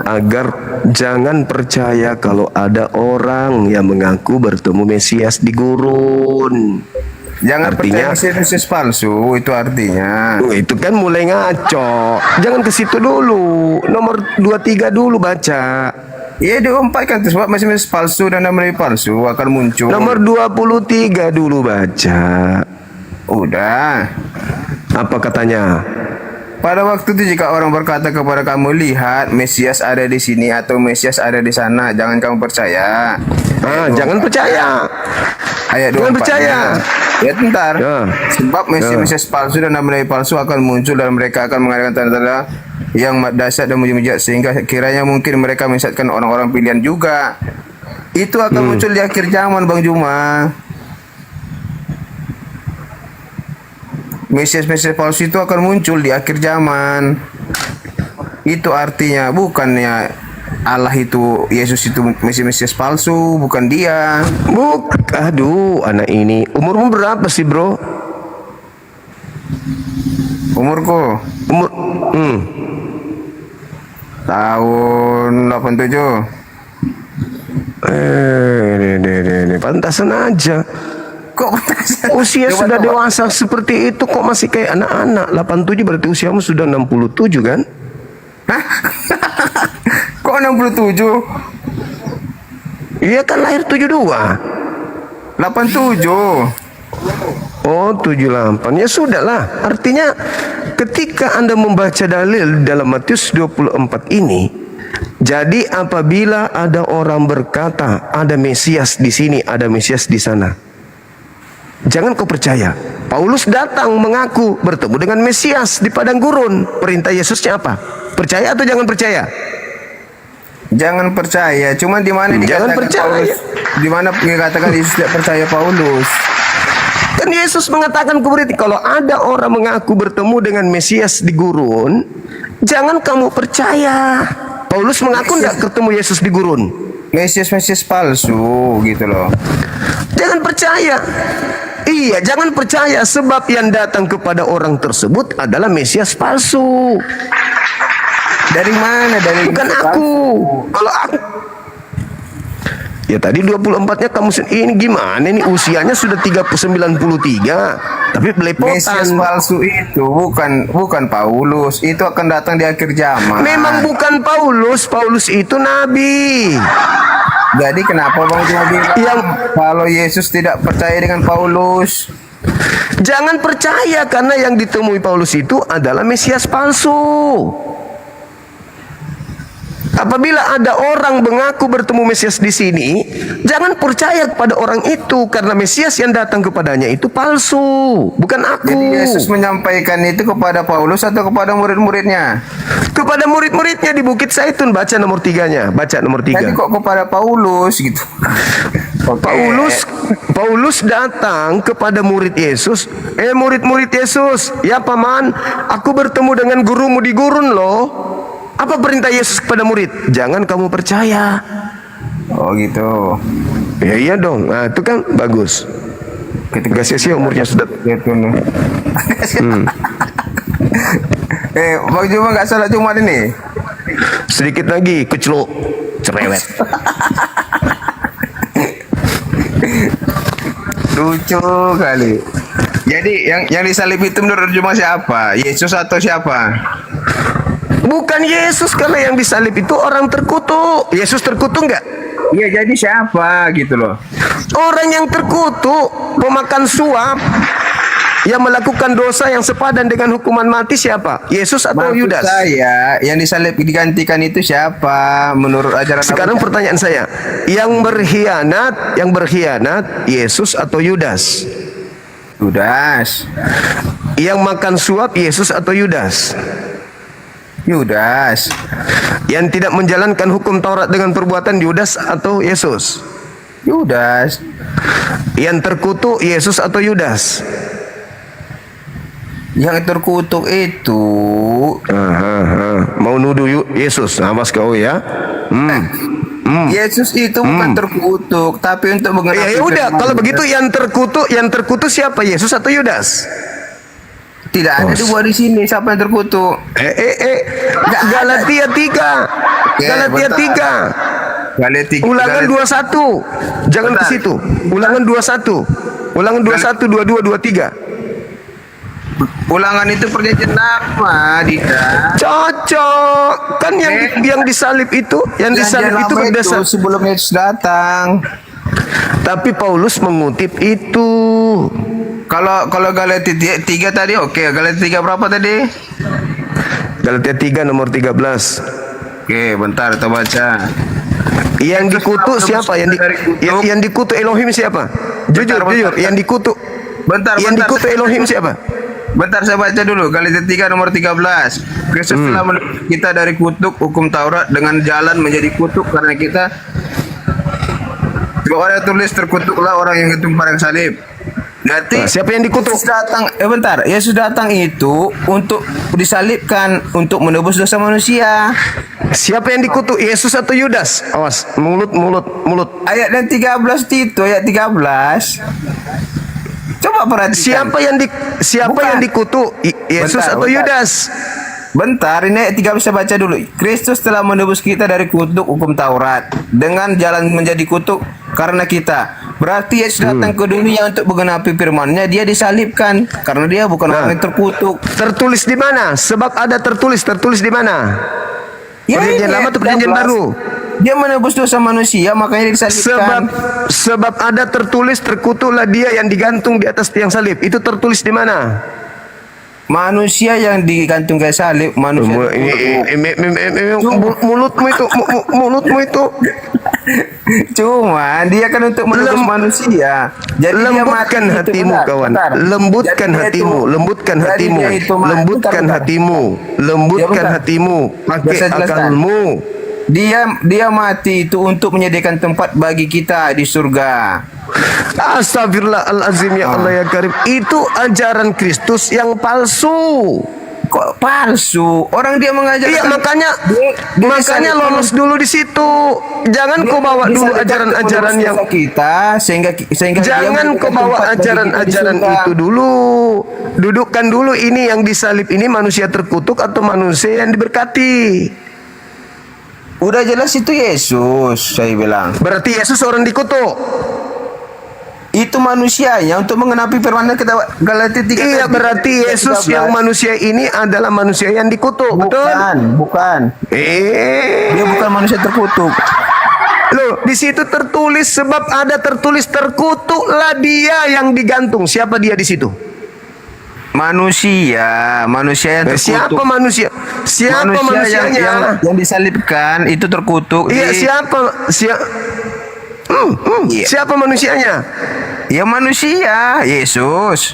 agar jangan percaya kalau ada orang yang mengaku bertemu Mesias di gurun. Jangan Artinya- percaya Mesias palsu, itu artinya. Itu kan mulai ngaco. Jangan ke situ dulu. Nomor 23 dulu baca. Iya, diumpatkan tuh sebab Mesias palsu dan nabi palsu akan muncul. Nomor 23 dulu baca. Udah. Apa katanya? Pada waktu itu jika orang berkata kepada kamu, lihat Mesias ada di sini atau Mesias ada di sana, jangan kamu percaya. Jangan percaya. Ayat 24. Jangan percaya. Ya bentar. Ya. Sebab Mesias palsu dan nabi palsu akan muncul dan mereka akan mengadakan tanda-tanda yang dahsyat dan mujizat sehingga kiranya mungkin mereka menyesatkan orang-orang pilihan juga. Itu akan muncul di akhir zaman, Bang Juma. Mesias palsu itu akan muncul di akhir zaman. Itu artinya bukannya Allah itu, Yesus itu Mesias palsu, bukan dia. Aduh, anak ini. Umurmu berapa sih, bro? Umurku Umur tahun 87. Pantasan aja. Kok pantasan? Usia Coba sudah tebak. dewasa seperti itu kok masih kayak anak-anak. 87 berarti usiamu sudah 67 kan? Kok 67? Iya kan lahir 72. 87. Oh, 78. Ya sudahlah. Artinya ketika Anda membaca dalil dalam Matius 24 ini, jadi apabila ada orang berkata ada Mesias di sini, ada Mesias di sana, jangan kau percaya. Paulus datang mengaku bertemu dengan Mesias di padang gurun. Perintah Yesusnya apa? Percaya atau jangan percaya? Jangan percaya. Cuman di mana Jangan dikatakan percaya. Paulus? Di mana dikatakan Yesus tidak percaya Paulus? Kan Yesus mengatakan kepada kita, kalau ada orang mengaku bertemu dengan Mesias di gurun, jangan kamu percaya. Paulus mengaku tidak ketemu Yesus di gurun. Mesias palsu gitu loh. Jangan percaya. Iya, jangan percaya sebab yang datang kepada orang tersebut adalah Mesias palsu. Dari mana? Dari Bukan aku. Kalau aku, ya tadi 24-nya kamu ini gimana nih, usianya sudah 93 tapi Mesias belepotan. palsu itu bukan Paulus. Itu akan datang di akhir zaman. Memang bukan Paulus. Paulus itu nabi. Jadi kenapa Bang cuma bilang Yang- kalau Yesus tidak percaya dengan Paulus? Jangan percaya karena yang ditemui Paulus itu adalah Mesias palsu. Apabila ada orang mengaku bertemu Mesias di sini, jangan percaya kepada orang itu karena Mesias yang datang kepadanya itu palsu, bukan aku. Jadi Yesus menyampaikan itu kepada Paulus atau kepada murid-muridnya? Kepada murid-muridnya di Bukit Zaitun, baca nomor 3-nya, baca nomor 3. Jadi kok kepada Paulus gitu? Oke. Paulus datang kepada murid Yesus. Murid-murid Yesus, ya paman, aku bertemu dengan gurumu di gurun loh. Apa perintah Yesus kepada murid? Jangan kamu percaya. Oh gitu. Ya iya dong. Nah, itu kan bagus. Gak sia-sia umurnya sudah. Bang Juma nggak salah Jumat ini? Sedikit lagi kecelok, cerewet. Lucu kali. Jadi yang disalib itu menurut Juma siapa? Yesus atau siapa? Bukan Yesus, karena yang disalib itu orang terkutuk. Yesus terkutuk enggak? Iya, jadi siapa gitu loh. Orang yang terkutuk, pemakan suap, yang melakukan dosa yang sepadan dengan hukuman mati siapa? Yesus atau Maksud Yudas? saya, yang disalib digantikan itu siapa menurut ajaran Sekarang pertanyaan saya, yang berkhianat Yesus atau Yudas? Yudas. Yang makan suap Yesus atau Yudas? Yudas. Yang tidak menjalankan hukum Taurat dengan perbuatan Yudas atau Yesus? Yudas. Yang terkutuk Yesus atau Yudas? Yang terkutuk itu Mau nuduh Yesus, awas kau ya. Yesus itu bukan terkutuk, tapi untuk mengenapi Ya udah, firman kalau Tuhan. begitu yang terkutuk siapa? Yesus atau Yudas? Tidak ada dua di sini. Siapa yang terkutuk? Galatia 3. Oke, Galatia bentar. 3. Galatia Ulangan 21. Jangan ke Bentar. situ. Ulangan 21. Ulangan 21, 22, 23. Ulangan itu perjanjian lama, Dida. Cocok. Kan yang disalib itu, Perjanjian itu lama berdasar. sebelum Yesus datang. Tapi Paulus mengutip itu. Kalau Galatia 3 tadi oke. Galatia 3 berapa tadi? Galatia 3 nomor 13. Oke, bentar kita baca. Yang dikutuk siapa? Yang dikutuk Elohim siapa? Jujur, yang dikutuk. Bentar. Yang dikutuk Elohim siapa? Bentar saya baca dulu. Galatia 3 nomor 13. Kristus telah menuntut kita dari kutuk hukum Taurat dengan jalan menjadi kutuk karena kita. Sebab ada tulis terkutuklah orang yang ditumpah yang salib. Berarti Siapa yang dikutuk? Yesus datang, Yesus datang itu untuk disalibkan untuk menebus dosa manusia. Siapa yang dikutuk? Yesus atau Yudas? Awas, mulut. Ayat dan 13 itu, ayat 13. Coba perhatikan. Siapa yang dikutuk? Yesus Bentar, atau bentar. Yudas? Bentar, ini ayat 13 saya baca dulu. Kristus telah menebus kita dari kutuk hukum Taurat dengan jalan menjadi kutuk karena kita. Berarti Yesus datang ke dunia untuk menggenapi firman-Nya. Dia disalibkan karena dia bukan orang yang terkutuk. Tertulis di mana? Sebab ada tertulis di mana? Ya, Perjanjian ini lama atau perjanjian 13. baru? dia menebus dosa manusia, makanya disalibkan. Sebab ada tertulis terkutuklah dia yang digantung di atas tiang salib. Itu tertulis di mana? Manusia yang digantung ke salib, manusia Mulutmu itu cuma dia kan untuk menebus manusia. Jadi lembutkan dia mati hatimu, kawan. Lembutkan hatimu, lembutkan hatimu, lembutkan hatimu, lembutkan hatimu. Pakai akalmu. Dia mati itu untuk menyediakan tempat bagi kita di surga. Astagfirullahalazim, ya Allah ya Karim. Itu ajaran Kristus yang palsu. Kok palsu? Orang dia mengajarkan. Iya, makanya lolos dulu di situ. Jangan kau bawa dulu ajaran-ajaran yang kita sehingga jangan kau bawa ajaran-ajaran itu dulu. Dudukkan dulu ini yang disalib ini manusia terkutuk atau manusia yang diberkati. Udah jelas itu Yesus, saya bilang. Berarti Yesus orang dikutuk. Itu manusianya untuk mengenapi firman kita Galatia 3. Iya, berarti Yesus yang manusia ini adalah manusia yang dikutuk. Bukan. Dia bukan manusia terkutuk. Loh, di situ tertulis, sebab ada tertulis terkutuklah dia yang digantung. Siapa dia di situ? Manusia yang terkutuk. Siapa manusia? Siapa manusianya? Yang disalibkan itu terkutuk. Iya, siapa manusianya? Ya manusia, Yesus.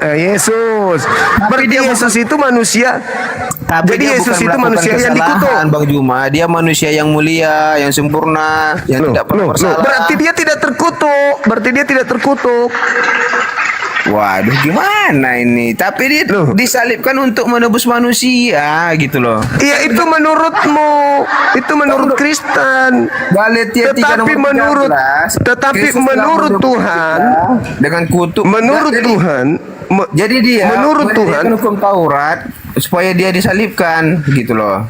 Yesus. Berarti Yesus itu manusia. Tapi jadi Yesus itu manusia yang dikutuk. Bang Juma, dia manusia yang mulia, yang sempurna, yang tidak pernah bersalah. Berarti dia tidak terkutuk. Waduh, gimana ini? Tapi dia disalibkan untuk menebus manusia, gitu loh. Iya, itu menurutmu, itu menurut Kristen. Galatia 3 nomor 13. Tetapi menurut Tuhan, dengan kutuk. Menurut Tuhan, jadi dia menurut Tuhan hukum Taurat supaya dia disalibkan, gitu loh.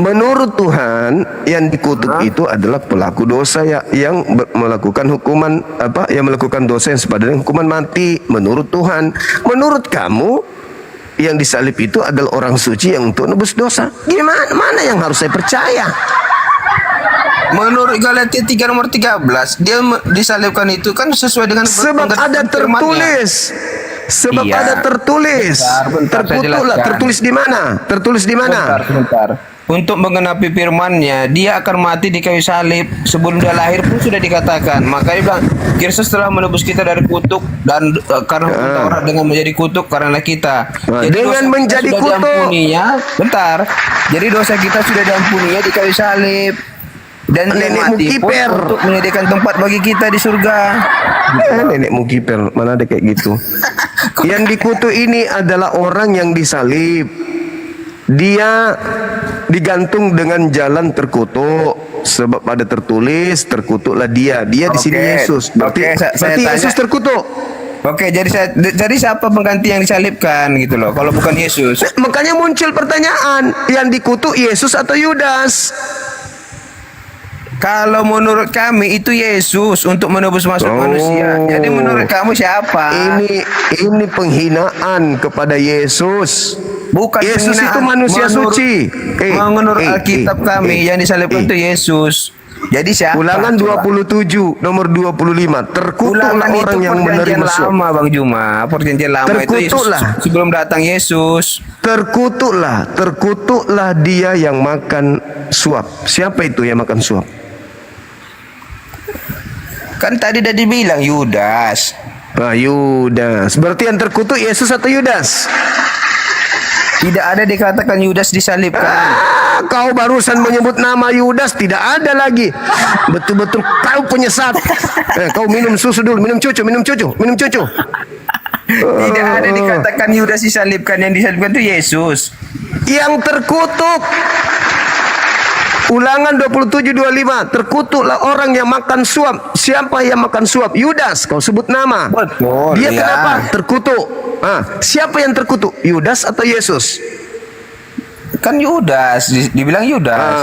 Menurut Tuhan, yang dikutuk itu adalah pelaku dosa yang melakukan hukuman yang melakukan dosa yang sepadan dengan hukuman mati. Menurut Tuhan, menurut kamu yang disalib itu adalah orang suci yang untuk nebus dosa. Gimana? Mana yang harus saya percaya? Menurut Galatia 3 nomor 13, dia disalibkan itu kan sesuai dengan sebab ada tertulis. Sebab ada tertulis. Terkutuklah. Tertulis di mana? Tertulis di mana? Sebentar. Untuk mengenapi firman-Nya, dia akan mati di kayu salib. Sebelum dia lahir pun sudah dikatakan. Maka dia bilang, Kristus telah menebus kita dari kutuk dan karena hukum Taurat dengan menjadi kutuk karena kita. Jadi dengan menjadi kutuk. Bentar. Jadi dosa kita sudah diampuninya di kayu salib. Dan dia mati pun untuk menyediakan tempat bagi kita di surga. Nenekmu kiper, mana ada kayak gitu. Yang dikutuk ini adalah orang yang disalib. Dia digantung dengan jalan terkutuk. Sebab ada tertulis terkutuklah dia. Dia di sini Yesus. Berarti Yesus terkutuk. Oke, jadi siapa pengganti yang disalibkan gitu loh? Kalau bukan Yesus. Makanya muncul pertanyaan, yang dikutuk Yesus atau Yudas? Kalau menurut kami itu Yesus untuk menebus manusia. Jadi menurut kamu siapa? Ini penghinaan kepada Yesus. Bukan Yesus itu manusia suci. Menurut Alkitab kami yang disalibkan itu Yesus. Jadi siapa? Ulangan 27 nomor 25. Terkutuklah orang yang menerima suap. Lama Bang Juma, perjanjian lama itu Yesus sebelum datang Yesus. Terkutuklah dia yang makan suap. Siapa itu yang makan suap? Kan tadi udah dibilang Yudas. Yudas. Berarti yang terkutuk Yesus atau Yudas? Tidak ada dikatakan Yudas disalibkan. Kau barusan menyebut nama Yudas, tidak ada lagi. Betul-betul kau penyesat. Kau minum susu dulu, minum cucu. Tidak ada dikatakan Yudas disalibkan. Yang disalibkan itu Yesus. Yang terkutuk. Ulangan 27:25. Terkutuklah orang yang makan suap. Siapa yang makan suap? Yudas. Kau sebut nama. Betul. Dia kenapa terkutuk? Siapa yang terkutuk? Yudas atau Yesus? Kan Yudas, dibilang Yudas.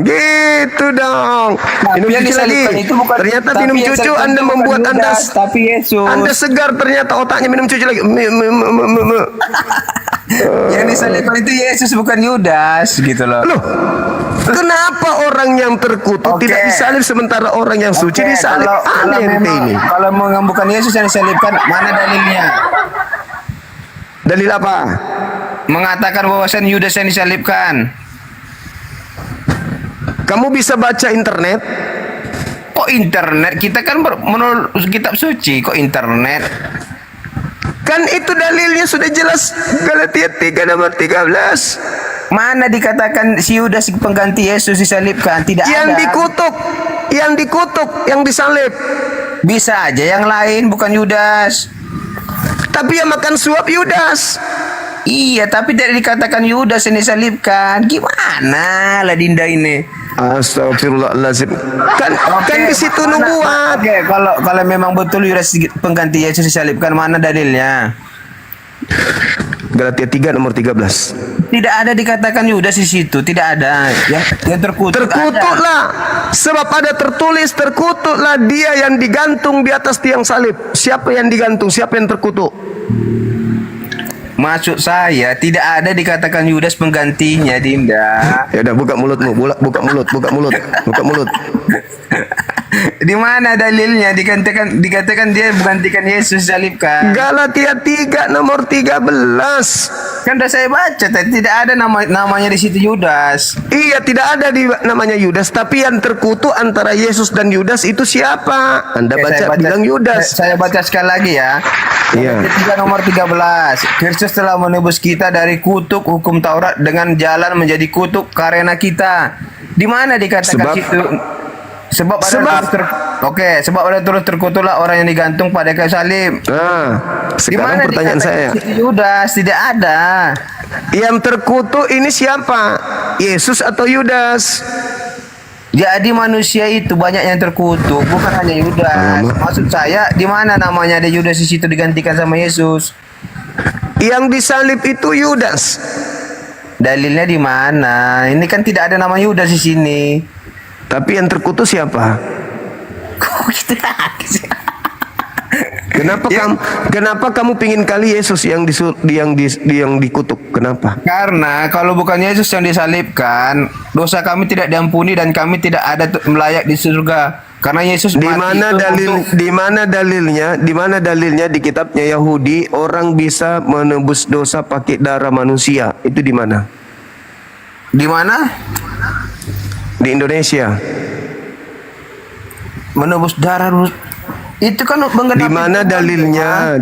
Gitu dong. Minum cucu lagi. Ternyata minum cucu Anda membuat Anda tapi Yesus. Anda segar, ternyata otaknya minum cucu lagi. Yang disalibkan itu Yesus bukan Yudas gitu loh. Loh, kenapa orang yang terkutuk Oke. tidak disalib, sementara orang yang suci Oke, disalib. Aneh ente ini. kalau memang bukan Yesus yang disalibkan, mana dalilnya? Dalil apa? Mengatakan bahwasan Yudas yang disalibkan. Kamu bisa baca internet. Kok internet? Kita kan menurut kitab suci, kok internet? Kan itu dalilnya sudah jelas. Galatia 3 nomor 13. Mana dikatakan si Yudas pengganti Yesus disalibkan? Tidak Yang ada. dikutuk, yang disalib. Bisa aja yang lain, bukan Yudas. Tapi yang makan suap Yudas. Iya, tapi tidak dikatakan Yudas yang disalibkan. Gimana lah Dinda ini? Astagfirullahaladzim. Kan di situ nubuat. Oke, kalau memang betul Yudas pengganti Yesus disalibkan, mana dalilnya? Galatia 3 nomor 13. Tidak ada dikatakan Yudas di situ, tidak ada. Yang terkutuk. Terkutuklah. Sebab ada tertulis, terkutuklah dia yang digantung di atas tiang salib. Siapa yang digantung? Siapa yang terkutuk? Maksud saya tidak ada dikatakan Yudas penggantinya, Dinda. Ya udah, buka mulutmu, buka mulut. Di mana dalilnya dikatakan dia menggantikan Yesus disalibkan? Galatia 3 nomor 13. Kan udah saya baca, tidak ada namanya di situ Yudas. Iya, tidak ada namanya Yudas, tapi yang terkutuk antara Yesus dan Yudas itu siapa? Anda Oke, baca bilang Yudas. Saya baca sekali lagi ya. Iya. Galatia 3 nomor 13. Kristus telah menebus kita dari kutuk hukum Taurat dengan jalan menjadi kutuk karena kita. Di mana dikatakan situ? Sebab ada terus terkutuklah orang yang digantung pada kayu salib. Nah, Di sekarang mana pertanyaan dikatakan saya. situ Yudas? Tidak ada. Yang terkutuk ini siapa? Yesus atau Yudas? Jadi manusia itu banyak yang terkutuk, bukan hanya Yudas. Maksud saya, di mana namanya ada Yudas di situ digantikan sama Yesus? Yang disalib itu Yudas. Dalilnya di mana? Ini kan tidak ada nama Yudas di sini. Tapi yang terkutuk siapa? Kok gitu lagi sih? Kenapa kamu pingin kali Yesus yang dikutuk? Kenapa? Karena kalau bukan Yesus yang disalibkan, dosa kami tidak diampuni dan kami tidak ada melayak di surga. Karena Yesus Di mana dalilnya di kitabnya Yahudi orang bisa menebus dosa pakai darah manusia? Itu di mana? Di mana? Di Indonesia. Menebus darah itu kan menggenapi.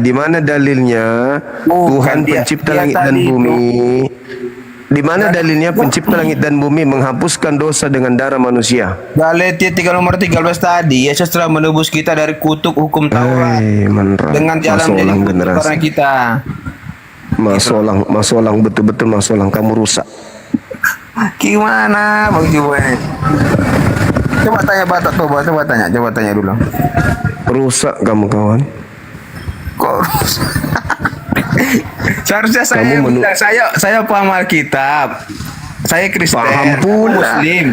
Di mana dalilnya Tuhan dia pencipta langit dan tadi bumi? Di mana dalilnya pencipta langit dan bumi menghapuskan dosa dengan darah manusia? Galatia 3 nomor 13 tadi, Yesus telah menebus kita dari kutuk hukum Taurat dengan jalan menjadi kutuk karena kita. Masolang betul-betul masolang, kamu rusak. Gimana Bang Juwe? Coba tanya Batak tuh, coba tanya dulu. Rusak kamu kawan. Kok rusak? Seharusnya saya paham Alkitab. Saya Kristen. Paham pula. Muslim.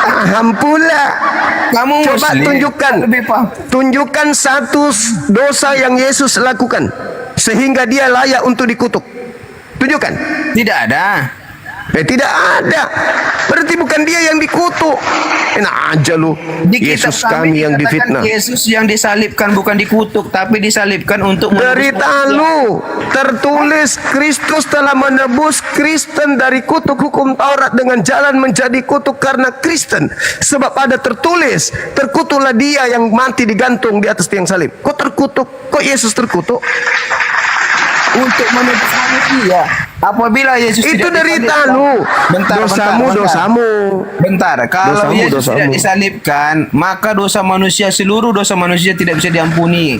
Paham pula. Kamu Coba Muslim. tunjukkan satu dosa yang Yesus lakukan sehingga dia layak untuk dikutuk. Tunjukkan. Tidak ada. Tidak ada. Berarti bukan dia yang dikutuk. Enak aja lu. Di kitab Yesus kami yang dikatakan difitnah. Yesus yang disalibkan bukan dikutuk, tapi disalibkan untuk Derita lu. Tertulis Kristus telah menebus Kristen dari kutuk hukum Taurat dengan jalan menjadi kutuk karena Kristen. Sebab ada tertulis, terkutuklah dia yang mati digantung di atas tiang salib. Kok terkutuk? Kok Yesus terkutuk? untuk menebus manusia. Apabila Yesus itu tidak derita disalibkan- lu. Bentar. Dosamu. Bentar, kalau Dosamu, Yesus dosamu. tidak disalibkan, maka dosa manusia, seluruh dosa manusia tidak bisa diampuni.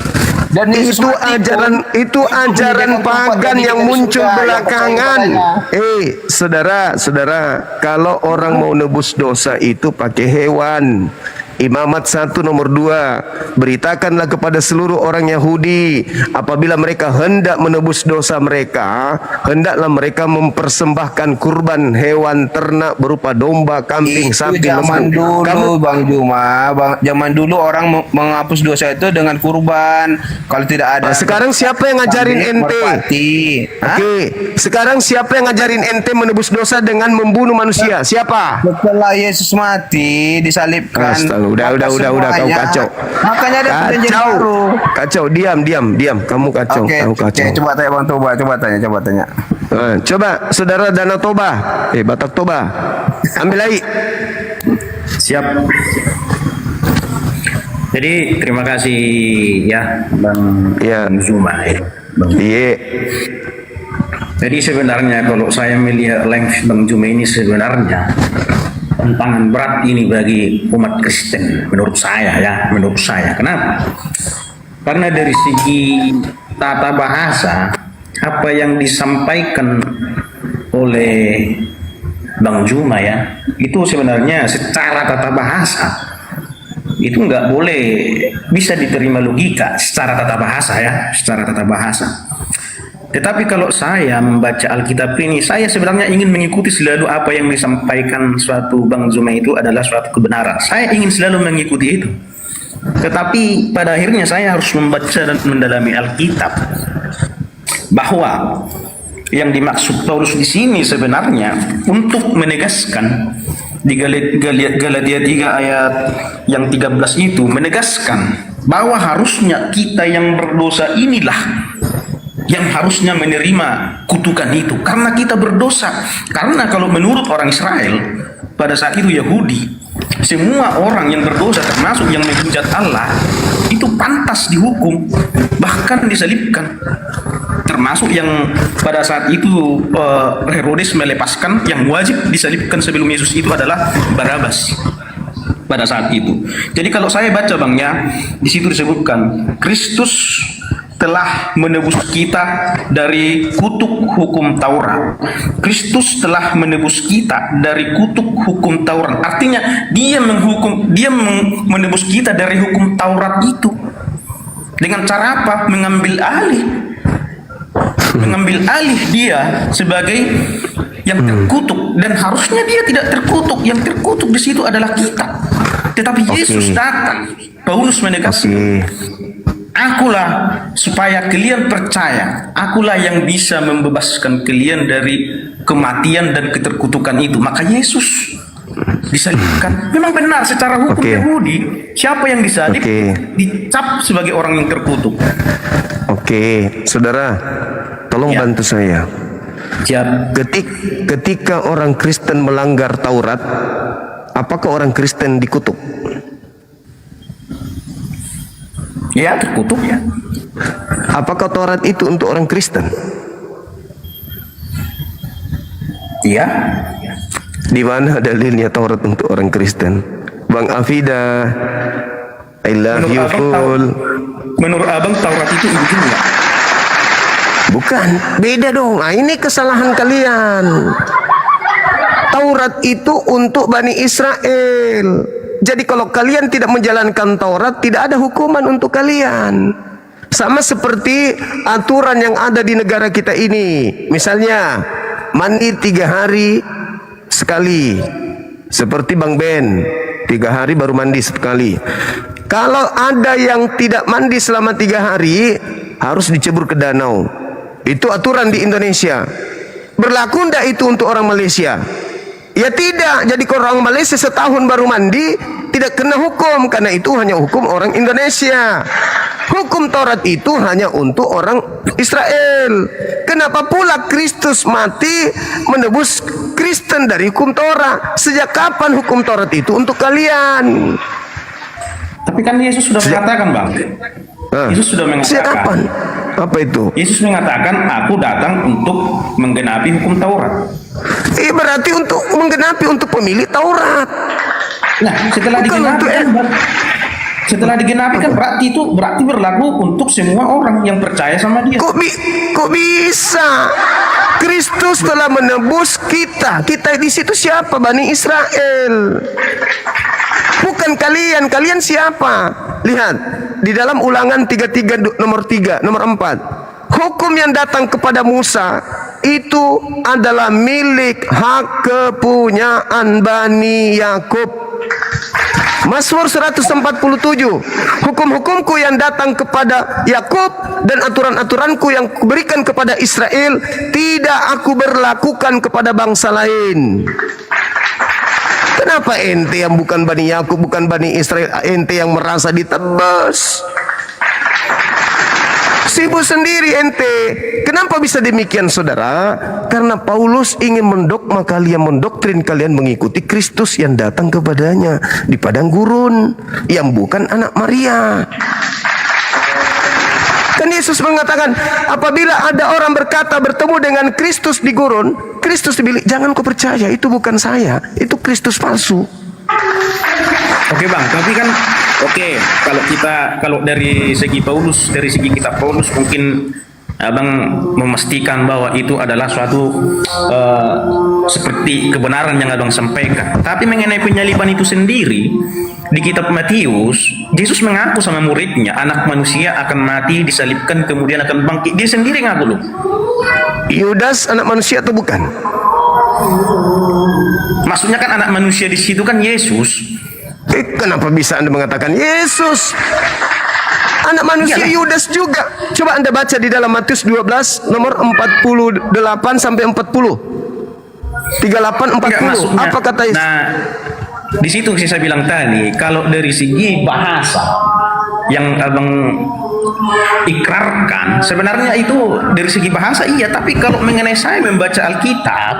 Dan Yesus Itu mati ajaran pun itu untuk ajaran menyediakan tempat pagan bagi yang kita di muncul surga, yang belakangan. percaya Saudara, kalau orang mau nebus dosa itu pakai hewan. Imamat 1 nomor 2, beritakanlah kepada seluruh orang Yahudi, apabila mereka hendak menebus dosa mereka, hendaklah mereka mempersembahkan kurban hewan ternak berupa domba, kambing, Itu sapi, zaman lembu. dulu Bang Juma, zaman dulu orang menghapus dosa itu dengan kurban. Kalau tidak ada. Sekarang siapa yang ngajarin kambing, ente? merpati. Hah? Oke, sekarang siapa yang ngajarin ente menebus dosa dengan membunuh manusia? Siapa? Setelah Yesus mati disalibkan. Astaga, udah kau semuanya. kacau. Makanya ada perjanjian baru. Kacau, diam. Kamu kacau, Oke, kamu kacau. coba tanya Bang Toba, coba tanya. Coba saudara Danau Toba, Batak Toba, ambil air. Siap. Jadi terima kasih ya Bang Zuma ya. Iya. Jadi sebenarnya kalau saya melihat live Bang Zuma ini sebenarnya tantangan berat ini bagi umat Kristen menurut saya. Kenapa? Karena dari segi tata bahasa apa yang disampaikan oleh Bang Zuma ya, itu sebenarnya secara tata bahasa itu nggak boleh bisa diterima logika secara tata bahasa. Tetapi kalau saya membaca Alkitab ini, saya sebenarnya ingin mengikuti selalu apa yang disampaikan suatu Bang Zuma itu adalah suatu kebenaran. Saya ingin selalu mengikuti itu. Tetapi pada akhirnya saya harus membaca dan mendalami Alkitab. Bahwa yang dimaksud Paulus di sini sebenarnya untuk menegaskan di Galatia 3 ayat yang 13 itu menegaskan bahwa harusnya kita yang berdosa inilah yang harusnya menerima kutukan itu karena kita berdosa. Karena kalau menurut orang Israel pada saat itu Yahudi, semua orang yang berdosa termasuk yang menghujat Allah itu pantas dihukum, bahkan disalibkan. Termasuk yang pada saat itu Herodes melepaskan, yang wajib disalibkan sebelum Yesus itu adalah Barabas pada saat itu. Jadi kalau saya baca Bangnya, di situ disebutkan Kristus telah menebus kita dari kutuk hukum Taurat. Kristus telah menebus kita dari kutuk hukum Taurat. Artinya dia menebus kita dari hukum Taurat itu. Dengan cara apa? Mengambil alih dia sebagai yang terkutuk, dan harusnya dia tidak terkutuk. Yang terkutuk di situ adalah kita. Tetapi Yesus datang. Paulus menegaskan, akulah supaya kalian percaya, akulah yang bisa membebaskan kalian dari kematian dan keterkutukan itu. Maka Yesus disalibkan. Memang benar secara hukum Yahudi, siapa yang disalib dicap sebagai orang yang terkutuk. Saudara, tolong bantu saya. Ketika orang Kristen melanggar Taurat, apakah orang Kristen dikutuk? Ya, terkutuk ya. Apakah Taurat itu untuk orang Kristen? Iya. Di mana dalilnya Taurat untuk orang Kristen? Bang Afida, I love you full. Menurut abang Taurat itu injil nggak? Bukan, beda dong. Ini kesalahan kalian. Taurat itu untuk Bani Israel. Jadi kalau kalian tidak menjalankan Taurat, tidak ada hukuman untuk kalian. Sama seperti aturan yang ada di negara kita ini. Misalnya, mandi 3 hari sekali. Seperti Bang Ben, 3 hari baru mandi sekali. Kalau ada yang tidak mandi selama 3 hari, harus dicebur ke danau. Itu aturan di Indonesia. Berlaku enggak itu untuk orang Malaysia? Ya tidak. Jadi kalau orang Malaysia setahun baru mandi, tidak kena hukum, karena itu hanya hukum orang Indonesia. Hukum Taurat itu hanya untuk orang Israel. Kenapa pula Kristus mati menebus Kristen dari hukum Taurat? Sejak kapan hukum Taurat itu untuk kalian? Tapi kan Yesus sudah mengatakan, Bang. Yesus sudah mengatakan. Sejak kapan? Apa itu? Yesus mengatakan, aku datang untuk menggenapi hukum Taurat. Berarti untuk menggenapi untuk pemilik Taurat. Nah, setelah digenapi kan berarti berlaku untuk semua orang yang percaya sama dia. Kok bisa? Kristus telah menebus kita. Kita di situ siapa? Bani Israel. Bukan bukan kalian. Kalian siapa? Lihat di dalam Ulangan 33 nomor 4. Hukum yang datang kepada Musa itu adalah milik hak kepunyaan Bani Yakub. Mazmur 147, hukum-hukumku yang datang kepada Yakub dan aturan-aturanku yang kuberikan kepada Israel tidak aku berlakukan kepada bangsa lain. Kenapa ente yang bukan Bani Yakub, bukan Bani Israel, ente yang merasa ditebas? Sibuk sendiri ente. Kenapa bisa demikian, saudara? Karena Paulus ingin mendogma kalian, mendoktrin kalian mengikuti Kristus yang datang kepadanya di padang gurun, yang bukan anak Maria. Kan Yesus mengatakan, apabila ada orang berkata bertemu dengan Kristus di gurun, Kristus dibilang, jangan kau percaya, itu bukan saya, itu Kristus palsu. Oke bang, tapi kan kalau dari segi Paulus, dari segi kitab Paulus mungkin abang memastikan bahwa itu adalah suatu seperti kebenaran yang abang sampaikan. Tapi mengenai penyaliban itu sendiri di kitab Matius, Yesus mengaku sama muridnya, anak manusia akan mati, disalibkan, kemudian akan bangkit. Dia sendiri ngaku loh. Yudas anak manusia atau bukan? Maksudnya kan anak manusia di situ kan Yesus. Kenapa bisa Anda mengatakan Yesus? Anak manusia Yudas juga. Coba Anda baca di dalam Matius 12 nomor 48 sampai 40. 38 40. Apa kata Yesus? Nah, di situ saya bilang tadi, kalau dari segi bahasa yang abang ikrarkan, sebenarnya itu dari segi bahasa iya, tapi kalau mengenai saya membaca Alkitab,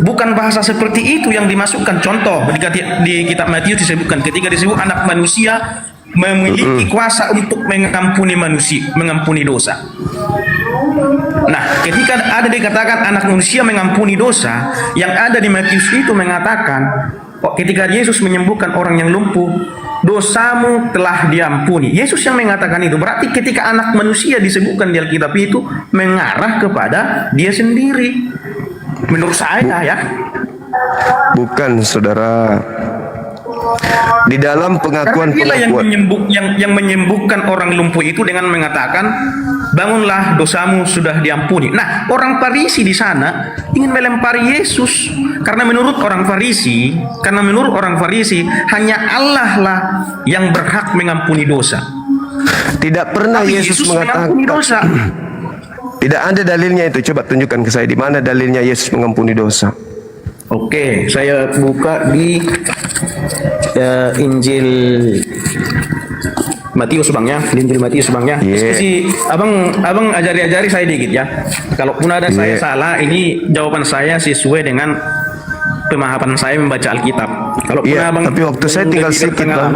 bukan bahasa seperti itu yang dimasukkan. Contoh di kitab Matius disebutkan ketika disebut anak manusia memiliki kuasa untuk mengampuni manusia, mengampuni dosa. Nah, ketika ada dikatakan anak manusia mengampuni dosa, yang ada di Matius itu mengatakan ketika Yesus menyembuhkan orang yang lumpuh, dosamu telah diampuni. Yesus yang mengatakan itu. Berarti ketika anak manusia disebutkan di Alkitab itu mengarah kepada dia sendiri. Menurut saya ya. Bukan, saudara. Di dalam pengakuan-pengakuan yang menyembuhkan orang lumpuh itu dengan mengatakan bangunlah, dosamu sudah diampuni. Nah, orang Farisi di sana ingin melempari Yesus karena menurut orang Farisi hanya Allah lah yang berhak mengampuni dosa. Tidak pernah Yesus mengatakan dosa. Tidak ada dalilnya itu. Coba tunjukkan ke saya di mana dalilnya Yesus mengampuni dosa. Oke, saya buka di Injil Matius bang ya, di Injil Matius bang ya. Diskusi abang ajari saya dikit ya. Kalau pun ada saya salah, ini jawaban saya sesuai dengan pemahaman saya membaca Alkitab. Kalau pun abang, tapi waktu saya tinggal sedikit bang.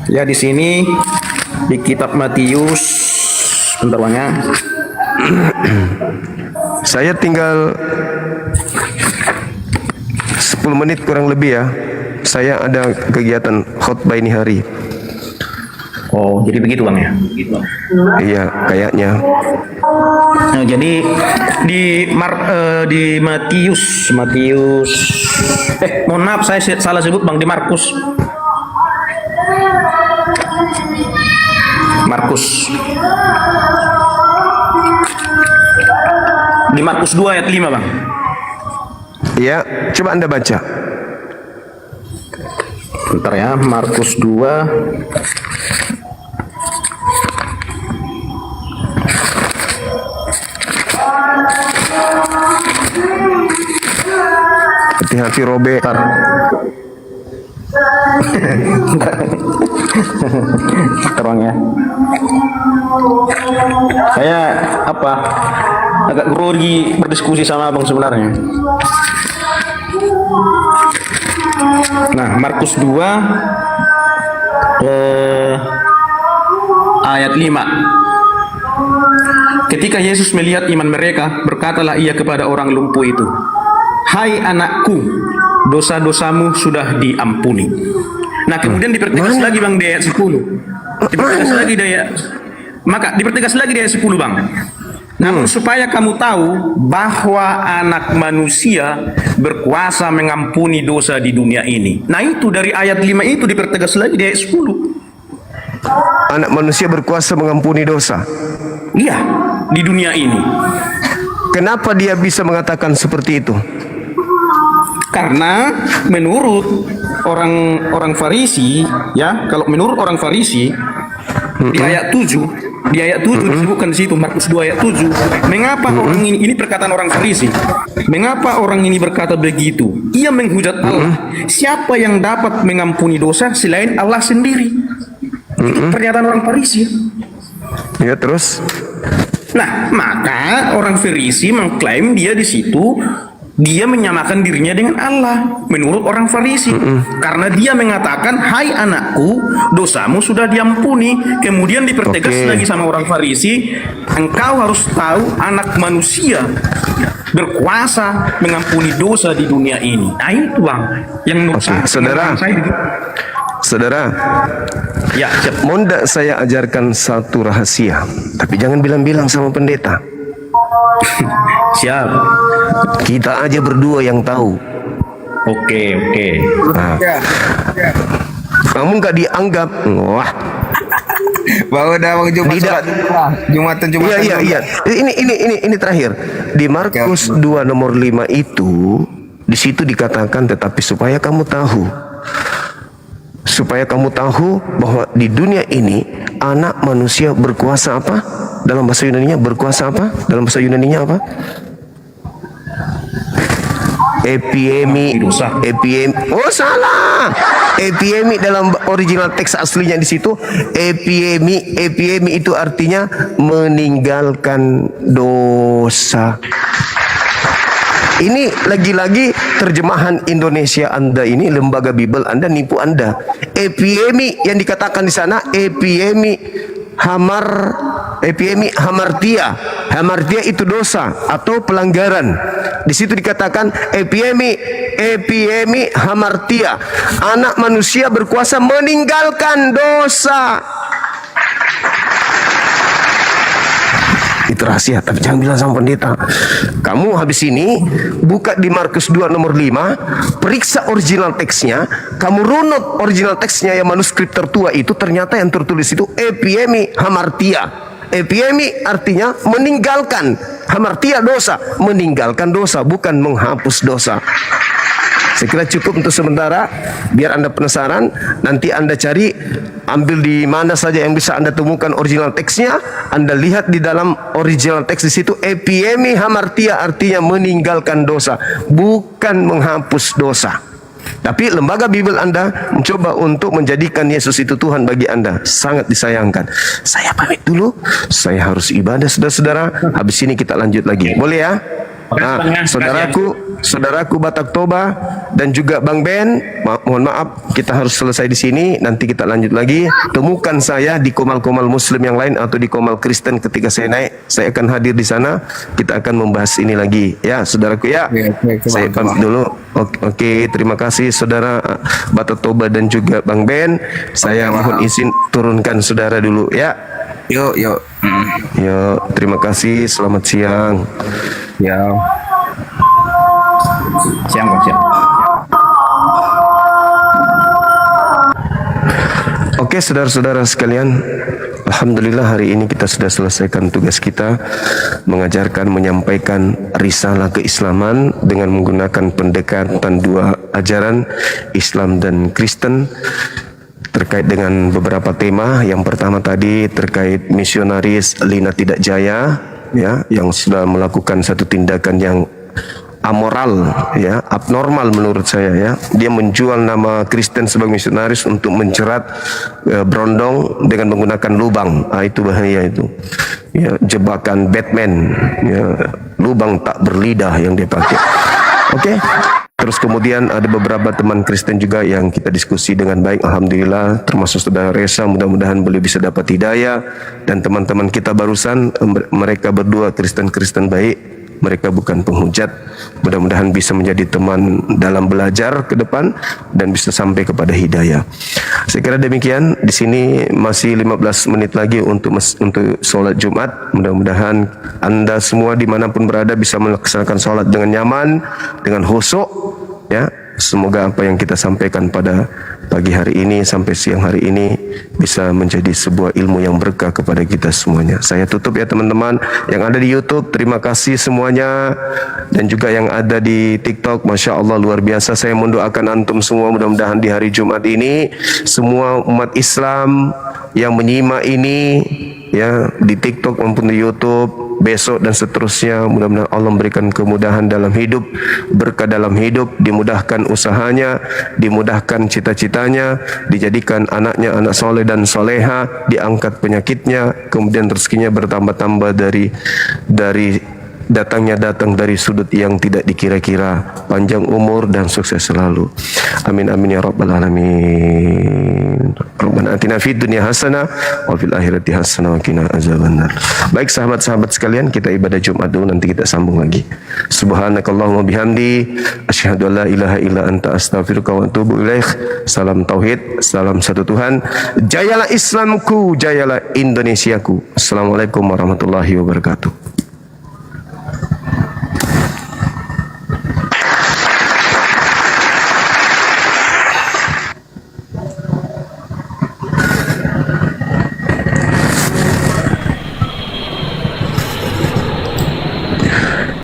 Ya di sini di kitab Matius, bentar bang ya. Saya tinggal 10 menit kurang lebih ya. Saya ada kegiatan khotbah ini hari. Oh, jadi begitu bang ya? Iya, kayaknya. Nah, jadi di Matius. Mohon maaf saya salah sebut bang, di Markus. Di Markus 2 ayat 5 bang. Iya, coba Anda baca. Bentar ya, Markus 2 hati-hati Robert. Terang ya. Saya agak grogi berdiskusi sama abang sebenarnya. Nah, Markus 2 ayat 5. Ketika Yesus melihat iman mereka, berkatalah ia kepada orang lumpuh itu, "Hai anakku, dosa-dosamu sudah diampuni." Nah, kemudian dipertegas lagi bang di ayat 10. Dipertegas lagi di ayat 10 bang. Namun supaya kamu tahu bahwa anak manusia berkuasa mengampuni dosa di dunia ini. Nah itu dari ayat 5 itu dipertegas lagi di ayat 10. Anak manusia berkuasa mengampuni dosa. Iya, di dunia ini. Kenapa dia bisa mengatakan seperti itu? Karena menurut orang Farisi, ya, kalau menurut orang Farisi di ayat 7, disebutkan di situ Markus 2 ayat 7, mengapa orang ini perkataan orang Farisi, mengapa orang ini berkata begitu? Ia menghujat Allah. Siapa yang dapat mengampuni dosa selain Allah sendiri? Itu pernyataan orang Farisi. Ya, terus? Nah, maka orang Farisi mengklaim dia di situ dia menyamakan dirinya dengan Allah menurut orang Farisi, karena dia mengatakan, hai anakku, dosamu sudah diampuni. Kemudian dipertegas lagi sama orang Farisi, engkau harus tahu anak manusia berkuasa mengampuni dosa di dunia ini. Nah itu Bang yang menurut Saudara, ya, siap. mau ndak saya ajarkan satu rahasia, tapi jangan bilang-bilang sama pendeta. Siap. Kita aja berdua yang tahu. Oke. Nah, kamu nggak dianggap, wah. Bawa dah Bang Jumat sholat Jumatan. Iya. Ini terakhir di Markus 2 nomor 5 itu, di situ dikatakan tetapi supaya kamu tahu bahwa di dunia ini anak manusia berkuasa apa? Dalam bahasa Yunaninya berkuasa apa? Dalam bahasa Yunaninya apa? Epiemi. Oh salah. Epiemi dalam original teks aslinya di situ epiemi itu artinya meninggalkan dosa. Ini lagi-lagi terjemahan Indonesia Anda ini, lembaga Bible Anda nipu Anda. Epiemi yang dikatakan di sana epiemi hamartia. Hamartia itu dosa atau pelanggaran. Di situ dikatakan epiemi hamartia. Anak manusia berkuasa meninggalkan dosa. Itu rahasia, tapi jangan bilang sama pendeta. Kamu habis ini buka di Markus 2 nomor 5, periksa original teksnya, kamu runut original teksnya yang manuskrip tertua itu, ternyata yang tertulis itu epiemi hamartia. Epiemi artinya meninggalkan, hamartia dosa, meninggalkan dosa, bukan menghapus dosa. Saya kira cukup untuk sementara. Biar Anda penasaran, nanti Anda cari, ambil di mana saja yang bisa Anda temukan original teksnya. Anda lihat di dalam original teks di situ epiemi hamartia artinya meninggalkan dosa, bukan menghapus dosa. Tapi lembaga Bible Anda mencoba untuk menjadikan Yesus itu Tuhan bagi Anda. Sangat disayangkan. Saya pamit dulu. Saya harus ibadah, saudara-saudara. Habis ini kita lanjut lagi. Boleh ya? Nah, saudaraku Batak Toba dan juga Bang Ben, mohon maaf kita harus selesai di sini. Nanti kita lanjut lagi. Temukan saya di komal-komal Muslim yang lain atau di komal Kristen ketika saya naik. Saya akan hadir di sana. Kita akan membahas ini lagi. Ya, saudaraku ya. Saya pamit dulu. Oke, terima kasih saudara Batak Toba dan juga Bang Ben. Saya mohon izin turunkan saudara dulu ya. Yuk. Terima kasih. Selamat siang. Ya. Siang. Oke, saudara-saudara sekalian, alhamdulillah hari ini kita sudah selesaikan tugas kita mengajarkan, menyampaikan risalah keislaman dengan menggunakan pendekatan dua ajaran Islam dan Kristen terkait dengan beberapa tema. Yang pertama tadi terkait misionaris Lina Tidak Jaya, ya, yang sudah melakukan satu tindakan yang amoral, ya, abnormal menurut saya, ya. Dia menjual nama Kristen sebagai misionaris untuk mencerat berondong dengan menggunakan lubang. Itu bahaya itu. Ya, jebakan Batman, ya, lubang tak berlidah yang dia pakai. Oke. Terus kemudian ada beberapa teman Kristen juga yang kita diskusi dengan baik, alhamdulillah, termasuk saudara Reza, mudah-mudahan beliau bisa dapat hidayah, dan teman-teman kita barusan, mereka berdua Kristen baik. mereka bukan penghujat. Mudah-mudahan bisa menjadi teman dalam belajar ke depan dan bisa sampai kepada hidayah. Saya kira demikian. Di sini masih 15 menit lagi untuk sholat Jumat. Mudah-mudahan Anda semua dimanapun berada bisa melaksanakan sholat dengan nyaman, dengan khusyuk, ya. Semoga apa yang kita sampaikan pada pagi hari ini sampai siang hari ini bisa menjadi sebuah ilmu yang berkah kepada kita semuanya. Saya tutup ya teman-teman yang ada di YouTube. Terima kasih semuanya, dan juga yang ada di TikTok. Masya Allah luar biasa. Saya mendoakan antum semua mudah-mudahan di hari Jumat ini semua umat Islam yang menyimak ini ya di TikTok maupun di YouTube besok dan seterusnya, mudah-mudahan Allah memberikan kemudahan dalam hidup, berkah dalam hidup, dimudahkan usahanya, dimudahkan cita-citanya, dijadikan anaknya anak soleh dan soleha, diangkat penyakitnya, kemudian rezekinya bertambah-tambah dari datang dari sudut yang tidak dikira-kira, panjang umur dan sukses selalu. Amin amin ya rabbal alamin. Rabbana atina fid dunya hasanah wa fil akhirati hasanah wa qina azabannar. Baik sahabat-sahabat sekalian, kita ibadah Jumat dulu, nanti kita sambung lagi. Subhanakallahumma bihamdi asyhadu an la ilaha illa anta astaghfiruka wa atubu ilaik. Salam tauhid, salam satu Tuhan. Jayalah Islamku, jayalah Indonesiaku. Assalamualaikum warahmatullahi wabarakatuh.